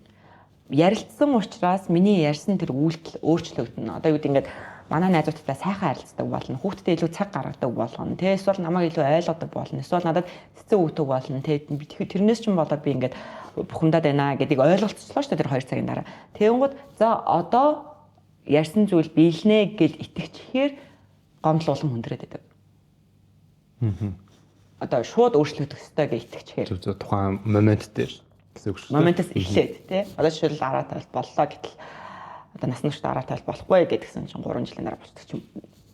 Ярилцсан учраас миний ярьсан тэр үйлдэл өөрчлөгдөнө. Одоо юу гэдэг ингээд манай найзуудтай сайхан харилцдаг болно. Хүүхдтэй илүү цаг гаргадаг болно. Тэ эсвэл намайг илүү ойлгодог болно. Эсвэл надад цэцэн өгдөг болно. Тэ тэрнээс ч юм болоод би ингээд бухимдаад байна гэдгийг ойлголцлоо шүү дээ тэр 2 цагийн дараа. Тэгэнгუთ за одоо ярьсан зүйл биелнэ гэж итгэчихээр гомдол улам хүндрээд байдаг. Одоо шууд өөрчлөгдөх ёстой гэж итгэчихээр. Зөв тухайн момент дээр гэсэн үг шүү дээ. Моментоос эхлээд тэ. Одоо жишээл араа тавилт боллоо гэтэл одоо нас нурт араа тавилт болохгүй гэдгсэн чинь 3 жилийн дараа болчих юм.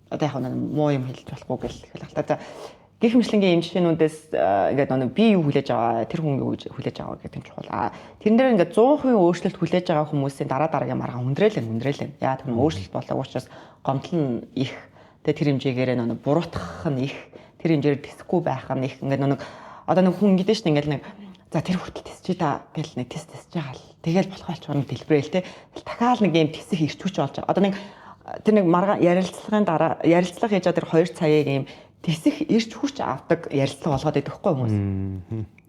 Одоо яг нэг муу юм хэлж болохгүй гэх хэлээ. За гэх мэтлэнгийн юм жишээнүүдээс ингээд нэг би юу хүлээж байгаа, тэр хүн юу хүлээж байгаа гэдэг нь чухал. Тэрэн дээр ингээд 100% өөрчлөлт хүлээж байгаа хүмүүсийн дараагийн маргаан хүндрээлэн. Яа тэр өөрчлөлт болоо учраас гомдол нь их. Тэгээ тэр хэмжээгээр нэг буруутгах нь их. Тэр хэмжээр тэсэхгүй байх нь их. Ингээд нэг одоо нэг хүн ингэдэж шин ингээд нэг за тэр хүртэл тесчээ та гэл нэг тест байгаа л. Тэгэл болох болчоор дэлбэрээл те. Дахиад нэг юм тесэх ирчүүч болж байгаа. Одоо нэг тэр нэг маргаан ярилцлагын дараа ярилцлага хийж байгаа тэр 2 цагийг юм тесэх ирч хүч авдаг ярилцлага болгоод байдаг хгүй хүмүүс.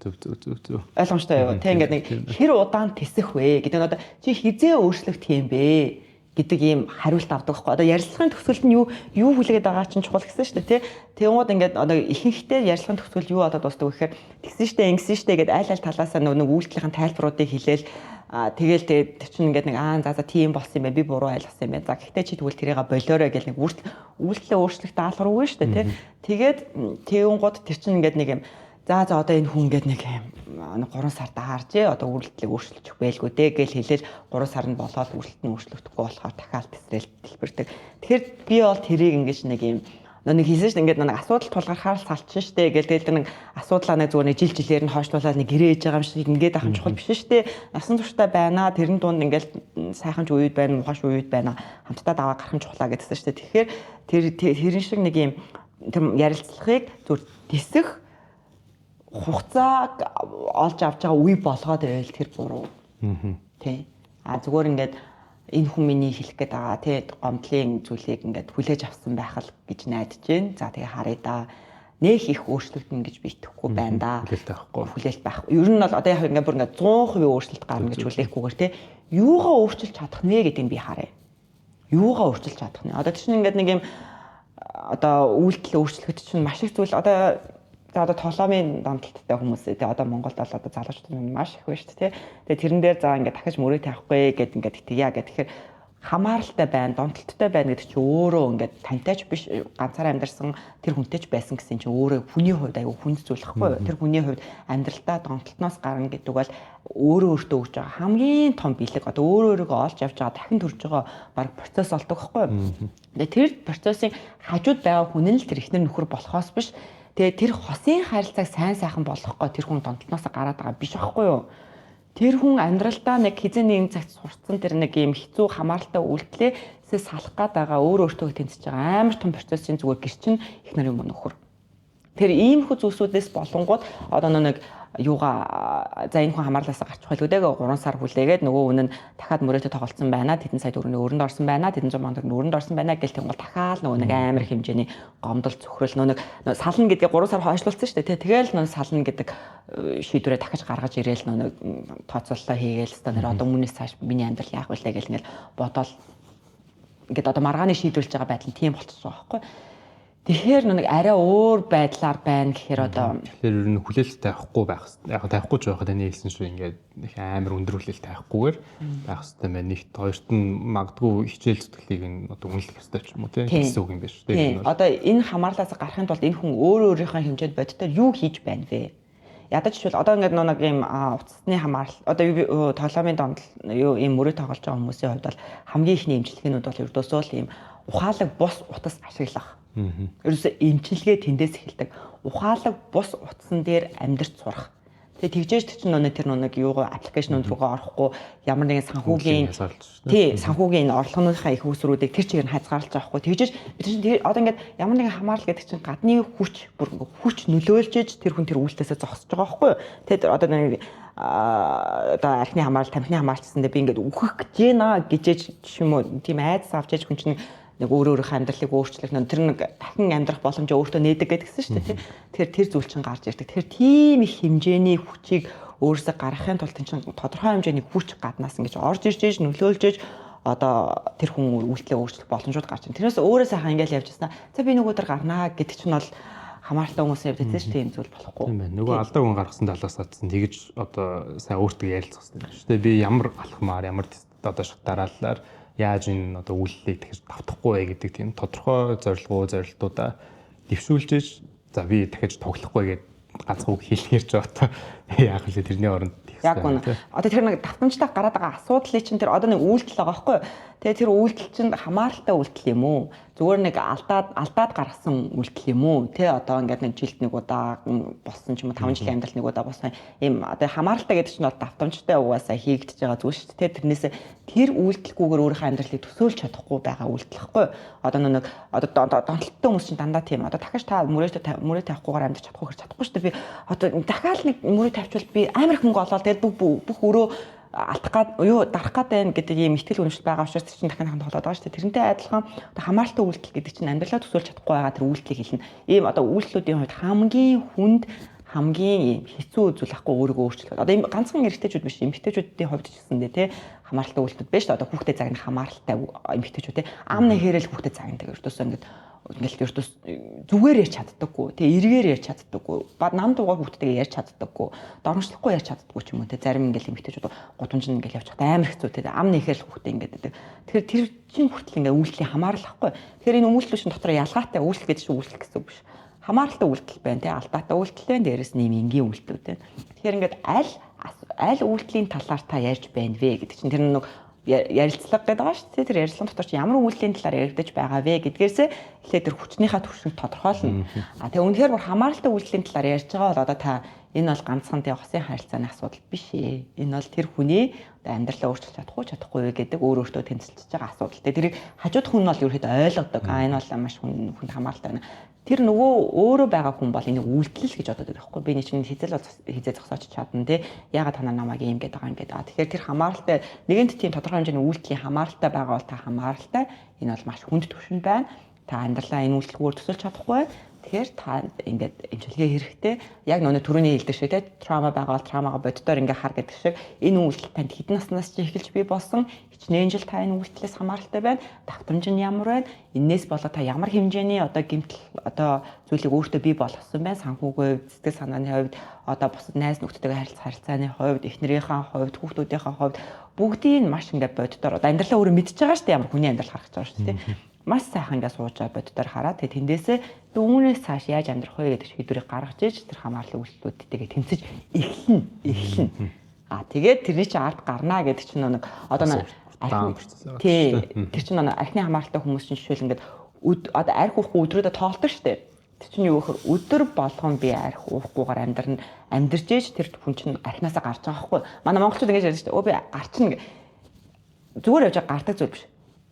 Зөв. Ойлгомжтой юу? Тэ ингээд нэг хэр удаан тесэх вэ гэдэг нь одоо чи хизээ өөрчлөх тийм бэ гэдэг ийм хариулт авдаг байхгүй. Одоо ярилцлагын төгсгөлд нь юу хүлээгээд байгаа чинь чухал гэсэн шүү дээ, тий. Тэгвэл ингээд одоо ихэнхдээ ярилцлагын төгсгөлд юу одоо дуусдаг вэ гэхээр тэгсэн штэ ингэсэн штэ гэдэг айл талаасаа нэг үйлдэлийн тайлбаруудыг хэлээл тэгэл тэр чинь ингээд нэг за тийм болсон юм байна. Би буруу ойлгосон юм байна. За гэхдээ чи тэгвэл тэрийг болоорой гэл нэг үйлдэлээ өөрчлөх даалгавар үгүй штэ, тий. Тэгээд тэгүн гот тэр чинь ингээд нэг юм за одоо энэ хүн ингээд нэг 3 сар дааржээ. Одоо үйлдэлийг өөрчлөж байлгүй дээ гэж хэлээл 3 сар нь болоод үйлдэлт нь өөрчлөгдөхгүй болохоор дахиад тесрэл дэлбэрдэг. Тэгэхээр би бол тэрийг ингэж нэг юм нэг хийсэн шүү дээ. Ингээд нэг асуудал тулгархаар л салчин шүү дээ. Тэгэл нэг асуудлаа нэг зүгээр нэг жилээр нь хойшлуулаад нэг гэрээ ээж байгаа юм шиг ингээд ахын чухал биш шүү дээ. Насан туршдаа байна. Тэрэн дунд ингээд сайхан ч үед байна, муухай ч үед байна. Хамтдаа даваа гарах нь чухлаа гэдсэн шүү дээ. Тэгэхээр тэрэн шиг нэг юм тэр ярилцлагыг зүгээр тесэх хугацааг олж авч байгаа үе болгоод байвал тэр буруу. Тий. Зүгээр ингээд энэ хүн миний хэлэх гээд байгаа тий гомдлын зүйлийг ингээд хүлээж авсан байх л гэж найдаж байна. За тэгээ харъя да. Нэх их өөрчлөгдөн гэж би итгэхгүй байна да. Хүлээлт байхгүй. Ер нь бол одоо яг ингээд бүр ингээд 100% өөрчлөлт гарна гэж хүлээхгүйгээр тий юугаа өөрчилж чадах нэ гэдэг нь би харъя. Юугаа өөрчилж чадах нэ. Одоо чинь ингээд нэг юм одоо үйлдэл өөрчлөхөд чинь маш их зүйл одоо толомын донтолттой хүмүүс тий одоо Монголд бол одоо залуучууд маш их байна шүү дээ. Тэгээ тэрэн дээр за ингээд дахиж мөрөө тавихгүй гэд ингээд итгэя гэх. Тэгэхээр хамааралтай байна, донтолттой байна гэдэг чи өөрөө ингээд тантай ч биш ганцаараа амьдарсан тэр хүнтэй ч байсан гэсэн чи өөрөө хүний хувьд аюу хүнд зүйл байхгүй юу? Тэр хүний хувьд амьдралдаа донтолтноос гарна гэдэг бол өөрөө өөртөө өгж байгаа хамгийн том бэлэг одоо өөрөөгөө олж авч байгаа дахин төрж байгаа баг процесс болдог байхгүй юу? Тэгээ тэр процессын хажууд байгаа хүн нь л тэр ихнэр нөхөр болохоос биш. Тэгээ тэр хосын харилцааг сайн сайхан болгохгүй тэр хүн донтолноос гараад байгаа биш байхгүй юу? Тэр хүн амьдралдаа нэг хизээ нэгэн цагт сурцсан тэр нэг юм хэцүү хамааралтай үйлдэлээ салах гээд байгаа өөртөө тэнцэж байгаа амар том процессын зүгээр гэрчин их нарын нөхөр. Тэр иймэрхүү зүйлсүүдээс болонгууд одоо нэг юугаа за энэ хүн хамаарлаасаа гарчих байлгүй дээ 3 сар хүлээгээд нөгөө үнэн дахиад мөрөөдө тоглолцсон байна. Тэдэн сая төгрөгийн өрөнд орсон байна. Тэдэн 100 мянган төгрөгийн өрөнд орсон байна гэл тэнгуул дахиад нөгөө нэг амар хэмжээний гомдол цөхрөл нөгөө сална гэдгийг 3 сар хойшлуулсан шүү дээ. Тэгэл нөгөө сална гэдэг шийдвэрээ дахиж гаргаж ирээл нөгөө тооцооллоо хийгээл хэвээр нэр одоо өмнөөс цааш миний амьдрал яах вэ гэл ингээл бодоол ингээд одоо маргааны шийдвэрлэж байгаа байдал нь тийм болчихсон байгаа байхгүй. Тэгэхээр нэг арай өөр байдлаар байна гэхээр одоо тэгэхээр ер нь хүлээлт тавихгүй байх хэрэгтэй. Яг тавихгүй ч байхад таны хэлсэн шүү ингээд их амар өндөр хүлээлт тавихгүйгээр байх хэрэгтэй байна. Нэгт хоёрт нь магадгүй хичээл зүтгэлийг нь одоо үнэлэх хэрэгтэй ч юм уу тийм үг юм биш үү? Одоо энэ хамаарлаас гарахын тулд энэ хүн өөрийнхөө хэмжээнд бодитоор юу хийж байна вэ? Ядаж ч одоо ингээд нэг юм утасны хамаарал одоо толомын донд юу юм мөрөө тоглож байгаа хүмүүсийн хувьд бол хамгийн ихний эмчилгээнүүд бол ердөөсөө л юм ухаалаг бус утас ашиглах. Ерөөсөө эмчилгээ тэндээс эхэлдэг. Ухаалаг бус утсан дээр амьдрч сурах. Тэгээ тэгжээж чинь тэр нэг юугаа аппликейшн рүүгээ орохгүй ямар нэгэн санхүүгийн санхүүгийн орлогынхаа их усруудыг тэр чигээр нь хязгаарлаж байгаа хгүй. Тэгжээж бид чинь одоо ингээд ямар нэгэн хамаарал гэдэг чинь гадны хүч нөлөөлж иж тэр хүн тэр үйлдэлээсээ зогсож байгаа хгүй. Тэгээ одоо нэг одоо архины хамаарал, тамхины хамааралчсандээ би ингээд үхэх гэж байна гэж юм уу тийм айдас авч иж хүн чинь нэг өөрийнхөө амьдралыг өөрчлөх тэр нэг дахин амьдрах боломжоо өөртөө нээдэг гэдгсэн шүү дээ. Тэгэхээр тэр зүйл чинь гарч ирдэг. Тэгэхээр тийм их хэмжээний хүчийг өөрөөсөө гаргахын тулд чинь тодорхой хэмжээний хүч гаднаас ингэж орж ирж нөлөөлж одоо тэр хүн үйлдэлээ өөрчлөх боломжууд гарч ирнэ. Тэрнээс өөрөө сайхан ингээл явж яснаа. За би нөгөө өдөр гарнаа гэдэг чинь бол хамааралтай хүмүүсийн хувьд тийм зүйл болохгүй. Тийм байна. Нөгөө алдаа хүн гаргасан талаас атсан тэгэж одоо сайн өөртөө ярилцах хэрэгтэй шүү дээ. Би ямар алхмаар ямар одоо шатараалаар яаж энэ одоо үйлдэлийг дахиж давтахгүй вэ гэдэг тийм тодорхой зорилтуудаа дэвшүүлж за би дахиж тоглохгүй гэдэг ганцхан үг хэлэхэр ч одоо яах вэ тэрний оронд яг үнэ. Одоо тэр нэг давтамжтай гараад байгаа асуудлыг чинь тэр одоо нэг үйлдэл байгаа байхгүй юу? Тэгээ тэр үйлдэл чинь хамааралтай үйлдэл юм уу? Зүгээр нэг алдаад гаргасан үйлдэл юм уу? Тэ одоо ингээд нэг жилд нэг удаа болсон ч юм уу 5 жилийн амьдрал нэг удаа болсон юм одоо хамааралтай гэдэг чинь бол давтамжтай угаасаа хийгдэж байгаа зүйл шүү дээ. Тэрнээсээ тэр үйлдэлгүйгээр өөрийнхөө амьдралыг төсөөлж чадахгүй байгаа үйлдэл байхгүй юу? Одоо нэг донтолттой хүмүүс чинь дандаа тийм одоо дахиж та мөрөө тавихгүйгээр амьдарч чадахгүй шүү дээ. Би одоо дахиад нэг мөрөө тавьчвал би амар их мөнгө олоод тэгээд бүх өрөө алдах гад дарах гад байна гэдэг ийм ихтгэл үнэмшил байгаа учраас чинь дахин толоод байгаа шүү дээ. Тэрнтэй адилхан хамааралтай үйлдэл гэдэг чинь амьдралаа төсөөлж чадахгүй байгаа тэр үйлдэлийг хэлнэ. Ийм одоо үйлдэлүүдийн хувьд хамгийн хүнд хамгийн хэцүү зүйл ахгүй өөрийгөө өөрчлөх. Одоо энэ ганцхан эрэгтэйчүүд биш, эмэгтэйчүүдийн хувьд ч гэсэндээ тий хамааралтай үйлдэлүүд биш шүү. Одоо хүүхдэд загнах хамааралтай эмэгтэйчүүд тий ам нэхэрэл хүүхдэд загнадаг. Ердөөсөө ингээл ердөөс зүгээр ярьж чаддаггүй тий эргээр ярьж чаддаггүй нам дуугаар хүүхдтэйгээ ярьж чаддаггүй доромжлохгүй ярьж чаддаггүй ч юм уу тий зарим ингээл эмэгтэйчүүд гудамж нь ингээл явчих амар хэцүү тий ам нэхэрэл хүүхдэд ингээд байдаг. Тэгэхээр тэр чинь хүртэл ингээ үйлдэлийн хамааралхгүй. Тэгэхээр энэ үйлдэлүүшин дотор ялгаатай үйлдэл гэдэг чинь үйлдэл гэсэн үг биш. Хамааралтай үйлдэл байна тий алдаатай үйлдэл байна дээрэс нь юм энгийн үйлдэл тий. Тэгэхээр ингээд аль үйлдэлийн талаар та ярьж байна вэ гэдэг чинь тэр нэг ярилцлага гэдэг байгаа шүү дээ. Тэр ярилцлагын дотор чи ямар үйлдлийн талаар яригдаж байгаа вэ гэдгээс эхлээд тэр хүчнийхээ түвшинг тодорхойлно. Тэгээ үнэхээр бүр хамааралтай үйлдлийн талаар ярьж байгаа бол одоо та энэ бол ганцхан тэгээ хосын харилцааны асуудал биш ээ. Энэ бол тэр хүний амьдралаа өөрчилж чадахгүй вэ гэдэг өөртөө тэнцэлж байгаа асуудал. Тэгээ тэрийг хажууд хүн нь бол ерөөхдөө ойлгодог. Энэ бол маш хүнд хамааралтай байна. Тэр нөгөө өөрөө байгаа хүн бол энийг үйлдэл гэж бодоод байгаа байхгүй. Би нэг чинь хизээ зогсооч чадна те. Ягаад танаа намайг ийм гэдэг байгаа юм гэдэг. Тэгэхээр тэр хамааралтай нэгэнт тийм тодорхой хэмжээний үйлдэлийн хамааралтай байгаа бол та хамааралтай. Энэ бол маш хүнд түвшин байна. Та амьдралаа энэ үйлдэлгүйгээр төсөлж чадахгүй. Тэгэхээр та ингээд эмчилгээ хэрэгтэй. Яг нөгөө түрүүний хэлдэг шиг те траума байгаа бол траумагаа боддоор ингээ хар гэдэг шиг энэ үйлдэл танд хэдэн наснаас ч эхэлж бий болсон. Хичнээн жил та энэ үйлдэлээс хамааралтай байна. Давтамж нь ямар байна? Энээс болоод та ямар хэмжээний одоо гэмтэл одоо зүйлийг өөртөө бий болгосон байна? Санхүүгийн хувьд, сэтгэл санааны хувьд, одоо бусад найз нөхдөдтэйгээ харилцааны хувьд, эхнэрийнхээ хувьд, хүүхдүүдийнхээ хувьд бүгдийг маш ингээ боддоор одоо амьдралаа өөрөө мэдчихэж байгаа шүү дээ. Ямар хүний амьдрал харагдаж байгаа шүү дээ. Маш сайхан ингээ сууж боддоор хараад тэгээ тэндээсээ үүнээс цааш яаж амьдрах вэ гэдэг шийдвэрийг гаргаж иж тэр хамаарлын үйлдэлүүдтэйгээ тэмцэж эхэлнэ. Тэгээд тэрний чинь ард гарнаа гэдэг чинь нэг одоо нэг тэр чинь нэг архины хамааралтай хүмүүс чинь жишээл ингээд одоо арх уухгүй өдрөөдөө тоолдог шүү дээ. Тэр чинь юу гэхээр өдөр болгон би арх уухгүйгээр амьдарч иж тэр хүн чинь архинасаа гарч байгаа байхгүй. Манай монголчууд ингэж ярьдаг шүү дээ. Өө би гарчна гэ. Зүгээр явж гардаг зүйл биш.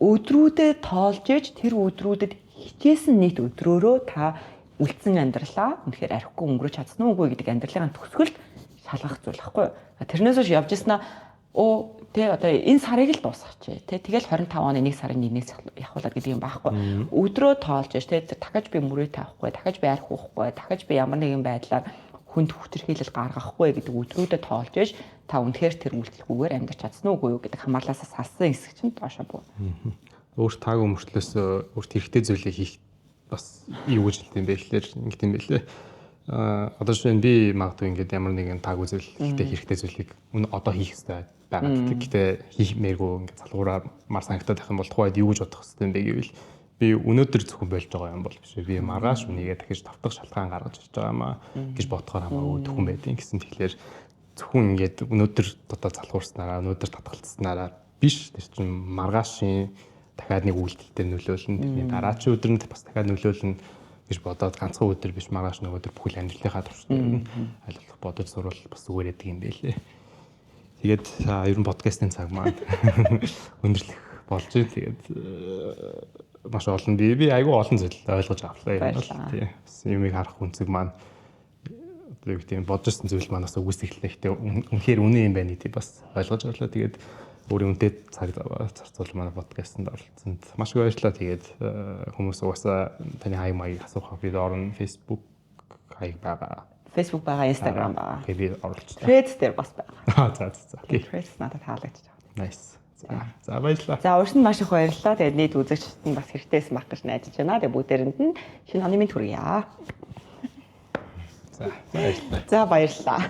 Өдрүүдэд тоолж иж тэр өдрүүдэд хичээсэн нийт өдрөөрөө та үлдсэн амьдралаа үнэхээр архигүй өнгөрөөж чадсан уу үгүй гэдэг амьдралын төгсгөлд шалгах зүйл байхгүй. Тэрнээс хойш явж яснаа тэ одоо энэ сарыг л дуусгач тэ тэгэл 25 оны 1 сарын 1-ээс явуулаад гэдэг юм байхгүй. Өдрөө тоолж иж тэ дахиж би мөрөө тавихгүй, дахиж би арх уухгүй, дахиж би ямар нэгэн байдлаар хүнд хүчирхийлэл гаргахгүй гэдэг өдрүүдэд тоолж иж та үнэхээр тэр үйлдэлгүйгээр амьдарч чадсан уу үгүй юу гэдэг хамаарлаасаа салсан хэсэг чинь доошоо буу. Өөр таагүй мөртлөөс өөрт хэрэгтэй зүйлийг хийх бас юу гэж хэлдэм бэ гэхээр ингэдэм байлээ. Одоо шин би магадгүй ингээд ямар нэгэн таагүй зүйл хэрэгтэй зүйлийг одоо хийх хэрэгтэй байгаа. Гэхдээ хийхмээргүй ингээд залгуураар мар санагтаад байх юм бол тухайд юу гэж бодох хэрэгтэй юм бэ гэвэл би өнөөдөр зөвхөн болж байгаа юм бол биш. Би маргааш үнийгээ дахиж давтах шалтгаан гаргаж ирж байгаа маа гэж бодохоор хамаагүй төхөн байдیں۔ Гэсэн тэгэхээр зөвхөн ингээд өнөөдөр одоо залгуурснараа өнөөдөр татгалцснараа биш. Тэр чинь маргаашийн дахиад нэг үйлдэлтэй нөлөөлнө. Тэрний дараачийн өдөр нь бас дахиад нөлөөлнө гэж бодоод ганцхан өдөр биш маргааш нэг өдөр бүхэл амьдралынхаа туршлагыг ойлгох бодож сурвал бас зүгээр яадаг юм байлээ. Тэгээд ер нь подкастын цаг маань өндөрлөх болж байна. Тэгээд маш олон би айгүй олон зүйл ойлгож авлаа юм бол тий. Юмыг харах үнцэг маань одоо юу гэдэг бодожсэн зүйл маань бас үгүйсэхлэхтэй үнэхээр үнэн юм байна гэдгийг бас ойлгож авлаа. Тэгээд өөрийн үнэтэй цаг зарцуулж манай подкастт оролцсонд маш их баярлалаа. Тэгээд хүмүүс угаасаа таны хаяг маяг асуухаа бид орно. Facebook хаяг байгаа. Facebook байгаа, Instagram байгаа. Тэгээд би оролцсон. Threads дээр бас байгаа. За. Threads надад таалагдчих. Nice. За баярлалаа. За урьсанд маш их баярлалаа. Тэгээд нийт үзэгчдэд нь бас хэрэгтэйсэн баг гэж найдаж байна. Тэгээд бүгдээрэнд нь шинэ оны минь хүргье. За баярлалаа. За баярлалаа.